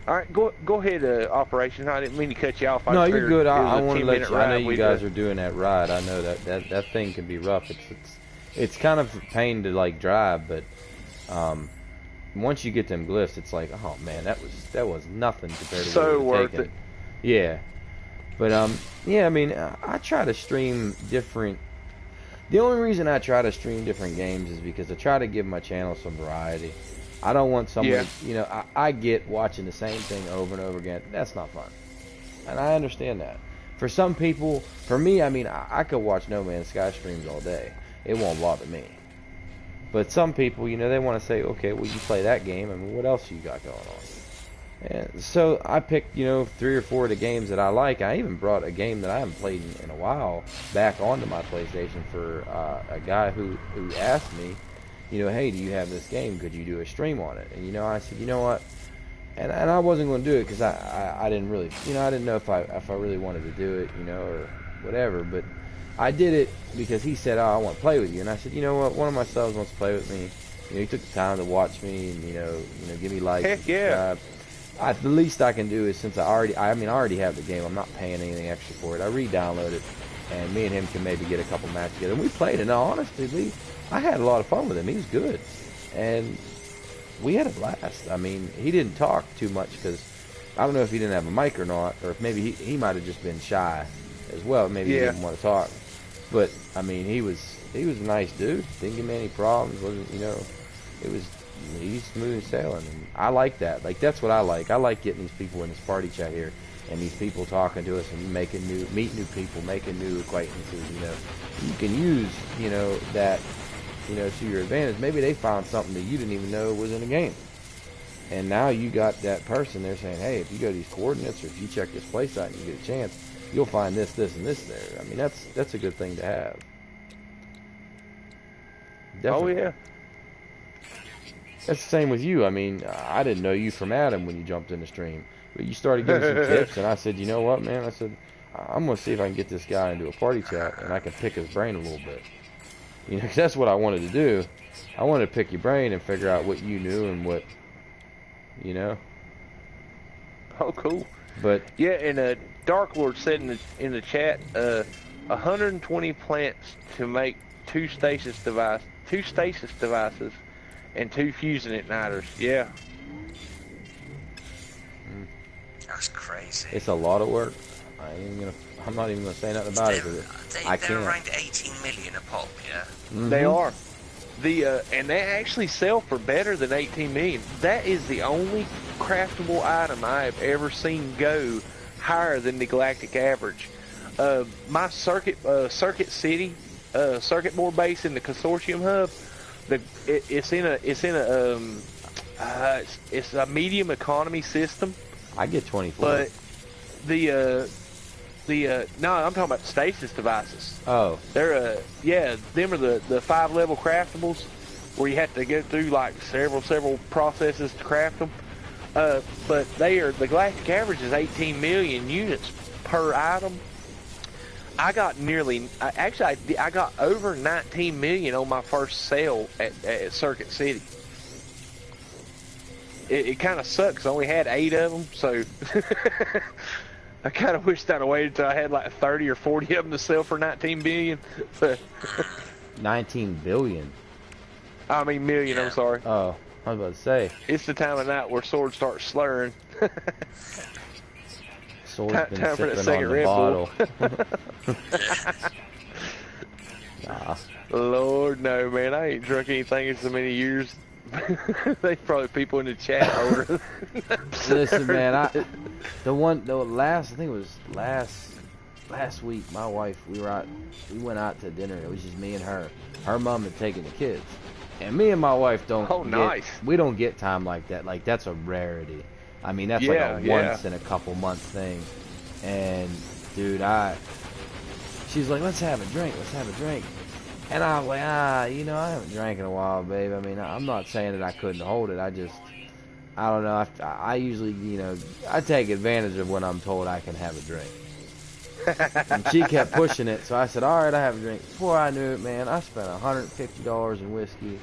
All right, go ahead, Operation. I didn't mean to cut you off. No, you're good. I want to let you. I know you guys are doing that ride. I know that thing can be rough. It's kind of a pain to like drive, but once you get them glyphs, it's like, oh man, that was nothing compared to what it was worth taking. it. Yeah, but yeah, I mean, I try to stream different. The only reason I try to stream different games is because I try to give my channel some variety. I don't want someone, I get watching the same thing over and over again. That's not fun. And I understand that. For some people, for me, I mean, I could watch No Man's Sky streams all day. It won't bother me. But some people, they want to say, okay, well, you play that game. I mean, what else you got going on? And so I picked, 3 or 4 of the games that I like. I even brought a game that I haven't played in a while back onto my PlayStation for a guy who asked me, hey, do you have this game? Could you do a stream on it? And, I said, you know what? And I wasn't going to do it because I didn't really, I didn't know if I really wanted to do it, or whatever. But I did it because he said, oh, I want to play with you. And I said, you know what? One of my subs wants to play with me. You know, he took the time to watch me and, you know, give me likes. Heck yeah. The least I can do is, since I already have the game, I'm not paying anything extra for it. I re-download it, and me and him can maybe get a couple matches together. And we played, and honestly, Lee, I had a lot of fun with him. He was good, and we had a blast. I mean, he didn't talk too much because I don't know if he didn't have a mic or not, or if maybe he might have just been shy as well. Maybe he didn't want to talk. But I mean, he was a nice dude. Didn't give me any problems. Wasn't, you know, he's smooth sailing, and I like that. Like, that's what I like. I like getting these people in this party chat here, and these people talking to us and meeting new people, making new acquaintances. You know, you can use, you know, that, you know, to your advantage. Maybe they found something that you didn't even know was in the game, and now you got that person there saying, hey, if you go to these coordinates, or if you check this place out and you get a chance, you'll find this, this, and this there. I mean, that's a good thing to have. Definitely. Oh yeah. That's the same with you. I mean, I didn't know you from Adam when you jumped in the stream, but you started giving some tips, and I said, you know what, man? I said, I'm gonna see if I can get this guy into a party chat, and I can pick his brain a little bit. You know, 'cause that's what I wanted to do. I wanted to pick your brain and figure out what you knew and what, you know. Oh, cool. But yeah, and Dark Lord said in the chat, 120 plants to make two stasis devices, and 2 fusion igniters. Yeah. That's crazy. It's a lot of work. I'm not even gonna say nothing about it. They're around 18 million a pop, yeah. Mm-hmm. They are. And they actually sell for better than 18 million. That is the only craftable item I have ever seen go higher than the galactic average. My circuit city, circuit board base in the consortium hub, it's a medium economy system. I get 24. But no, I'm talking about the stasis devices. Oh. They're them are the 5-level craftables where you have to go through like several processes to craft them. But the galactic average is 18 million units per item. I got I got over 19 million on my first sale at Circuit City. It kind of sucks. I only had 8 of them, so I kind of wished I'd have waited until I had like 30 or 40 of them to sell for 19 billion. 19 billion. I mean million. Yeah. I'm sorry. Oh, I was about to say. It's the time of night where swords start slurring. Sword's been time for that sipping second on the Red bottle. Nah. Lord, no, man. I ain't drunk anything in so many years. They probably people in the chat older. Listen, man, I think it was last week. My wife, we went out to dinner. It was just me and her. Her mom had taken the kids, and me and my wife we don't get time like that. Like, that's a rarity. I mean, that's like a once in a couple month thing. And dude, she's like, let's have a drink. And I was like, I haven't drank in a while, babe. I mean, I'm not saying that I couldn't hold it. I don't know. I usually, I take advantage of when I'm told I can have a drink. And she kept pushing it, so I said, all right, I have a drink. Before I knew it, man, I spent $150 in whiskey.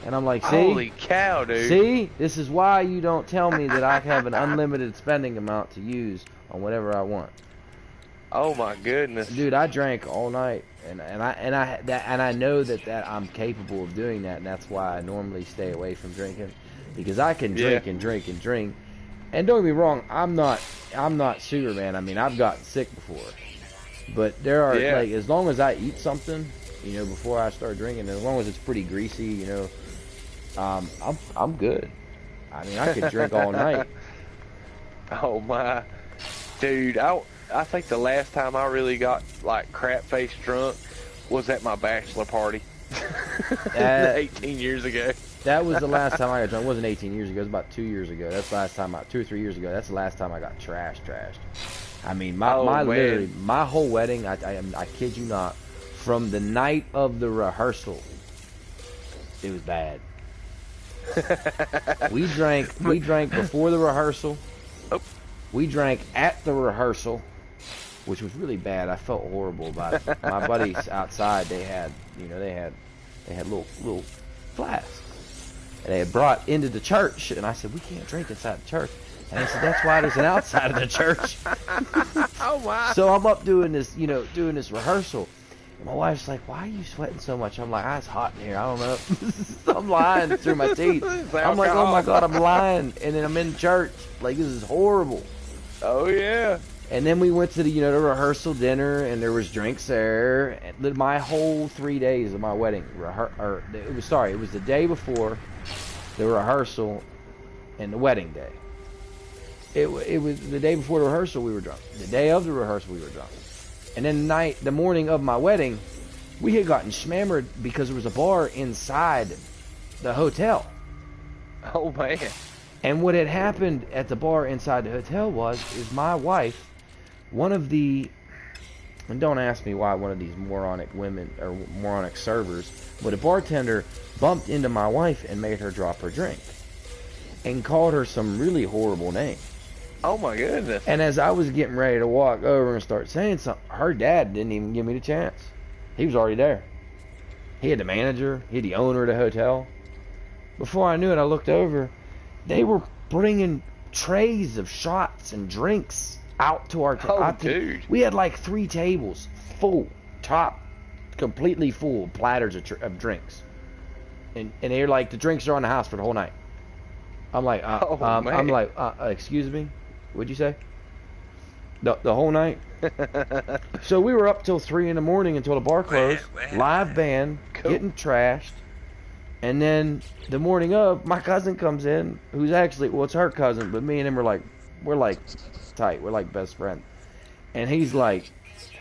And I'm like, see? Holy cow, dude. See? This is why you don't tell me that I have an unlimited spending amount to use on whatever I want. Oh my goodness, dude! I drank all night, and I know that I'm capable of doing that, and that's why I normally stay away from drinking, because I can drink and drink and drink. And don't get me wrong, I'm not Superman. I mean, I've gotten sick before, but there are like, as long as I eat something, before I start drinking, as long as it's pretty greasy, I'm good. I mean, I could drink all night. Oh my, dude! I think the last time I really got like crap-faced drunk was at my bachelor party. 18 years ago. That was the last time I got drunk. It wasn't 18 years ago. It was about 2 years ago. That's the last time 2 or 3 years ago. That's the last time I got trashed. I mean, literally, my whole wedding, I kid you not, from the night of the rehearsal, it was bad. We drank before the rehearsal. Oh. We drank at the rehearsal, which was really bad. I felt horrible about it. My buddies outside, they had little flasks, and they had brought into the church. And I said, we can't drink inside the church. And they said, that's why there's an outside of the church. Oh my! So I'm up doing this, doing this rehearsal. And my wife's like, why are you sweating so much? I'm like, it's hot in here. I don't know. I'm lying through my teeth. I'm like, oh my God, I'm lying. And then I'm in church. Like, this is horrible. Oh yeah. And then we went to the, the rehearsal dinner, and there was drinks there. And my whole 3 days of my wedding, it was the day before the rehearsal and the wedding day. It was the day before the rehearsal we were drunk. The day of the rehearsal we were drunk. And then the morning of my wedding, we had gotten schmammered because there was a bar inside the hotel. Oh man. And what had happened at the bar inside the hotel is my wife, and don't ask me why one of these moronic women or moronic servers, but a bartender bumped into my wife and made her drop her drink and called her some really horrible name. Oh my goodness. And as I was getting ready to walk over and start saying something, her dad didn't even give me the chance. He was already there. He had the manager, he had the owner of the hotel. Before I knew it, I looked over. They were bringing trays of shots and drinks out to our dude. We had like 3 tables full, completely full platters of drinks. And they're like, the drinks are on the house for the whole night. I'm like, excuse me? What'd you say? The whole night? So we were up till 3 in the morning until the bar closed. Live band, getting trashed. And then the morning of, my cousin comes in, who's actually, well, it's her cousin, but me and him we're like tight. We're like best friends. And he's like,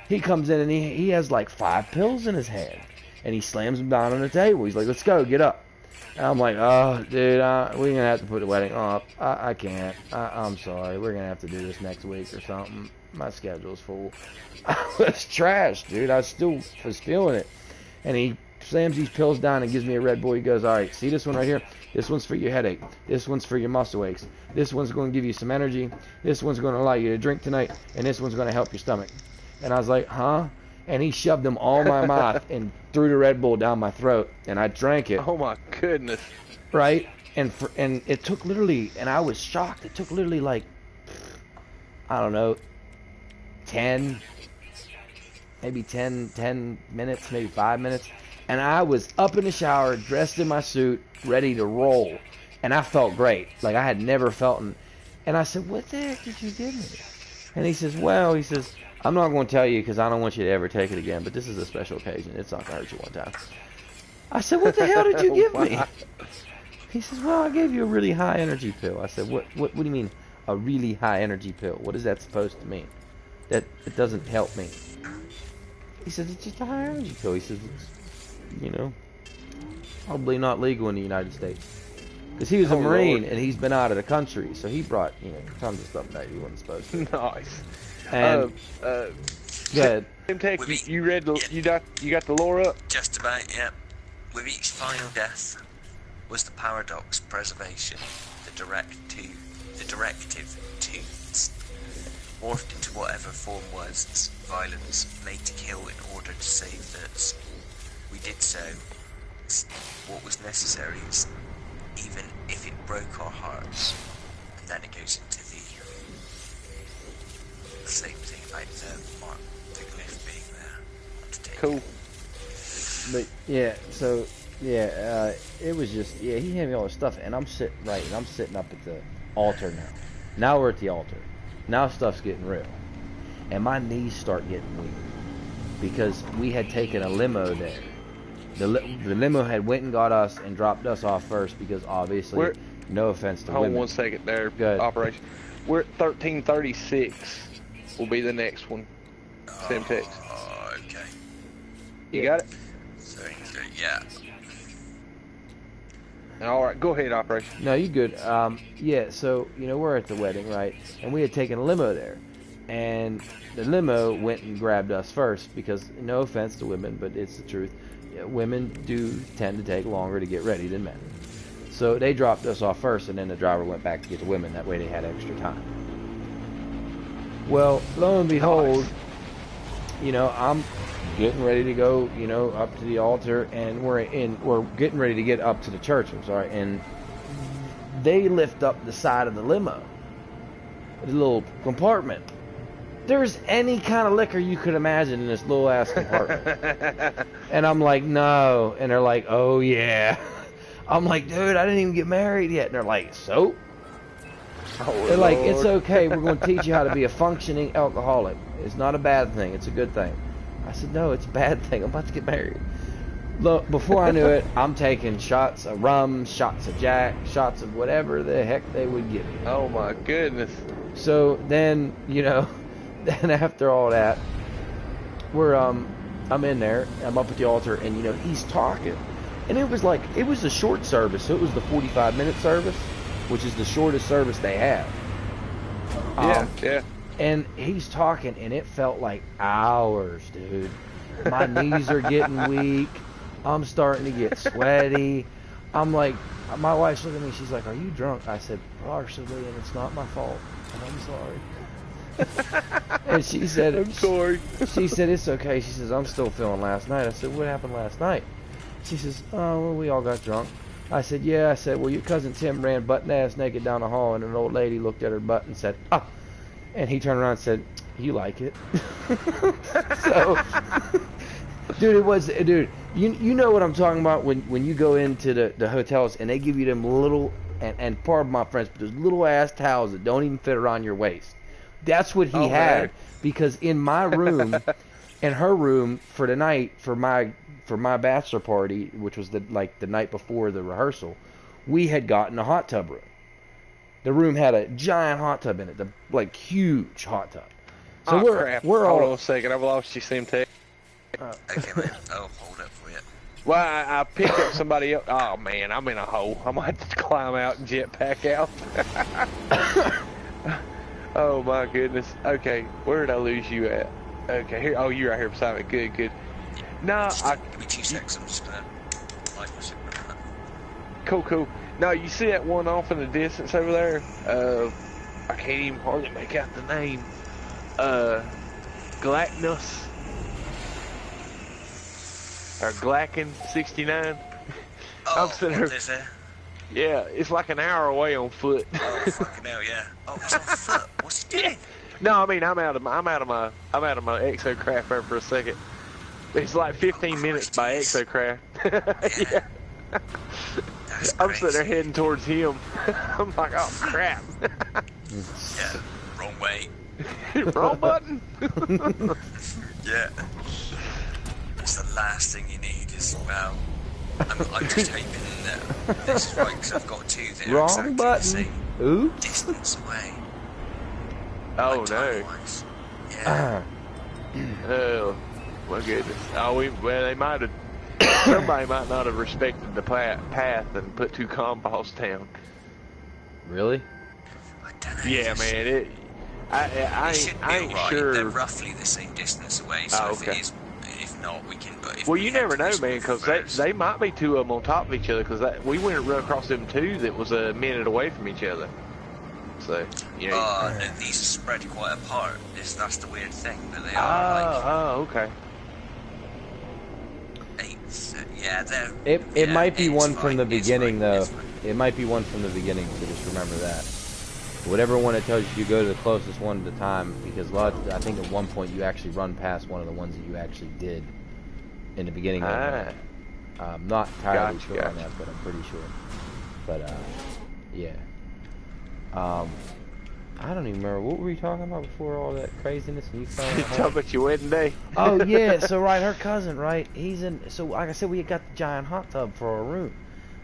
he comes in and he has like 5 pills in his hand. And he slams them down on the table. He's like, let's go, get up. And I'm like, oh, dude, we're going to have to put the wedding off. I can't. I'm sorry. We're going to have to do this next week or something. My schedule's full. I was trashed, dude. I still was feeling it. And he slams these pills down and gives me a Red Bull. He goes, all right, see this one right here? This one's for your headache. This one's for your muscle aches. This one's going to give you some energy. This one's going to allow you to drink tonight. And this one's going to help your stomach. And I was like, huh? And he shoved them all in my mouth and threw the Red Bull down my throat, and I drank it. Oh my goodness! Right, and it took literally, and I was shocked. It took literally like, I don't know, 10 minutes, maybe 5 minutes, and I was up in the shower, dressed in my suit, ready to roll, and I felt great, like I had never felt. And I said, "What the heck did you give me?" And he says, "Well," he says, I'm not going to tell you because I don't want you to ever take it again, but this is a special occasion. It's not going to hurt you one time. I said, what the hell did you give me? He says, well, I gave you a really high energy pill. I said, what do you mean a really high energy pill? What is that supposed to mean? That it doesn't help me. He says, it's just a high energy pill. He says, it's, probably not legal in the United States. Because he was a Marine, and he's been out of the country, so he brought, tons of stuff that he wasn't supposed to. Nice. And good. Tech, you read you got the lore up? Just about, yeah. With each final death was the paradox preservation, the directive to morphed into whatever form was violence made to kill in order to save those. We did so. What was necessary is, even if it broke our hearts, and then it goes into the same thing about the glyph being there. Cool. But it was just he handed me all this stuff, and I'm sitting up at the altar now. Now we're at the altar. Now stuff's getting real, and my knees start getting weak because we had taken a limo there. The limo had went and got us and dropped us off first because obviously, no offense to women. Hold 1 second there. Good. Operation. We're at 1336. Will be the next one. Same text. Oh, okay. You got it? Yeah. All right, go ahead, Operation. No, you good. So, we're at the wedding, right? And we had taken a limo there. And the limo went and grabbed us first because, no offense to women, but it's the truth. Women do tend to take longer to get ready than men. So they dropped us off first, and then the driver went back to get the women. That way they had extra time. Well, lo and behold, you know, I'm getting ready to go, you know, up to the altar, and we're getting ready to get up to the church. I'm sorry, and they lift up the side of the limo, the little compartment. There's any kind of liquor you could imagine in this little ass compartment. And I'm like, no. And they're like, oh yeah. I'm like, dude, I didn't even get married yet. And they're like, so? Oh, They're like, Lord. it's okay. We're going to teach you how to be a functioning alcoholic. It's not a bad thing. It's a good thing. I said, no, it's a bad thing. I'm about to get married. Look, before I knew it, I'm taking shots of rum, shots of Jack, shots of whatever the heck they would give me. Oh my goodness. So then, you know, then after all that, we're I'm in there, I'm up at the altar, and you know, he's talking. And it was a short service, so it was the 45-minute service, which is the shortest service they have. Yeah. And he's talking, and it felt like hours, dude. My knees are getting weak. I'm starting to get sweaty. I'm like, my wife's looking at me, she's like, are you drunk? I said, partially, and it's not my fault. I'm sorry. And she said, I'm sorry. She said, it's okay. She says, I'm still feeling last night. I said, what happened last night? She says, oh, well, we all got drunk. I said, yeah. I said, well, your cousin Tim ran butt-ass naked down the hall, and an old lady looked at her butt and said, ah. And he turned around and said, you like it? So, dude, you know what I'm talking about when you go into the hotels and they give you them little, and pardon my French, but those little ass towels that don't even fit around your waist. That's what he had, because in my room, in her room for the night, for my bachelor party, which was the night before the rehearsal, we had gotten a hot tub room. The room had a giant hot tub in it, huge hot tub. So we're all. Hold on a second, I've lost you, Simtech. Okay, man. I'll hold up for you. Well, I picked up somebody else. Oh man, I'm in a hole. I'm gonna have to climb out and jetpack out. Oh my goodness. Okay, where did I lose you at? Okay, here. Oh, you're right here beside me. Good. No, Give me 2 seconds. I'm just gonna light my cigarette. Cool. No, you see that one off in the distance over there? I can't even hardly make out the name. Glacnus. Or Glacken 69. Oh, I'm sitting here. what is it? Yeah, it's like an hour away on foot. Oh, fucking hell, yeah. Oh, he's on foot. What's he doing? No, I mean I'm out of my exocraft there for a second. It's like 15 minutes by exocraft. Yeah. I'm sitting there heading towards him. I'm like, oh crap. Yeah, wrong way. Wrong button. Yeah. It's the last thing you need is, well, I'm just hoping that this is right, because I've got 2 that are Wrong exactly button. the same Oops. distance away. Oh Like, no. time-wise. Yeah. Oh my goodness. They might have. Somebody might not have respected the path and put 2 composts down. Really? I don't know. Yeah, man. I should be ain't alright. sure. They're roughly the same distance away, so Oh, if okay. it is, if not, we can. But if Well, we you head never to know, this man, one because first- they might be 2 of them on top of each other. Because we went and run across them 2 that was a minute away from each other. So, you know. Oh, no, these are spread quite apart. That's the weird thing, but they are okay. 8. Yeah, they're. It might be 8's one from fine, the it's beginning, fine, though. it's fine. It might be one from the beginning, so just remember that. Whatever one it tells you, go to the closest one at a time, because I think at one point you actually run past one of the ones that you actually did in the beginning. I'm not entirely sure on that, but I'm pretty sure. But, yeah. I don't even remember. What were we talking about before all that craziness? And you Talk about your wedding day. Oh, yeah. So, right, her cousin, right? He's in. So, like I said, we got the giant hot tub for our room.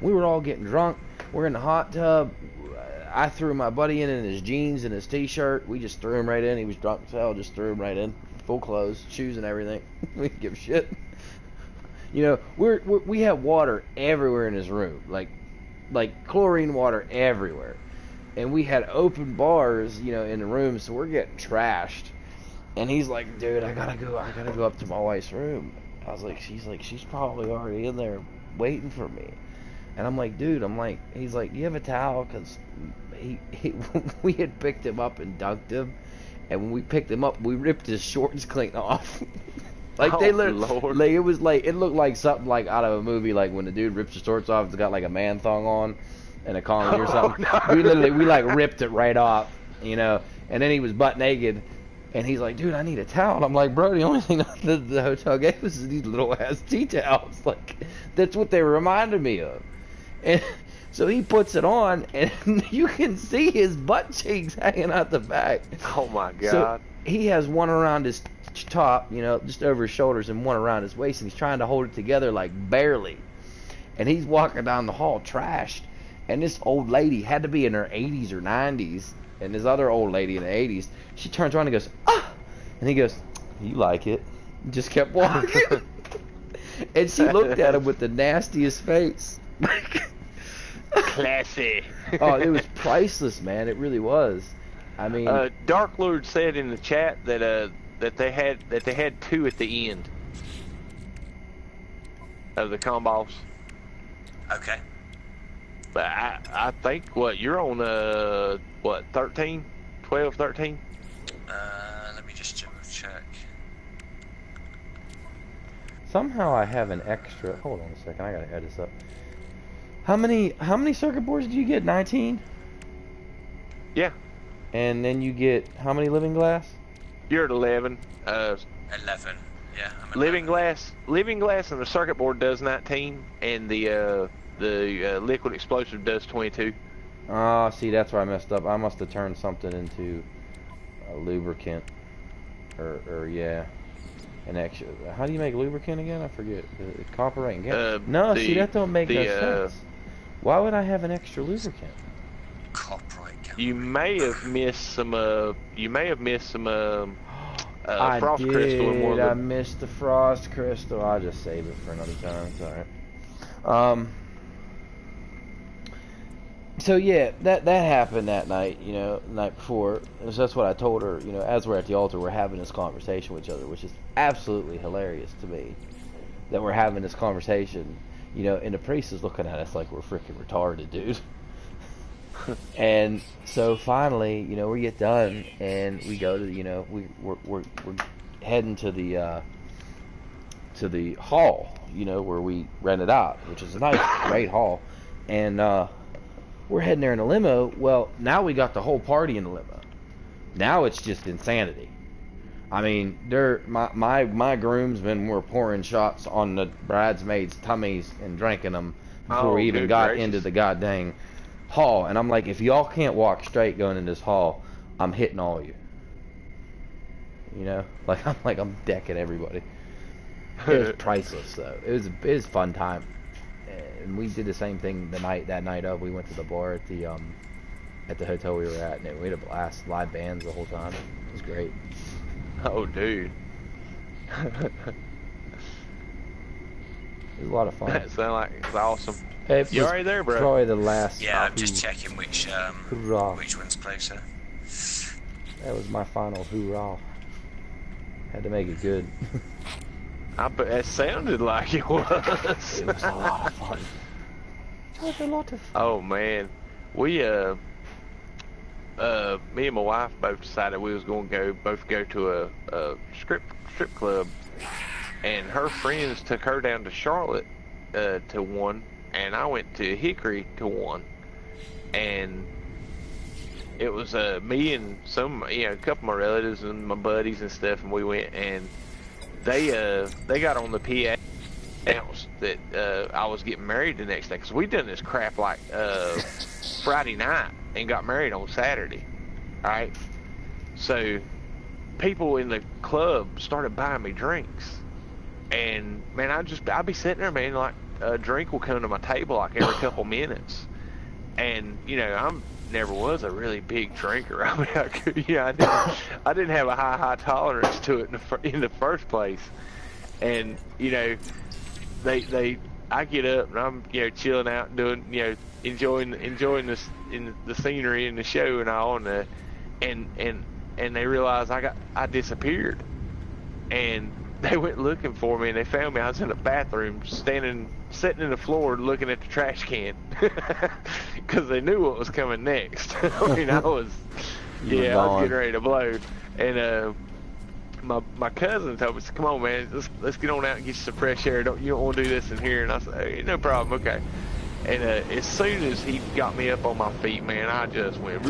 We were all getting drunk. We're in the hot tub. I threw my buddy in his jeans and his t-shirt. We just threw him right in. He was drunk as hell. Just threw him right in. Full clothes, shoes and everything. We didn't give a shit. You know, we have water everywhere in his room. Like chlorine water everywhere. And we had open bars, you know, in the room, so we're getting trashed. And he's like, dude, I gotta go up to my wife's room. I was like, she's probably already in there waiting for me. And I'm like, dude, he's like, do you have a towel? Because we had picked him up and dunked him. And when we picked him up, we ripped his shorts clean off. Like Oh, they literally, Lord. like it was like it looked like something like out of a movie, like when the dude rips his shorts off, it's got like a man thong on and a collar or something. No. We like ripped it right off, you know. And then he was butt naked, and he's like, "Dude, I need a towel." I'm like, "Bro, the only thing the hotel gave us is these little ass tea towels." Like that's what they reminded me of. And so he puts it on, and you can see his butt cheeks hanging out the back. Oh my God. So he has one around his top, you know, just over his shoulders, and one around his waist, and he's trying to hold it together like barely. And he's walking down the hall trashed, and this old lady had to be in her 80s or 90s, and this other old lady in the 80s, she turns around and goes, "Ah!" And he goes, "You like it?" And just kept walking. And she looked at him with the nastiest face. Classy. Oh, it was priceless, man. It really was. I mean, Dark Lord said in the chat that they had two at the end of the combos. Okay. But I think you're on 13, 12, 13. Let me just check. somehow I have an extra. Hold on a second. I gotta add this up. How many circuit boards do you get? 19. Yeah. And then you get how many living glass? You're at 11. 11. Yeah. I'm at Living 11. glass, and the circuit board does 19, and the liquid explosive does 22. Oh, see, that's where I messed up. I must have turned something into a lubricant, or yeah, an extra. How do you make lubricant again? I forget. The copper and gas. No, see, that don't make no sense. Why would I have an extra lubricant? Copyright. You may have missed some. I frost did. crystal in one I of the. missed the frost crystal. I'll just save it for another time. It's alright. So yeah, that happened that night. You know, the night before. So that's what I told her. You know, as we're at the altar, we're having this conversation with each other, which is absolutely hilarious to me. That we're having this conversation. You know, and the priest is looking at us like we're freaking retarded, dude. And so finally, you know, we get done and we go to, you know, we're heading to the hall, you know, where we rented out, which is a nice, great hall, and we're heading there in a limo. Well, now we got the whole party in the limo. Now it's just insanity. I mean, my groomsmen were pouring shots on the bridesmaids' tummies and drinking them before we even got into the goddamn hall. And I'm like, if y'all can't walk straight going in this hall, I'm hitting all you. You know, I'm decking everybody. It was priceless though. It was a fun time, and we did the same thing that night of. We went to the bar at the hotel we were at, and we had a blast. Live bands the whole time. It was great. Oh, dude. It was a lot of fun. That sounds like it's awesome. You already there, bro? Probably the last. Yeah, I'm just checking which one's closer. That was my final hoorah. Had to make it good. I bet that sounded like it was. It was a lot of fun. It was a lot of fun. Oh man, we me and my wife both decided we was going to go to a strip club, and her friends took her down to Charlotte to one, and I went to Hickory to one, and it was me and a couple of my relatives and my buddies and stuff, and we went, and they got on the PA announced that I was getting married the next day, because we done this crap like Friday night and got married on Saturday. Alright, so people in the club started buying me drinks, and man, I'd be sitting there, man, like a drink will come to my table like every couple minutes, and you know, I'm never was a really big drinker. I mean, I didn't have a high tolerance to it in the first place, and you know, I get up and I'm, you know, chilling out and doing, you know, enjoying this in the scenery and the show and all, and they realized I disappeared, and they went looking for me, and they found me. I was in the bathroom sitting in the floor looking at the trash can because they knew what was coming next. I mean, You were Yeah, I was gone. getting ready to blow, and my cousin told me, "Come on, man, let's get on out and get you some fresh air. You don't want to do this in here?" And I said, "Hey, no problem, okay." And as soon as he got me up on my feet, man, I just went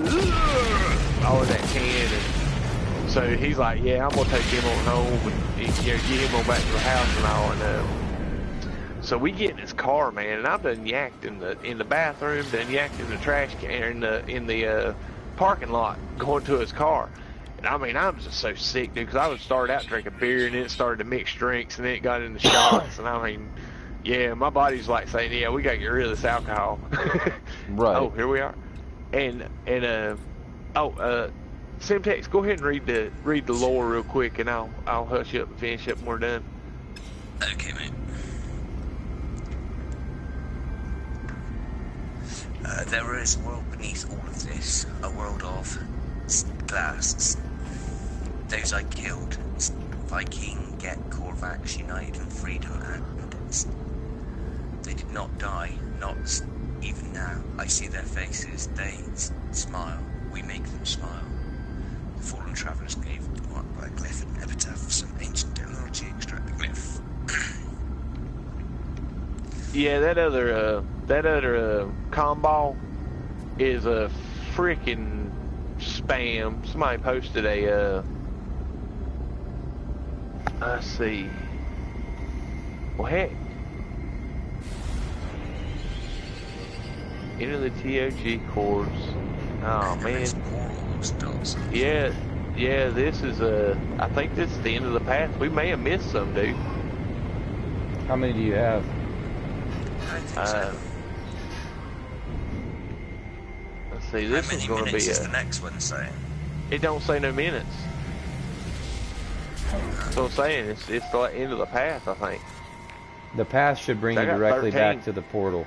all of that can. And so he's like, "Yeah, I'm gonna take him on home and get him on back to the house and all." And so we get in his car, man, and I've done yacked in the bathroom, done yacked in the trash can, in the parking lot, going to his car. And I mean, I'm just so sick, dude, because I would start out drinking beer, and then it started to mix drinks, and then it got into shots, and I mean, yeah, my body's like saying, yeah, we got to get rid of this alcohol. Right. Oh, here we are. And Simtex, go ahead and read the lore real quick, and I'll hush up and finish up when we're done. Okay, mate. There is a world beneath all of this, a world of glass. Those I killed, Viking, Get, Korvax, United and Freedom and they did not die, not even now. I see their faces, they smile, we make them smile. The fallen travellers gave marked by a glyph and epitaph of some ancient technology, extract the glyph. Yeah, that other combo is a freaking spam. Somebody posted a let's see. Well, heck, into the TOG cores. Oh man. Yeah. This is I think this is the end of the path. We may have missed some, dude. How many do you have? I think so. Let's see. This is going to be is the next one saying? It don't say no minutes. That's what I'm saying. It's the end of the path, I think. The path should bring you directly 13. back to the portal.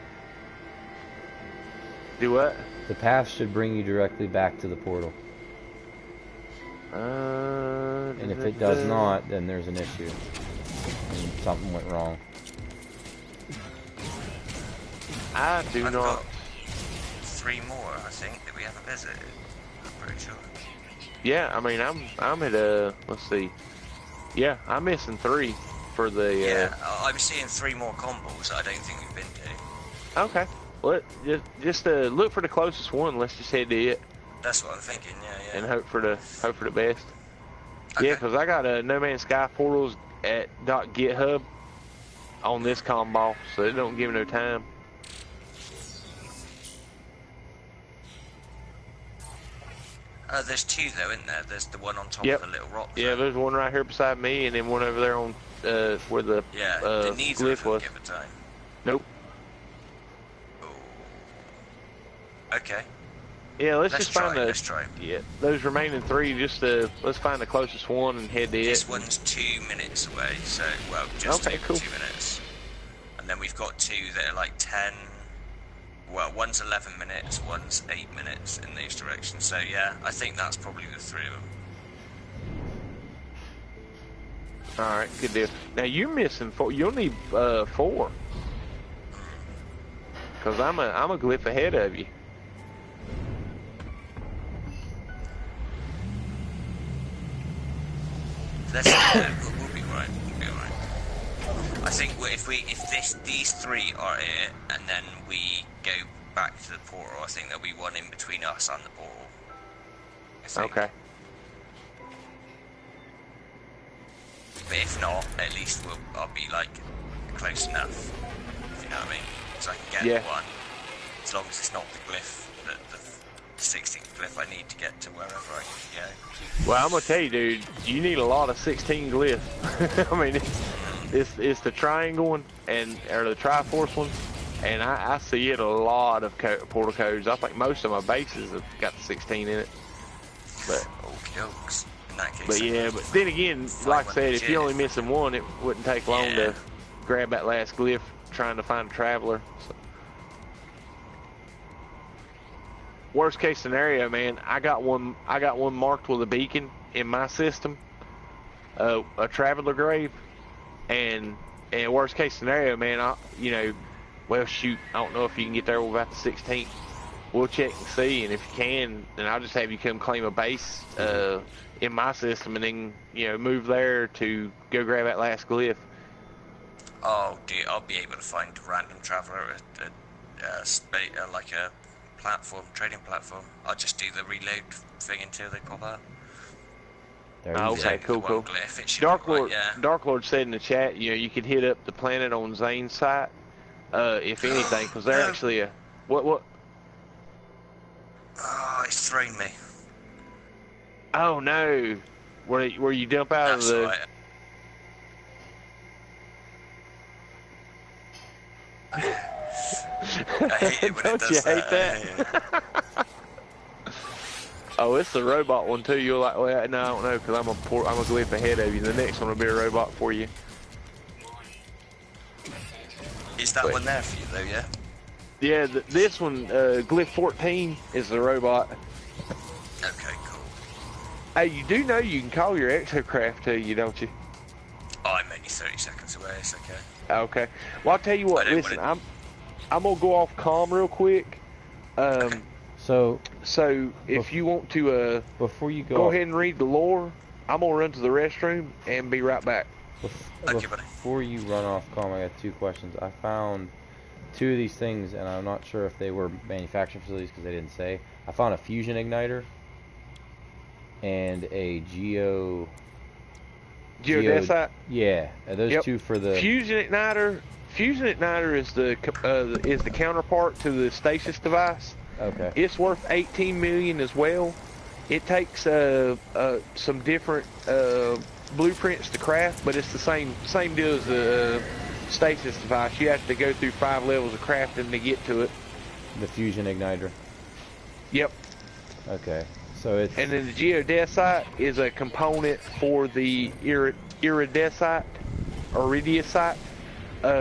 Do what? The path should bring you directly back to the portal. And if it does not, then there's an issue. And something went wrong. I do I've not. got 3 more, I think, that we haven't visited. I'm pretty sure. Yeah, I mean, I'm at let's see. Yeah, I'm missing 3 for the. Yeah, I'm seeing 3 more combos that I don't think we've been to. Okay. Well, just look for the closest one. Let's just head to it. That's what I'm thinking. Yeah. And hope for the best. Okay. Yeah, because I got No Man's Sky portals at .github on this combo, so it don't give no time. There's 2 though, isn't there? There's the one on top Yep. of the little rock. Yeah, there's one right here beside me, and then one over there on where the neither glyph of them was. give a time. Nope. Oh. Okay. Yeah, let's Let's just find try, let's try. Yeah, those remaining 3. Just let's find the closest one and head to it. This one's 2 minutes away, so well, just Okay, over cool. 2 minutes. And then we've got 2 that are like 10. Well, one's 11 minutes, one's 8 minutes in these directions. So yeah, I think that's probably the 3 of them. All right, good deal. Now you're missing 4. You'll need 4. Cause I'm a glyph ahead of you. We'll be alright. We'll be alright. I think if these 3 are it, and then we go back to the portal, I think there'll be one in between us and the portal. I think. Okay. But if not, at least I'll be like close enough. If you know what I mean? So I can get one. As long as it's not the glyph, the 16th glyph I need to get to wherever I need to go. Well, I'm gonna tell you, dude, you need a lot of 16 glyphs. I mean, it's the triangle one or the Triforce one, and I see it a lot of portal codes. I think most of my bases have got the 16 in it. But jokes. In that case, but yeah, but then again, like I said, if you're only missing one, it wouldn't take long to grab that last glyph trying to find a traveler. So. Worst case scenario, man, I got one marked with a beacon in my system, a traveler grave, and worst case scenario, man, well shoot, I don't know if you can get there without the 16th, we'll check and see, and if you can, then I'll just have you come claim a base in my system, and then move there to go grab that last glyph. Oh, dear, I'll be able to find a random traveler at like a platform, trading platform. I'll just do the reload thing until they pop out. Okay, cool. Dark Lord said in the chat, you could hit up the planet on Zane's site, if anything, because they're actually a what? Oh, it's thrown me. Oh no, where you dump out That's of the? Right. I hate it when Don't it does you hate that? Oh, it's the robot one too. You're like, well, no, I don't know, because I'm a glyph ahead of you. The next one will be a robot for you. Is that one there for you though? Yeah. Yeah, this one, glyph 14, is the robot. Okay, cool. Hey, you do know you can call your exocraft to you, don't you? Oh, I'm only 30 seconds away. It's okay. Okay. Well, I'll tell you what. Listen, I'm gonna go off comm real quick. Okay. So if you want to before you go ahead and read the lore, I'm gonna run to the restroom and be right back. Okay, buddy. Before you run off comm, I got 2 questions. I found 2 of these things, and I'm not sure if they were manufacturing facilities because they didn't say. I found a fusion igniter and a geodesite. Yeah, those 2 for the fusion igniter. Fusion igniter is the counterpart to the stasis device. Okay. It's worth 18 million as well. It takes some different blueprints to craft, but it's the same deal as the stasis device. You have to go through 5 levels of crafting to get to it. The fusion igniter. Yep. Okay. So it's and then the geodesite is a component for the iridiesite,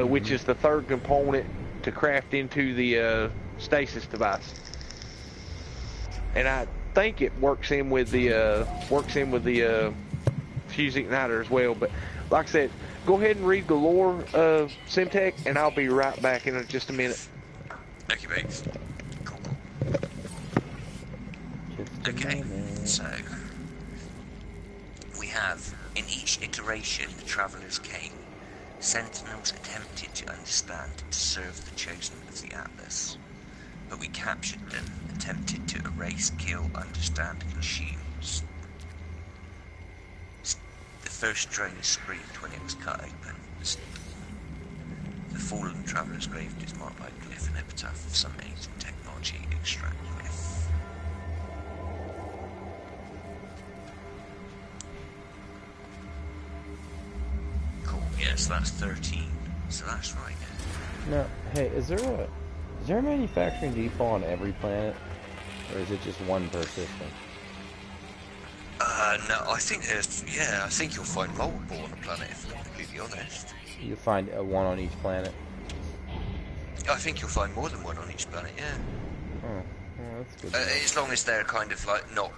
which is the 3rd component to craft into the stasis device. And I think it works in with the fusion igniter as well. But like I said, go ahead and read the lore of Simtech, and I'll be right back in just a minute. Thank you, mate. Cool. Okay, so we have in each iteration the travellers came. Sentinels attempted to understand and to serve the chosen of the Atlas, but we captured them, attempted to erase, kill, understand, and consume. The first drone screamed when it was cut open. The fallen traveller's grave is marked by a glyph and epitaph of some ancient technology extract glyph. Cool, yes, that's 13. So that's right. No, hey, is there a manufacturing default on every planet, or is it just one per system? No, I think there's, I think you'll find multiple on the planet, if I'm completely honest. You find one on each planet? I think you'll find more than one on each planet, yeah. Oh, well, that's good. As long as they're kind of like not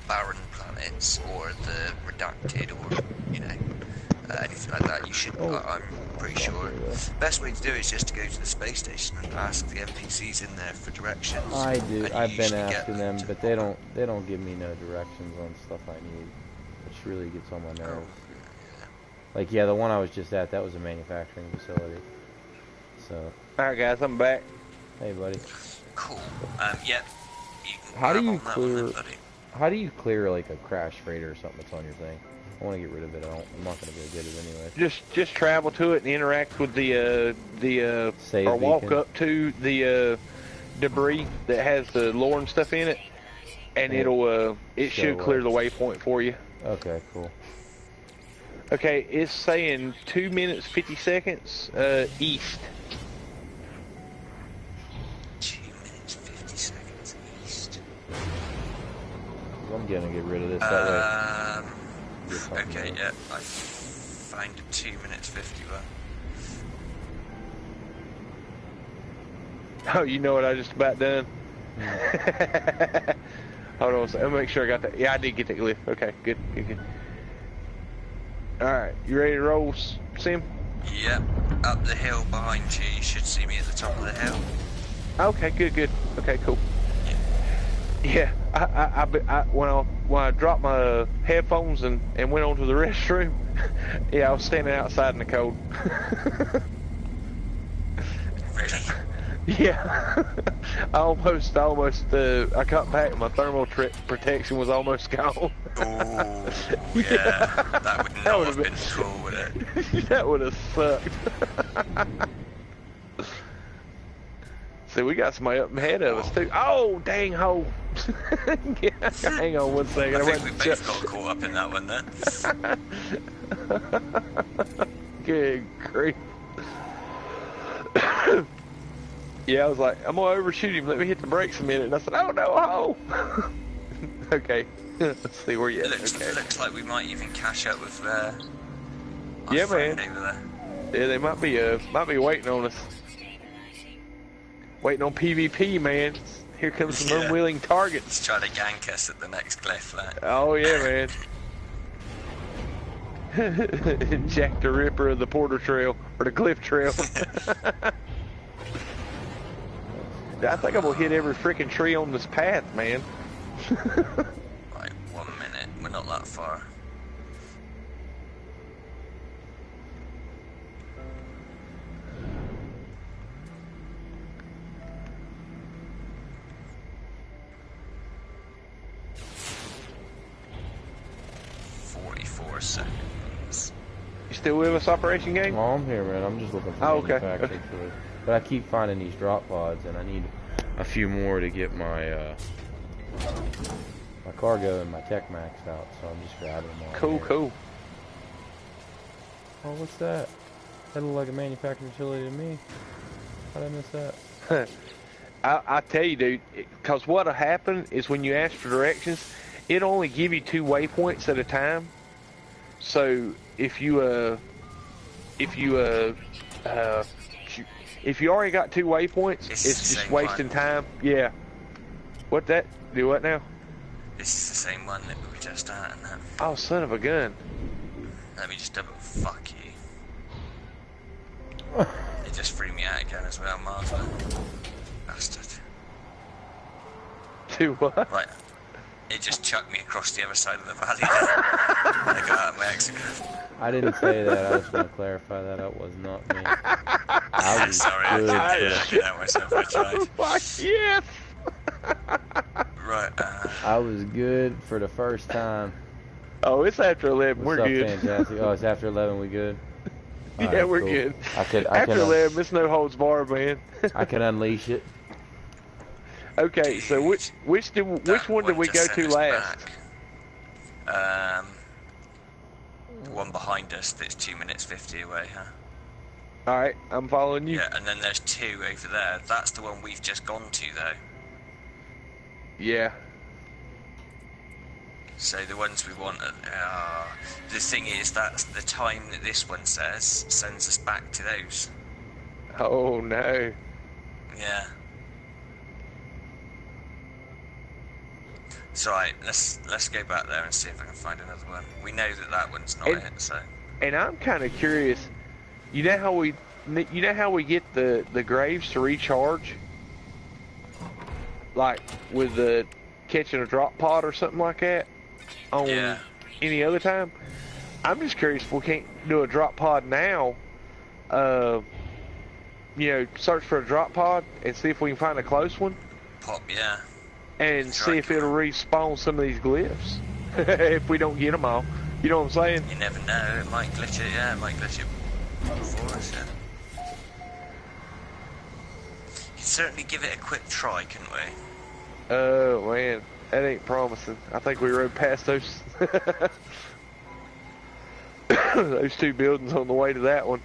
barren planets, or the redacted, or, anything like that, you should, I'm pretty sure. Best way to do it is just to go to the space station and ask the NPCs in there for directions. I do. I've been asking them, but they don't give me no directions on stuff I need, which really gets on my nerves. Like, yeah, the one I was just at, that was a manufacturing facility. So. All right, guys, I'm back. Hey, buddy. Cool. Yeah. How do you clear like a crash freighter or something that's on your thing? I want to get rid of it. I'm not going to go get it anyway. Just travel to it and interact with the Save or walk beacon. up to the debris that has the lore and stuff in it, and it should clear the waypoint for you. Okay, cool. Okay, it's saying 2 minutes 50 seconds east. 2 minutes 50 seconds east. I'm gonna get rid of this that way. Okay, yeah, I find 2 minutes 50 one. Oh, you know what I just about done? Hold on a second, I'll make sure I got that. Yeah, I did get that glyph. Okay, good. Alright, you ready to roll, Sim? Yep, up the hill behind you. You should see me at the top of the hill. Okay, good. Okay, cool. Yeah, when I dropped my headphones and went on to the restroom, yeah, I was standing outside in the cold. Really? Yeah, I got back. My thermal protection was almost gone. Oh, yeah. That would not have been cool, would it? That would have sucked. See, we got somebody up ahead of us too. Oh, dang ho! Yeah, hang on one second. I think we both got caught up in that one then. Good grief. Yeah, I was like, I'm gonna overshoot him. Let me hit the brakes a minute. And I said, oh no, ho! Okay, let's see where you at. Okay. Looks like we might even catch up with yeah, man. Man. Over there. Yeah, they might be waiting on us. Waiting on PvP, man. Here comes some unwilling targets. Let's try to gank us at the next cliff. Oh yeah, man. Jack the Ripper of the Porter Trail or the Cliff Trail. I think I'm gonna hit every freaking tree on this path, man. Right, 1 minute. We're not that far. Seconds. You still with us, Operation Gang? Oh, I'm here, man. I'm just looking for manufacturing for it. But I keep finding these drop pods, and I need a few more to get my my cargo and my tech maxed out. So I'm just grabbing them all. Cool, cool. Oh, what's that? That looked like a manufacturing facility to me. How did I miss that? I tell you, dude, because what'll happen is when you ask for directions, it'll only give you 2 waypoints at a time. So if you already got 2 waypoints, it's just wasting time. Yeah. What that? Do what now? This is the same one that we were just at, and that. Oh, son of a gun. Let me just double fuck you. It just threw me out again as well, Martha. Bastard. Do what? Right. It just chucked me across the other side of the valley there. I got out of my execute. I didn't say that. I just want to clarify that it was not me. I was sorry, I can out myself. I tried. Fuck yes! Right. I was good for the first time. Oh, it's after 11. What's we're up, good. Fantastic. Oh, it's after 11. We good? Yeah, right, we're cool. good. After 11, it's no holds barred, man. I can unleash it. Okay, so which one did we go to last? The one behind us that's 2 minutes 50 away, huh? Alright, I'm following you. Yeah, and then there's 2 over there. That's the one we've just gone to, though. Yeah. So the ones we want are... the thing is, that's the time that this one says sends us back to those. Oh, no. Yeah. So right, let's go back there and see if I can find another one. We know that one's not it, so. And I'm kind of curious. You know how we get the graves to recharge, like with the catching a drop pod or something like that on any other time. I'm just curious if we can't do a drop pod now. You know, search for a drop pod and see if we can find a close one. Pop, yeah. And see if it'll respawn some of these glyphs. If we don't get them all. You know what I'm saying? You never know. It might glitch it, yeah. It might glitch it for us, yeah. You'd certainly give it a quick try, couldn't we? Oh, man. That ain't promising. I think we rode past those... those 2 buildings on the way to that one.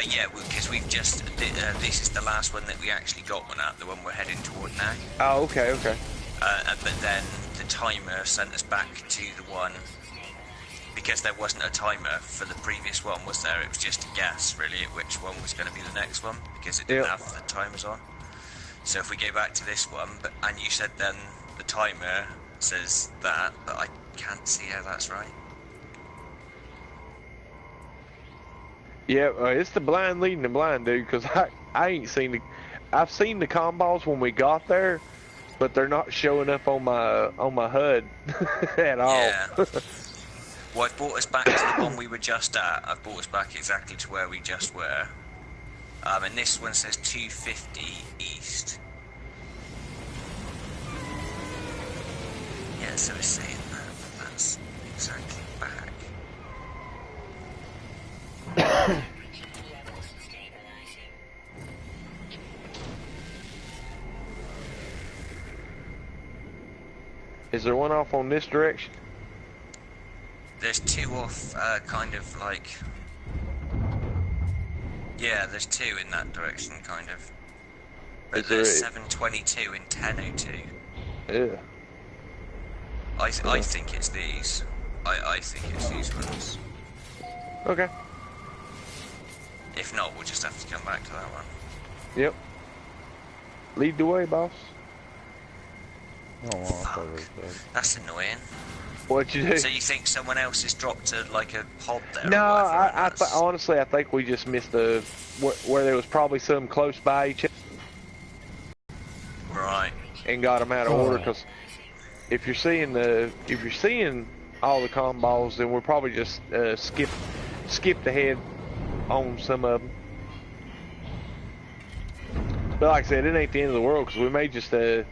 Yeah, because we've just... this is the last one that we actually got one at, the one we're heading toward now. Oh, okay, okay. But then the timer sent us back to the one... because there wasn't a timer for the previous one, was there? It was just a guess, really, at which one was going to be the next one, because it didn't have the timers on. So if we go back to this one, and you said then the timer says that, but I can't see how that's right. Yeah, it's the blind leading the blind, dude, because I ain't seen the... I've seen the comm balls when we got there, but they're not showing up on my HUD at all. Yeah. Well, I've brought us back to the one we were just at. I've brought us back exactly to where we just were. And this one says 250 east. Yeah, so it's saying that, but that's exactly back. Is there one off on this direction? There's two off, kind of like... Yeah, there's two in that direction, kind of. But there's 722 and 1002. Yeah. I think it's these. I think it's these ones. Okay. If not, we'll just have to come back to that one. Yep. Lead the way, boss. Oh, well, Fuck. That's annoying. What'd you do? So you think someone else has dropped like a pod there? No, or honestly, I think we just missed where there was probably some close by each other. Right. And got them out of order, because if you're seeing all the comm balls, then we're probably just skipped ahead on some of them. But like I said, it ain't the end of the world, because we may just like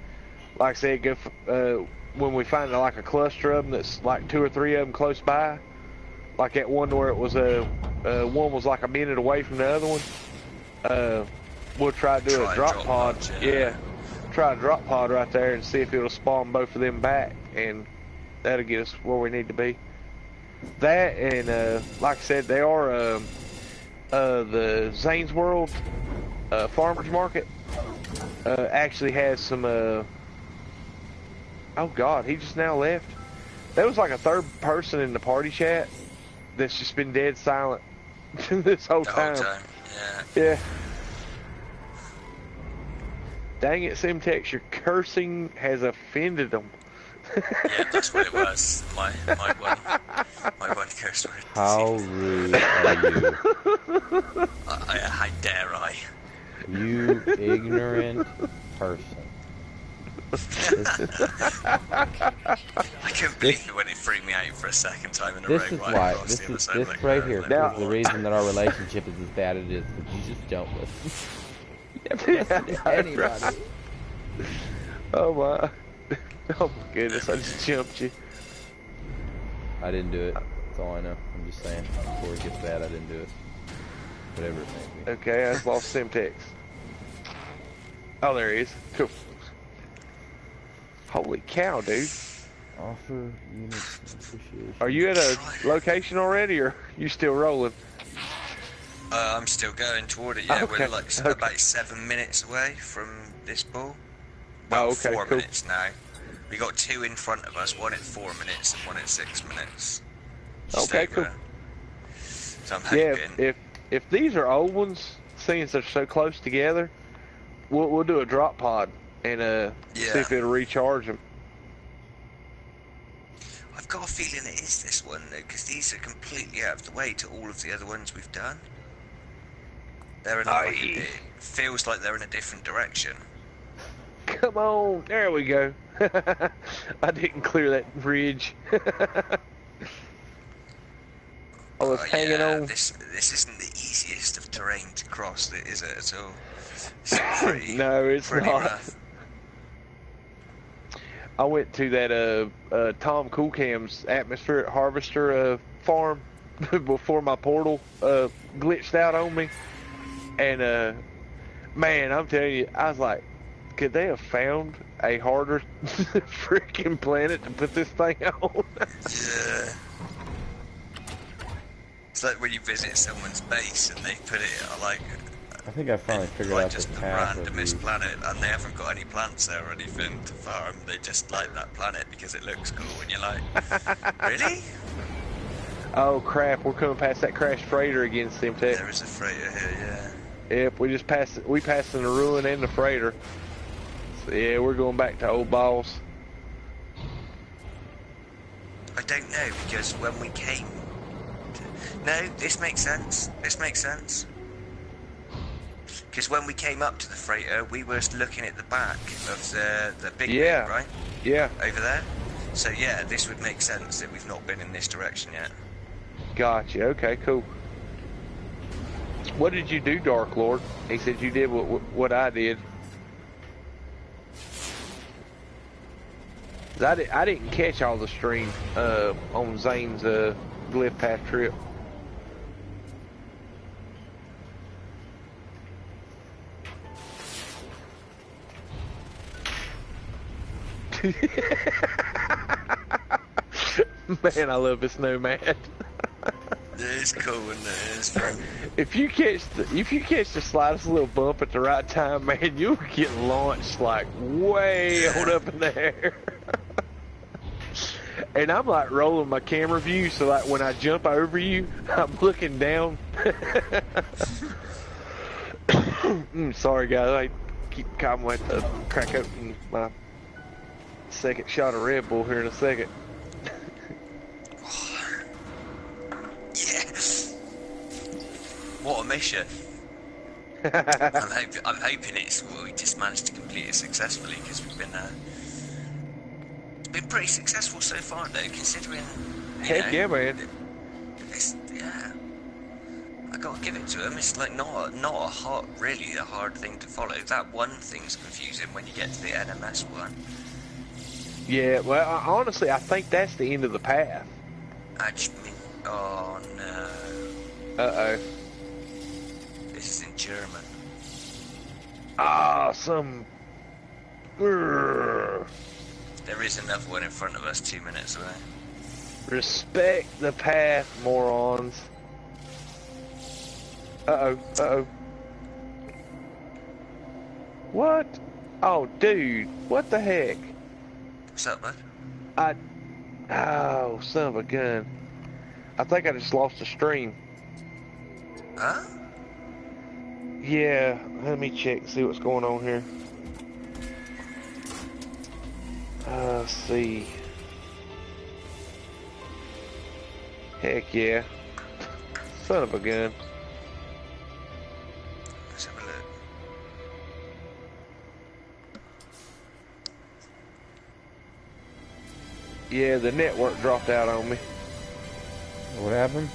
I said, go when we find like a cluster of them that's like 2 or 3 of them close by, like that one where it was one was like a minute away from the other one. We'll try to do a drop pod. Yeah, try a drop pod right there and see if it'll spawn both of them back, and that'll get us where we need to be. That and like I said, they are the Zane's World farmers market actually has some. Oh God, he just now left. There was like a third person in the party chat that's just been dead silent this whole time. Yeah. Dang it, Simtex, your cursing has offended them. Yeah, that's what it was. My one curse word. How rude are you? How dare I? You ignorant person. I couldn't believe it when it threw me out for a second time in a row. This is why. This right here. This is the reason that our relationship is as bad as it is. Because you just don't listen. You never listen to anybody. Oh my goodness! I just jumped you. I didn't do it. That's all I know. I'm just saying. Before it gets bad, I didn't do it. Whatever it may be. Okay, I just lost Simtex. Oh, there he is. Cool. Holy cow, dude. Offer units appreciation. Are you at a location already, or you still rolling? I'm still going toward it, yeah. Okay. We're like about 7 minutes away from this ball. Well, Oh, okay, 4 cool. minutes now. We got 2 in front of us, 1 at 4 minutes and 1 at 6 minutes. Just Okay, over. cool. So I'm Yeah, hoping. if these are old ones, seeing they're so close together, we'll do a drop pod and see if it'll recharge them. I've got a feeling it is this one though, because these are completely out of the way to all of the other ones we've done. They're in it feels like they're in a different direction. Come on, there we go. I didn't clear that bridge. I was hanging on. This isn't the easiest of terrain to cross, is it at all? It's pretty, No, it's pretty not. rough. I went to that Tom Coolcam's atmospheric harvester farm before my portal glitched out on me, and man, I'm telling you, I was like, could they have found a harder freaking planet to put this thing on? Yeah. It's like when you visit someone's base and they put it like. I think I finally figured like out just the the path of randomest these. planet, and they haven't got any plants there or anything to farm. They just like that planet because it looks cool, and you're like, really? Oh crap, we're coming past that crashed freighter again, Simtech. There is a freighter here, Yep, we just passed it. We passed in the ruin and the freighter. So, yeah, we're going back to old balls. I don't know, because when we came... No, this makes sense. This makes sense. Because when we came up to the freighter, we were looking at the back of the big rig, right? Yeah. Over there. So yeah, this would make sense that we've not been in this direction yet. Gotcha. Okay, cool. What did you do, Dark Lord? He said you did what I did. I didn't catch all the stream on Zane's Glyph Path trip. Man, I love this Nomad. It's cool, isn't it? It's fun. If you catch the slightest little bump at the right time, man, you'll get launched like way on up in the air. And I'm like rolling my camera view, so like when I jump over you, I'm looking down. Sorry guys, I keep calm with to crack open my second shot of Red Bull here in a second. Yeah. What a mission. I'm hoping we just managed to complete it successfully, because we've been it's been pretty successful so far though, considering Heck yeah, man. Yeah, I gotta give it to him. It's like not really a hard thing to follow. That one thing's confusing when you get to the NMS one. Yeah, well, honestly, I think that's the end of the path. Oh no. Uh-oh. This is in German. Ah, some... Urgh. There is another one in front of us, 2 minutes away. Respect the path, morons. Uh-oh, uh-oh. What? Oh, dude, what the heck? What's up, bud? Oh, son of a gun. I think I just lost the stream. Huh? Yeah, let me check, see what's going on here. Let's see. Heck yeah. Son of a gun. Let's have a look. Yeah, the network dropped out on me. What happened?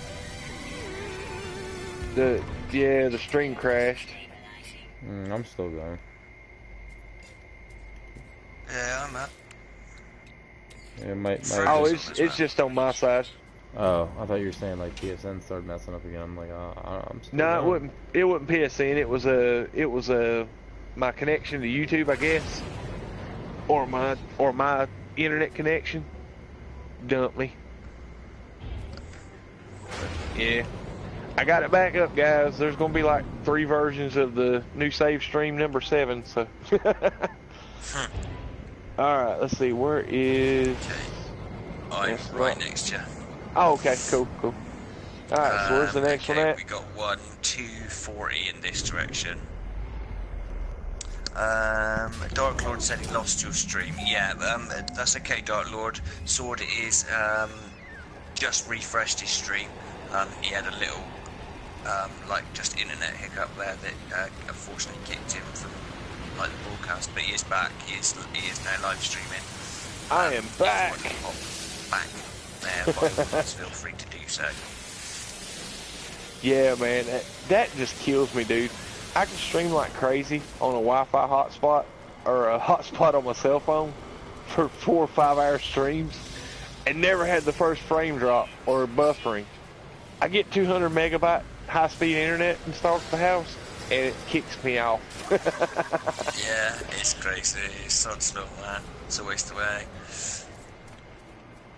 The stream crashed. I'm still going. Yeah, I'm up. It might Oh, it's just on my side. Oh, I thought you were saying like PSN started messing up again. I'm like, I'm still No, going. it wasn't PSN. It was my connection to YouTube, I guess, or my internet connection dumped me. Yeah, I got it back up, guys. There's gonna be like 3 versions of the new save stream number 7. So, all right, let's see. Where is? I'm right next to you. Oh, okay, cool. All right, so where's the next one at? We got 1, 2, 40 in this direction. Dark Lord said he lost your stream. Yeah, that's okay, Dark Lord. Sword is just refreshed his stream. He had a little like just internet hiccup there that unfortunately kicked him from like the broadcast, but he is back. He is now live streaming. I am back. Back there, by all means, feel free to do so. Yeah, man, that just kills me, dude. I can stream like crazy on a Wi-Fi hotspot or a hotspot on my cell phone for 4 or 5 hour streams and never had the first frame drop or buffering. I get 200 megabyte high-speed internet installed at the house and it kicks me off. Yeah, it's crazy. It's so slow, man. It's a waste away.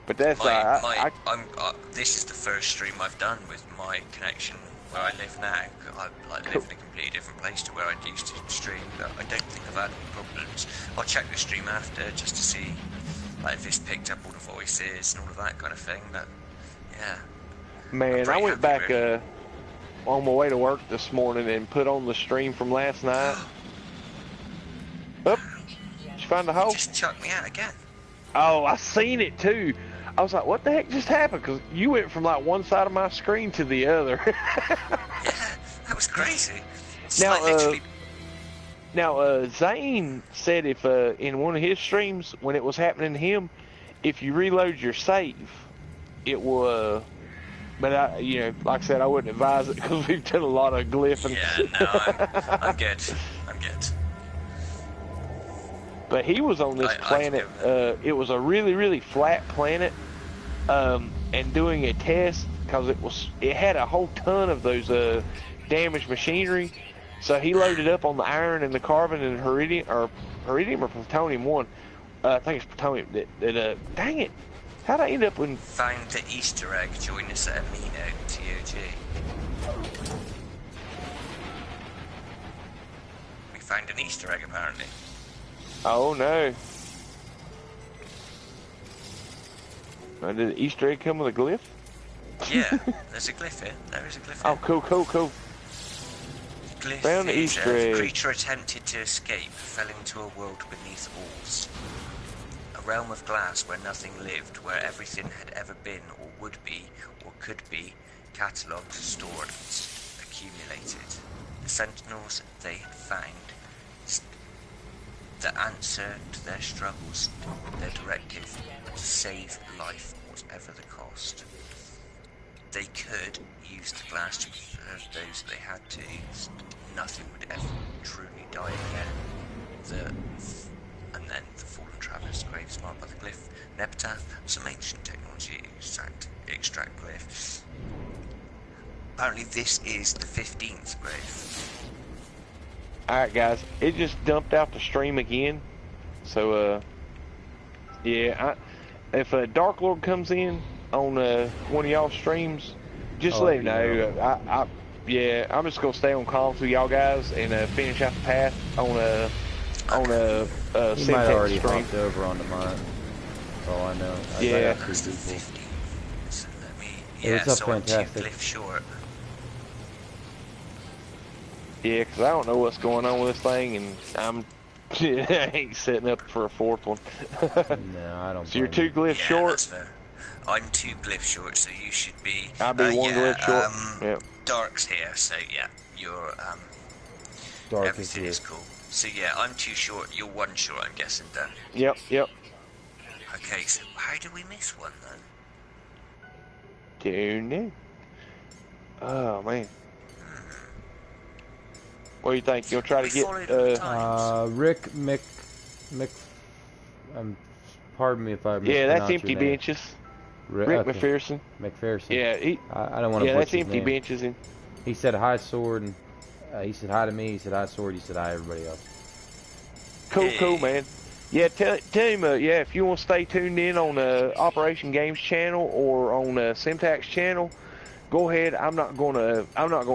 But that's this is the first stream I've done with my connection where I live now. I live in a completely different place to where I used to stream, but I don't think I've had any problems. I'll check the stream after just to see like if it's picked up all the voices and all of that kind of thing. But yeah, man, I went back on my way to work this morning and put on the stream from last night. Oop, did you find the hole? Just chucked me out again. Oh, I seen it too. I was like, what the heck just happened? Because you went from like one side of my screen to the other. Yeah, that was crazy. It's Now, like literally... Zane said if in one of his streams when it was happening to him, if you reload your save, it will. But like I said, I wouldn't advise it because we've done a lot of glyphing. Yeah, no, I'm good. I'm good. But he was on this planet. It was a really, really flat planet, and doing a test because it had a whole ton of those damaged machinery. So he loaded up on the iron and the carbon and iridium or plutonium one. I think it's plutonium. Dang it! How'd I end up with... Found the Easter egg. Join us at Amino TOG. We found an Easter egg apparently. Oh no! Did the Easter egg come with a glyph? Yeah, there's a glyph here. There is a glyph here. Oh, cool. Glyph Found the is Easter egg. A creature attempted to escape, fell into a world beneath walls. A realm of glass where nothing lived, where everything had ever been or would be or could be catalogued, stored, accumulated. The sentinels they had found the answer to their struggles, their directive to save life whatever the cost. They could use the glass to preserve those they had to. Nothing would ever truly die again. And then the fallen traveller's grave is marked by the glyph, an epitaph, some ancient technology extract glyphs. Apparently this is the 15th grave. Alright guys, it just dumped out the stream again. So yeah, if a Dark Lord comes in on one of y'all streams, just let me know. Yeah, I'm just gonna stay on comms with y'all guys and finish out the path on he might already hopped over onto mine. That's all I know. Yeah. That's the 15th. So let me... It was so I'm 2 fantastic. glyphs short. Yeah, because I don't know what's going on with this thing, and I ain't setting up for a fourth one. No, I don't. So you're 2 glyphs short. That's fair. I'm 2 glyphs short, so you should be... I'll be 1 glyph short. Yep. Dark's here, so yeah, you're... Dark everything is cool. So yeah, I'm 2 short, you're 1 short, I'm guessing, Dan. Yep. Okay, so how do we miss one, then? Don't know. Oh, man. What do you think? You'll try to get... Rick Mc... pardon me if I Yeah, that's mispronounce empty your name. benches. Rick McPherson. McPherson. Yeah, I don't want to yeah, butcher that's his empty name. benches. And He said hi, Sword, and he said hi to me. He said hi, Sword. He said hi, everybody else. cool, man. Yeah, tell him, yeah, if you want to stay tuned in on Operation Games channel or on Simtax channel, go ahead. I'm not gonna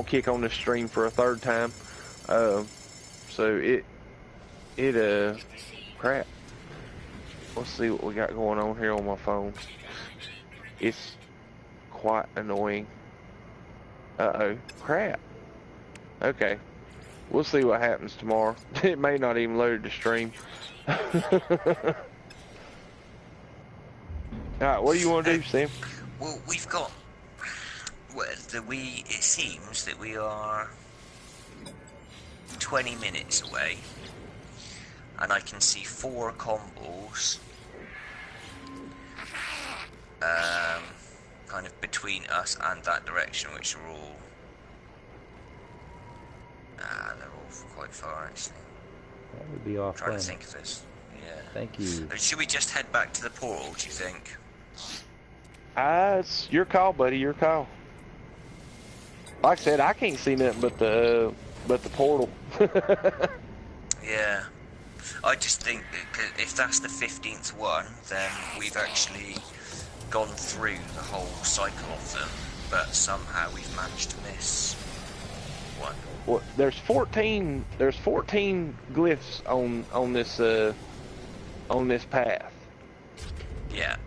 kick on this stream for a 3rd time. So crap. Let's see what we got going on here on my phone. It's quite annoying. Uh-oh, crap. Okay. We'll see what happens tomorrow. It may not even load the stream. Alright, what do you want to do, Sam? Well, we've got... Well, it seems that we are 20 minutes away. And I can see 4 combos. Kind of between us and that direction, which are all... they're all quite far, actually. That would be off. I'm trying to think of this. Yeah. Thank you. Should we just head back to the portal, do you think? It's your call, buddy, your call. Like I said, I can't see nothing but the portal. Yeah. I just think that if that's the 15th one, then we've actually gone through the whole cycle of them, but somehow we've managed to miss one. Well, there's 14 glyphs on this path. Yeah.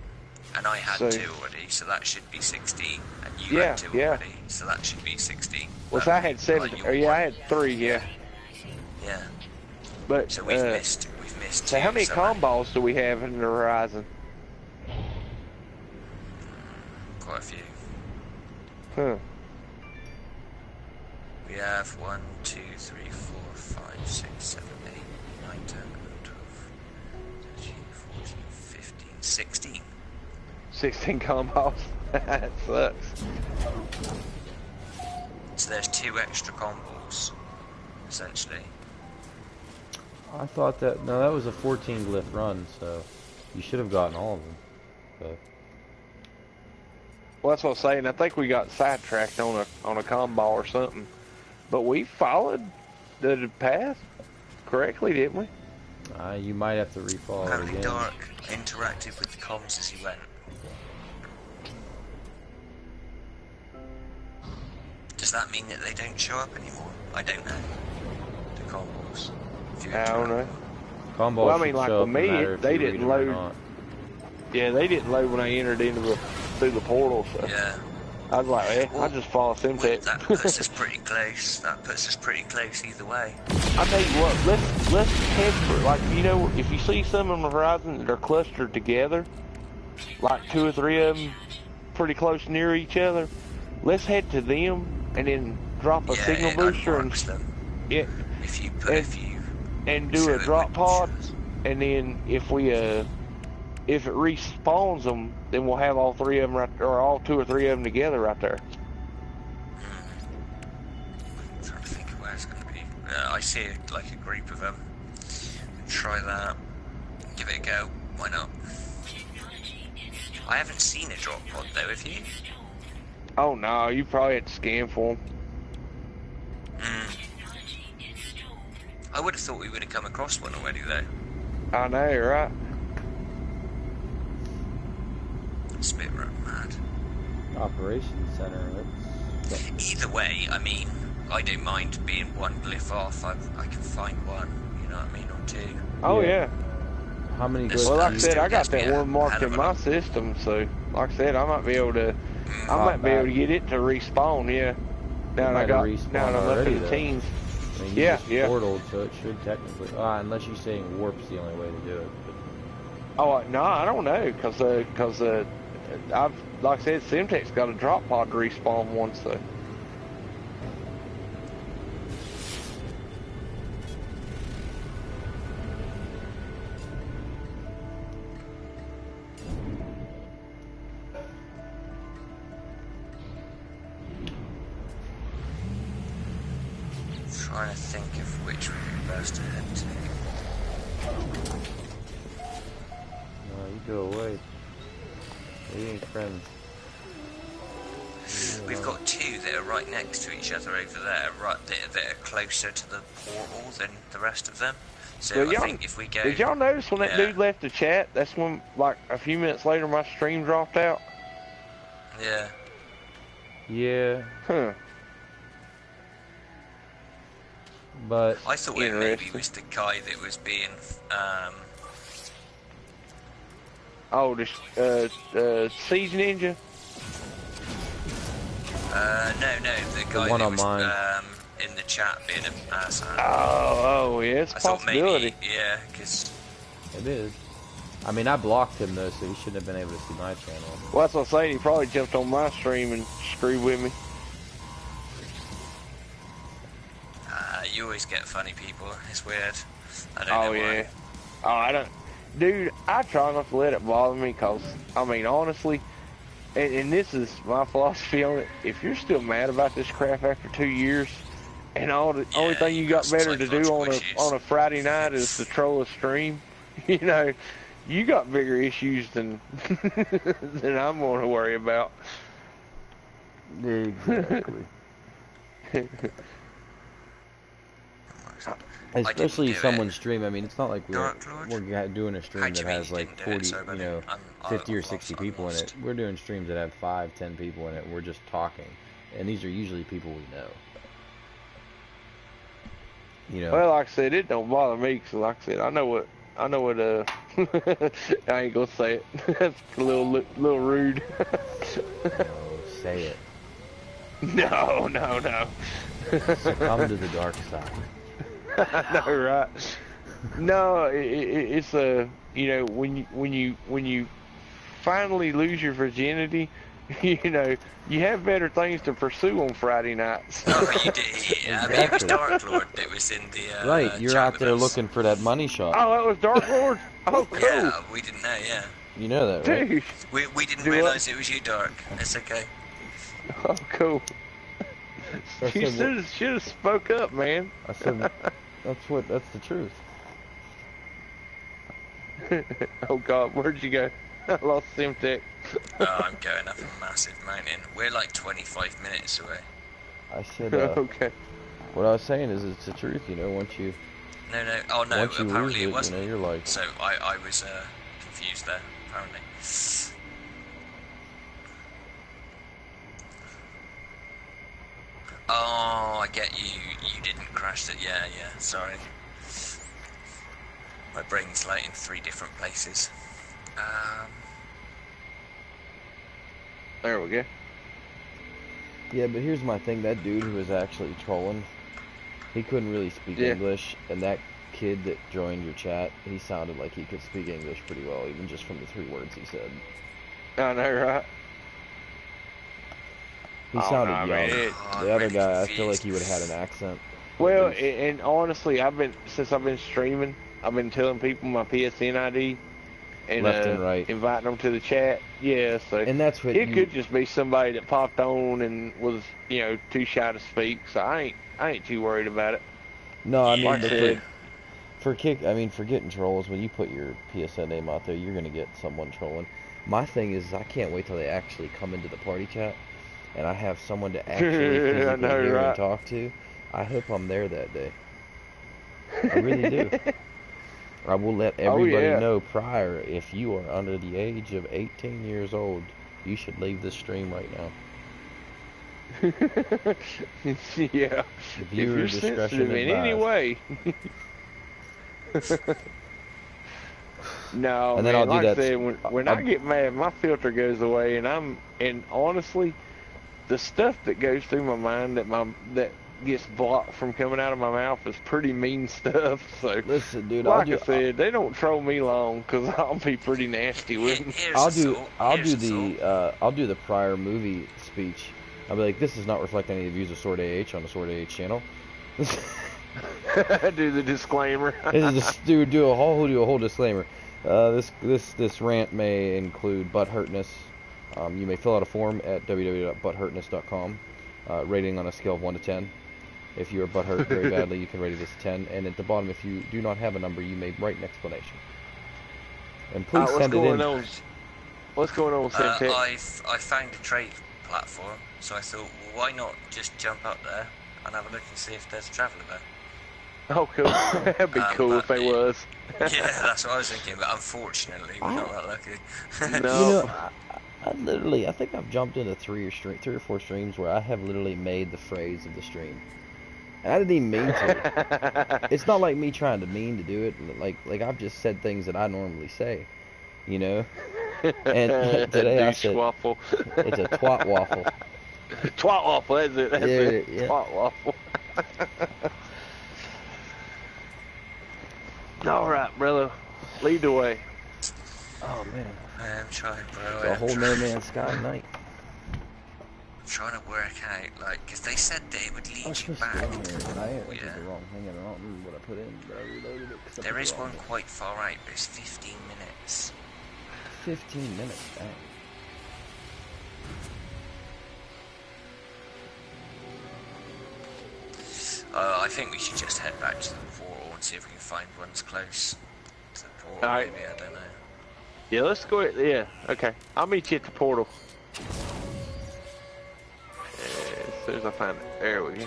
And I had 2 already, so that should be 16. And you had 2 already, so that should be 16. Well, so I had 7. Or yeah, I had 3. Yeah. Yeah. But so we've missed 2. So how many comballs do we have in the horizon? Quite a few. Huh. We have 1, 2, 3, 4, 5, 6, 7, 8, 9, 10, 12, 13, 14, 15, 16. 16 combos. That sucks. So there's 2 extra combos, essentially. I thought that, no, that was a 14 glyph run, so you should have gotten all of them. But. Well, that's what I'm saying. I think we got sidetracked on a combo or something. But we followed the path correctly, didn't we? You might have to refollow it Apparently again. Dark interacted with the comms as he went. Does that mean that they don't show up anymore? I don't know. The combos. I don't know. Combos well, I mean, like show with up no me, matter if they you didn't read them or load. not. Yeah, they didn't load when I entered through the portal. So Yeah. I was like, Well, I just follow Simtech. That puts us pretty close. That puts us pretty close either way. I tell you what, let's head for, like, you know, if you see some on the horizon that are clustered together, like 2 or 3 of them pretty close near each other, let's head to them and then drop a signal booster and them. Yeah, If you and do a drop pod, and then if it respawns them, then we'll have all 3 of them right, or all 2 or 3 of them together right there. I'm trying to think of where it's going to be. I see like a group of them. Try that. Give it a go. Why not? I haven't seen a drop pod though, have you? Oh no, you probably had to scan for them. I would have thought we would have come across one already though. I know, right? It's a bit mad. Operations center. Either way, I mean, I don't mind being 1 glyph off. I can find 1, you know what I mean, or 2. Oh yeah. How many glyphs? Well, like I said, I got Still that gives me one a marked hell of in a my lot. system, so like I said, I might be able to get it to respawn. Yeah. Now Might that have I'm respawned up already, in the though. teens. I mean, you Yeah, just yeah. portaled, so it should technically. Unless you're saying warp's the only way to do it. Oh no, I don't know, cause I've like I said, Simtech's got a drop pod to respawn once, so. Trying to think of which would be best to head to. No, you go away. We ain't friends. We've got 2 that are right next to each other over there, right that are closer to the portal than the rest of them. So Well, I think if we go... Did y'all notice when that dude left the chat? That's when, like, a few minutes later, my stream dropped out. Yeah. Yeah, Huh. but I thought it maybe was the guy that was being... Oh, the Siege Ninja? No, the guy one that on was mine. in the chat being an ass. Oh, yeah, it's a I thought possibility. maybe, yeah, because... it is. I mean, I blocked him though, so he shouldn't have been able to see my channel. Well, that's what I'm saying. He probably jumped on my stream and screwed with me. You always get funny people. It's weird. I don't know Yeah. why. Oh, I don't. Dude, I try not to let it bother me because, I mean, honestly, and this is my philosophy on it, if you're still mad about this crap after 2 years, and only thing you got better to do on a Friday night is to troll a stream, you know, you got bigger issues than I'm going to worry about. Exactly. Especially someone's stream. I mean, it's not like we're doing a stream that has like 40, 50 or 60 people in it. We're doing streams that have 5, 10 people in it. We're just talking, and these are usually people we know. You know. Well, like I said, it don't bother me because, like I said, I know what. I ain't gonna say it. That's a little rude. No, say it. No. Succumb to the dark side. I know, right? No, it's you know, when you finally lose your virginity, you know, you have better things to pursue on Friday nights. Oh, you did. Yeah, I mean, it was Dark Lord that was in the right, you're chat out with there us. looking for that money shot. Oh, that was Dark Lord? Oh, cool. Yeah, we didn't know, yeah. You know that, right? Dude. We didn't realise it was you, Dark. It's okay. Oh, cool. I You said, should have spoke up, man. I said, that's the truth. Oh, God, where'd you go? I lost Simtech. Oh, I'm going up a massive mountain. We're like 25 minutes away. I said, Okay. what I was saying is it's the truth, you know, once you... No, oh no, Once you apparently lose it wasn't. You know, you're like... So I was confused there, apparently. Oh, I get you. You didn't crash it. Yeah, sorry. My brain's like in 3 different places. There we go. Yeah, but here's my thing. That dude who was actually trolling, he couldn't really speak English, and that kid that joined your chat, he sounded like he could speak English pretty well, even just from the 3 words he said. I know, right? He sounded young. Man. The other guy, I feel like he would have had an accent. Well, and honestly, since I've been streaming, I've been telling people my PSN ID and, left and right, inviting them to the chat. Yeah, so and that's what it could just be somebody that popped on and was, you know, too shy to speak. So I ain't too worried about it. No, I mean, like I said, for getting trolls, when you put your PSN name out there, you're gonna get someone trolling. My thing is, I can't wait till they actually come into the party chat, and I have someone to actually physically hear and talk to. I hope I'm there that day. I really do. I will let everybody know prior, if you are under the age of 18 years old, you should leave the stream right now. Yeah. If you're sensitive in any way. No, and then man, I'll do like that. I said, when I get mad, my filter goes away, and honestly, the stuff that goes through my mind that gets blocked from coming out of my mouth is pretty mean stuff. So listen, dude, like I said, they don't troll me long because I'll be pretty nasty with them. I'll do the prior movie speech. I'll be like, this does not reflect any of the views of Sword AH on the Sword AH channel. Do the disclaimer. do a whole disclaimer. This rant may include butthurtness. You may fill out a form at www.butthurtness.com. Rating on a scale of 1 to 10. If you are butthurt very badly, you can rate it as 10. And at the bottom, if you do not have a number, you may write an explanation. And please send it in. What's going on, Simtech? I found a trade platform, so I thought, well, why not just jump up there and have a look and see if there's a traveller there. Oh, cool. That'd be cool if there was. Yeah, that's what I was thinking, but unfortunately, we're not that lucky. No. You know, I think I've jumped into 3 or 4 streams where I have literally made the phrase of the stream. And I didn't even mean to. It's not like me trying to mean to do it. Like I've just said things that I normally say, you know. And today I said waffle. It's a twat waffle. Twat waffle, that's it. That's it. Yeah. Twat waffle. All right, brother. Lead the way. Oh man. I'm trying, bro. It's a whole No Man's Sky night. I'm trying to work out, like, because they said that it would lead you back. I did the wrong thing, and I don't remember what I put in, but I reloaded it. There is one quite far out, but it's 15 minutes. 15 minutes, dang. I think we should just head back to the portal and see if we can find ones close to the portal. Alright. Maybe, I don't know. Yeah, let's go. Yeah, okay. I'll meet you at the portal. As soon as I find it. There we go.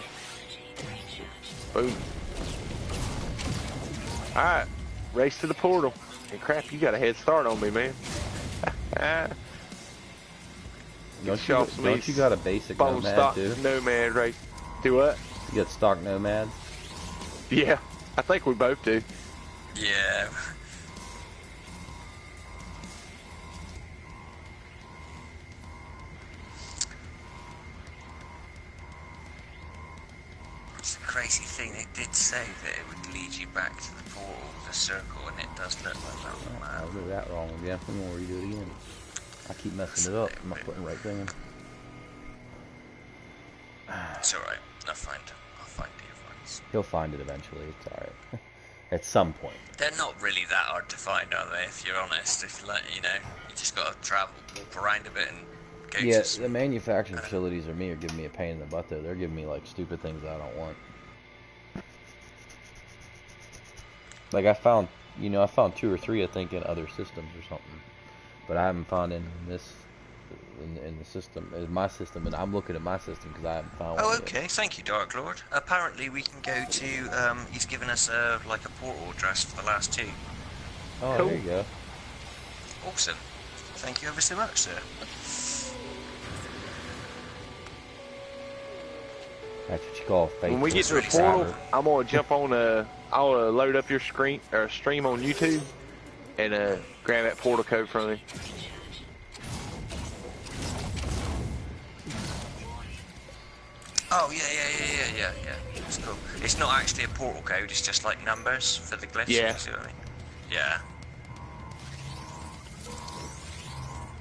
Boom. Alright. Race to the portal. Hey, crap, you got a head start on me, man. Don't you got a basic nomad, stock too? Nomad race. Do what? You got stock nomads? Yeah, I think we both do. Yeah. It's a crazy thing. It did say that it would lead you back to the portal, the circle, and it does look like that one. I'll do that wrong again. I'm gonna redo it again. I keep messing it up. I'm not putting the right thing in. It's alright. I'll find the advice. He'll find it eventually. It's alright. At some point. They're not really that hard to find, are they? If you're honest, if you just got to travel, walk around a bit, and go. Yeah, the manufacturing facilities are giving me a pain in the butt though. They're giving me like stupid things I don't want. Like I found 2 or 3 I think in other systems or something, but I haven't found in this. In the system, in my system, and I'm looking at my system because I haven't found one. Oh, okay. Yet. Thank you, Dark Lord. Apparently, we can go to. He's given us a portal address for the last 2. Oh, cool. There you go. Awesome. Thank you ever so much, sir. That's what you call faith. When we get to the portal, I'm gonna jump on. I'll load up your stream on YouTube, and grab that portal code from you. Oh, yeah. It's cool. It's not actually a portal code, it's just like numbers for the glitch. Yeah. You see what I mean? Yeah.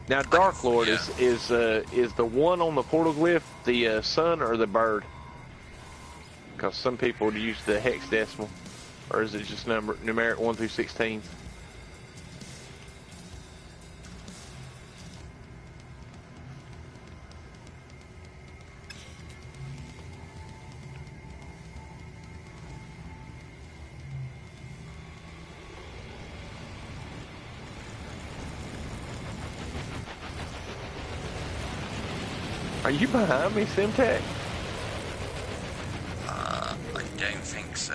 Now, Dark Lord is the one on the portal glyph the sun or the bird? Because some people use the hexadecimal, or is it just numeric 1 through 16? Are you behind me, Simtech? I don't think so.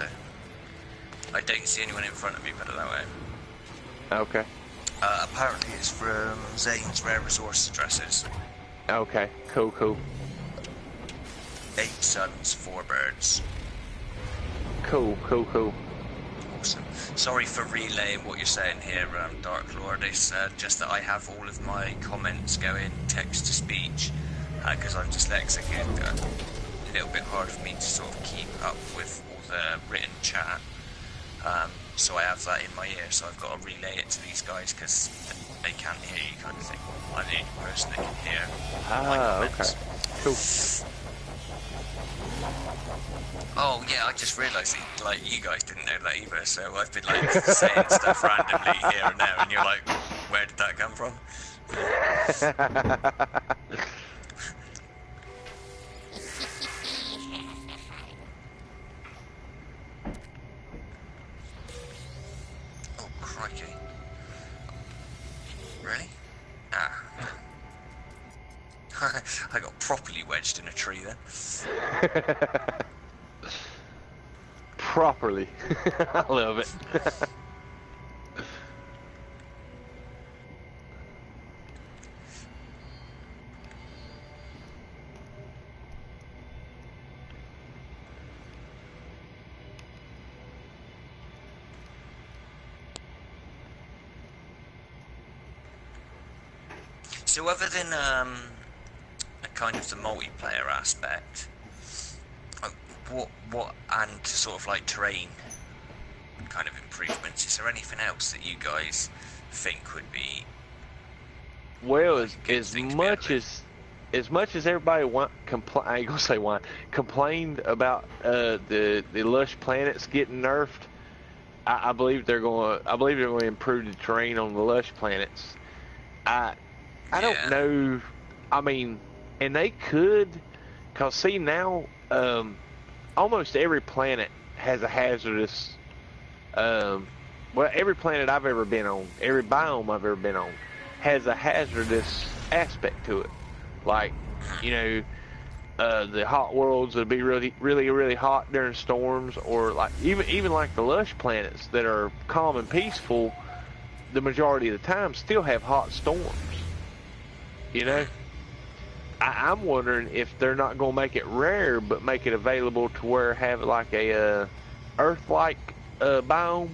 I don't see anyone in front of me, put it that way. Okay. Apparently it's from Zane's Rare Resource Addresses. Okay, cool. 8 suns, 4 birds. Cool. Awesome. Sorry for relaying what you're saying here, Dark Lord. It's just that I have all of my comments going text to speech. Because I'm dyslexic, and a little bit hard for me to sort of keep up with all the written chat. So I have that in my ear, so I've got to relay it to these guys because they can't hear you, kind of thing. I'm the only person that can hear my comments. Okay. Cool. Oh yeah, I just realised that you guys didn't know that either. So I've been saying stuff randomly here and there, and you're like, where did that come from? Crikey. Really? Ah. I got properly wedged in a tree then. Properly. I love it. So other than a kind of the multiplayer aspect, what and sort of like terrain kind of improvements, is there anything else that you guys think would be? Well, as much as everybody complained about the lush planets getting nerfed, I believe they're going to improve the terrain on the lush planets. I don't know. I mean, and they could, cause see now, almost every planet has a hazardous. Well, every planet I've ever been on, every biome I've ever been on, has a hazardous aspect to it. Like, the hot worlds would be really hot during storms, or like even like the lush planets that are calm and peaceful, the majority of the time still have hot storms. I'm wondering if they're not going to make it rare, but make it available to where have like a Earth-like biome,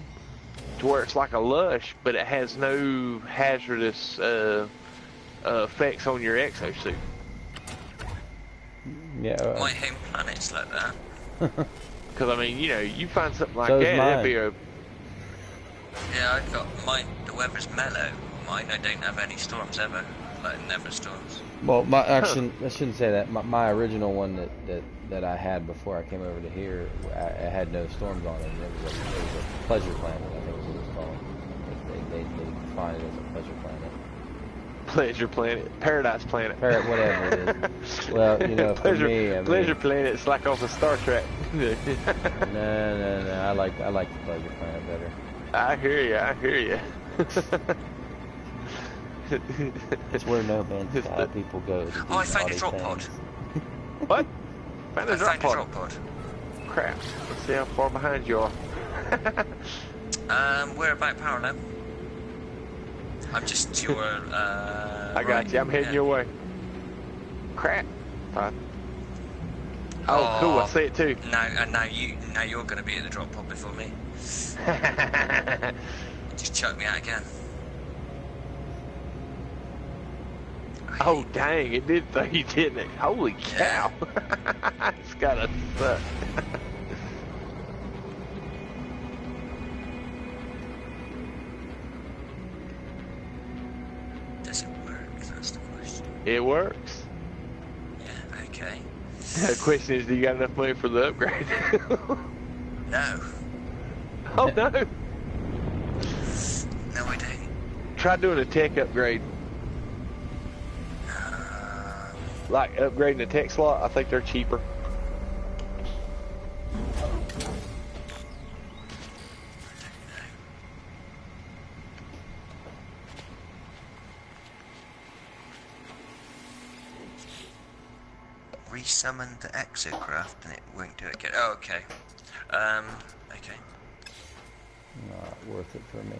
to where it's like a lush, but it has no hazardous effects on your exosuit. Yeah. My home planet's like that. Because I mean, you find something like So that, that'd be Yeah, I've got mine. The weather's mellow. Mine, I don't have any storms ever. like never storms. Well, I shouldn't say that. My original one that I had before I came over to here, I had no storms on it. It was a pleasure planet, I think is what it's called. They define it as a pleasure planet. Pleasure planet, paradise planet. Whatever it is. Well, you know, pleasure, for me, I mean, pleasure planet. It's like off of Star Trek. No. I like the pleasure planet better. I hear you. It's where no man's sky people go. To I found a drop pod. What? Found a drop pod. Drop pod. Crap. Let's see how far behind you are. We're about parallel. I'm just to your, I got you. I'm heading your way. Crap. Oh, cool. I see it too. Now you're going to be at the drop pod before me. Just chuck me out again. Oh, dang. It did throw you, didn't it? Holy cow. It's gotta suck. Does it work? That's the question. It works. Yeah, okay. The question is, do you got enough money for the upgrade? No. Oh, no. No, I don't. Try doing a tech upgrade. Like upgrading a tech slot, I think they're cheaper. Resummon the exocraft and it won't do it again. Oh, okay. Okay. Not worth it for me.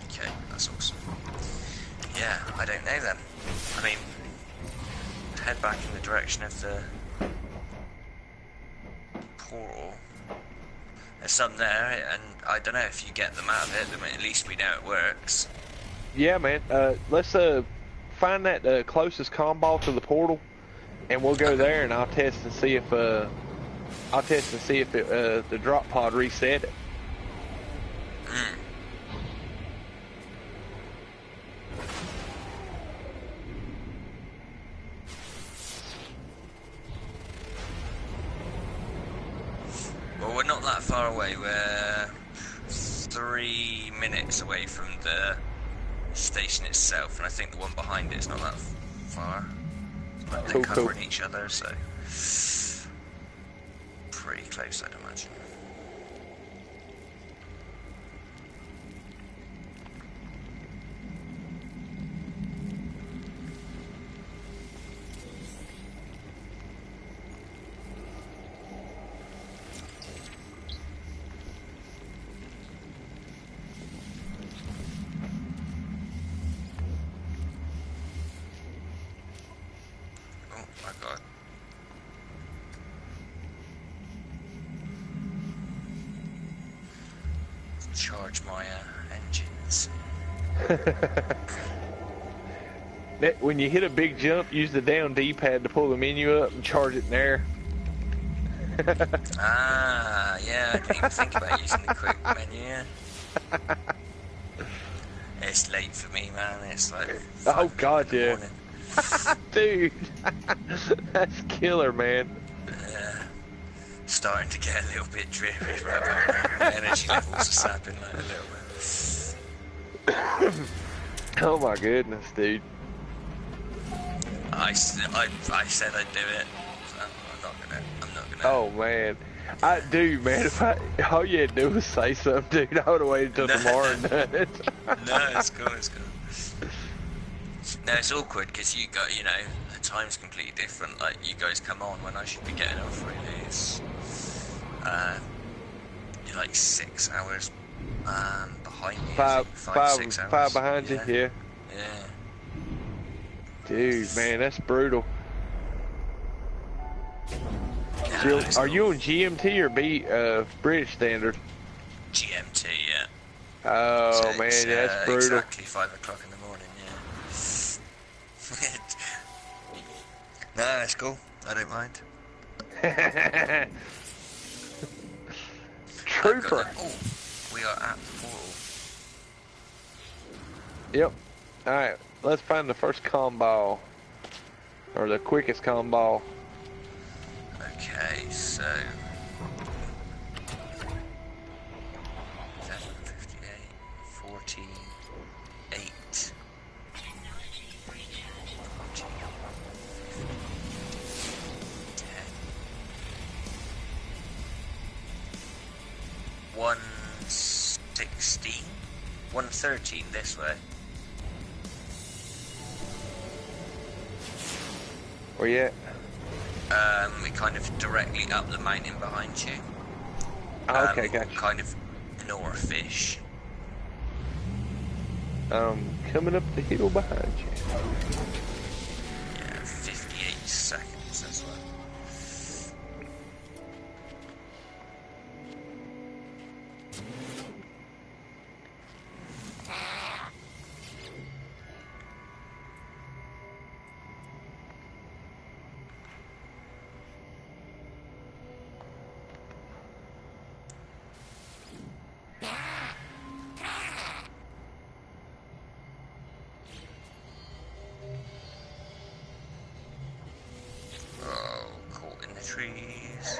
Okay, that's awesome. Yeah, I don't know then. I mean, head back in the direction of the portal. There's some there, and I don't know if you get them out of it, but at least we know it works. Yeah, man. Let's find that closest comm to the portal, and we'll go there, and I'll test and see if the drop pod reset it. Well, we're not that far away. We're 3 minutes away from the station itself, and I think the one behind it is not that far. Like they're covering each other, so pretty close, I'd imagine. Charge my engines. When you hit a big jump, use the down D-pad to pull the menu up and charge it in there. Ah, yeah, I didn't even think about using the quick menu. Yeah. It's late for me, man. It's like oh god, yeah, morning. dude, that's killer, man. Starting to get a little bit dreary right about now. Energy levels are sapping like a little bit. Oh my goodness, dude. I said I'd do it. So I'm not gonna. Oh man, I do, man. If all you had to do was say something, dude, I would have waited till tomorrow and done it. No, it's cool. No, it's awkward because you got, the time's completely different. Like you guys come on when I should be getting off. Really, it's you're like 6 hours behind me. Five, 6 hours. Five behind you. Yeah. Yeah. Dude, man, that's brutal. Yeah, are you on GMT or British Standard? GMT, yeah. Oh so man, yeah, that's brutal. Exactly 5 o'clock in the morning. Yeah. No, it's cool. I don't mind. Trooper. Oh, we are at the portal. Yep. Alright, let's find the first calm ball. Or the quickest calm ball. Okay, so 7:58, 14, 8, 14, 10, 116, 113 this way. Where you at? We're kind of directly up the mountain behind you. Oh, okay, gotcha. Kind of northish. Coming up the hill behind you. Yeah, 58 seconds as well. Trees.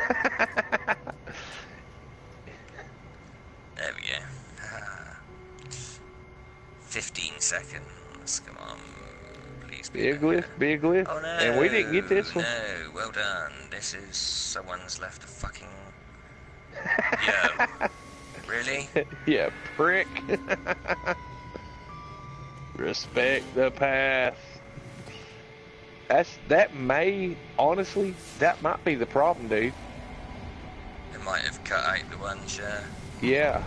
There we go. 15 seconds. Come on. Please be a glyph, be a glyph. Oh no. And we didn't get this one. No, well done. This is someone's left a fucking... Yeah. Really? Yeah, prick. Respect the path. That may, honestly, that might be the problem, dude. It might have cut out the ones, yeah. Yeah.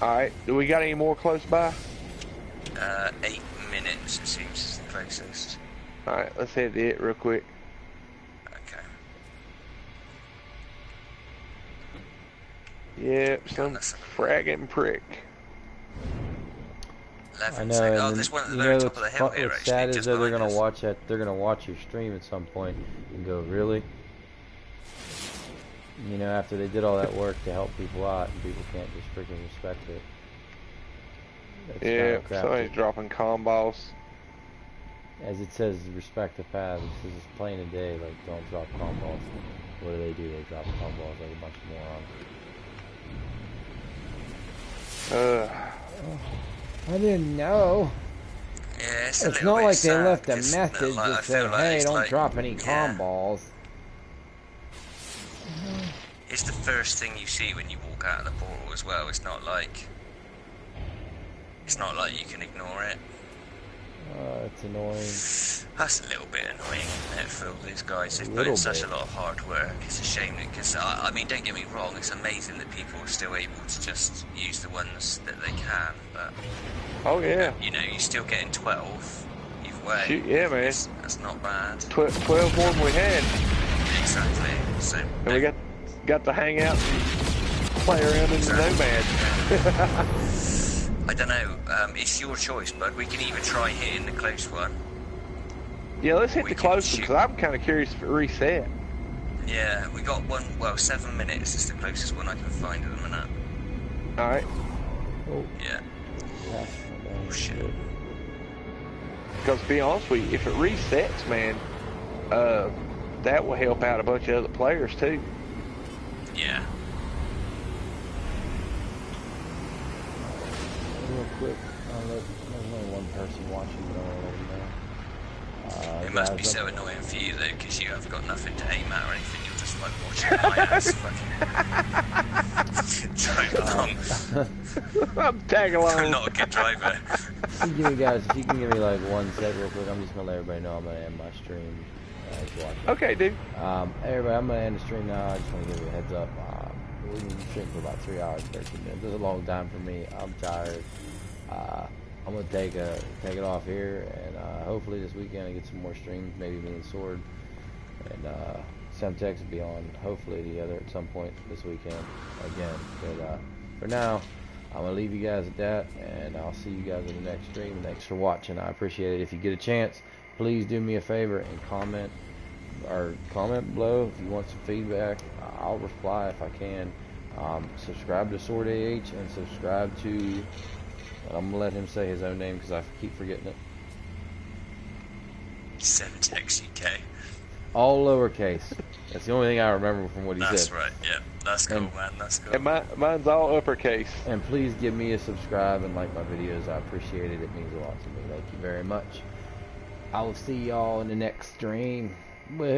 Alright, do we got any more close by? 8 minutes, it seems, is the closest. Alright, let's head to it real quick. Okay. Yep, some fragging prick. I know, oh, there's one at the very top of the hill here, what's actually. sad is Just that they're behind gonna us. they're gonna watch your stream at some point and go, really? You know, after they did all that work to help people out, and people can't just freaking respect it. That's Yeah, kinda crappy. somebody's dropping calm balls. As it says, respect the path. It says it's plain and day, like, don't drop calm balls. What do? They drop calm balls like a bunch of morons. I didn't know. Yeah, it's It's not like they left a message message that said, hey, don't drop any calm balls. It's the first thing you see when you walk out of the portal as well. It's not like you can ignore it. It's annoying. That's a little bit annoying, isn't it, for all these guys? They've put in such a lot of hard work. It's a shame, because, I mean, don't get me wrong, it's amazing that people are still able to just use the ones that they can, but... Oh, yeah. You know, you're still getting 12 either way. Shoot, yeah, man. That's not bad. 12 more than we had. Exactly. So, and we got to hang out and play around in the Nomad. I don't know. It's your choice, bud. We can either try hitting the close one. Yeah, let's hit the close one, because I'm kind of curious if it reset. Yeah, we got one. Well, 7 minutes is the closest one I can find at the minute. Alright. Oh. Yeah. Oh, shit. Because to be honest with you, if it resets, man, that will help out a bunch of other players too. Yeah. Real quick, there's only one person watching, but I'll let them know. It must be so annoying for you though, because you have got nothing to aim at or anything. You're just like watching my ass fucking drive along. I'm tagging along. I'm not a good driver. If you guys, if you can give me like 1 sec real quick, I'm just gonna let everybody know I'm gonna end my stream. Okay, dude. Everybody, I'm gonna end the stream now. I just want to give you a heads up. We've been streaming for about 3 hours, 13 minutes. This is a long time for me. I'm tired. I'm gonna take it off here, and hopefully this weekend I get some more streams. Maybe me and Sword and Semtex will be on hopefully together at some point this weekend again. But for now, I'm gonna leave you guys at that, and I'll see you guys in the next stream. Thanks for watching. I appreciate it. If you get a chance, please do me a favor and comment below if you want some feedback. I'll reply if I can. Subscribe to Sword AH and subscribe to And I'm gonna let him say his own name because I keep forgetting it. 7X UK. All lowercase. That's the only thing I remember from what he said. That's right, yeah. That's cool, man. That's cool. And mine's all uppercase. And please give me a subscribe and like my videos. I appreciate it. It means a lot to me. Thank you very much. I will see y'all in the next stream. Well.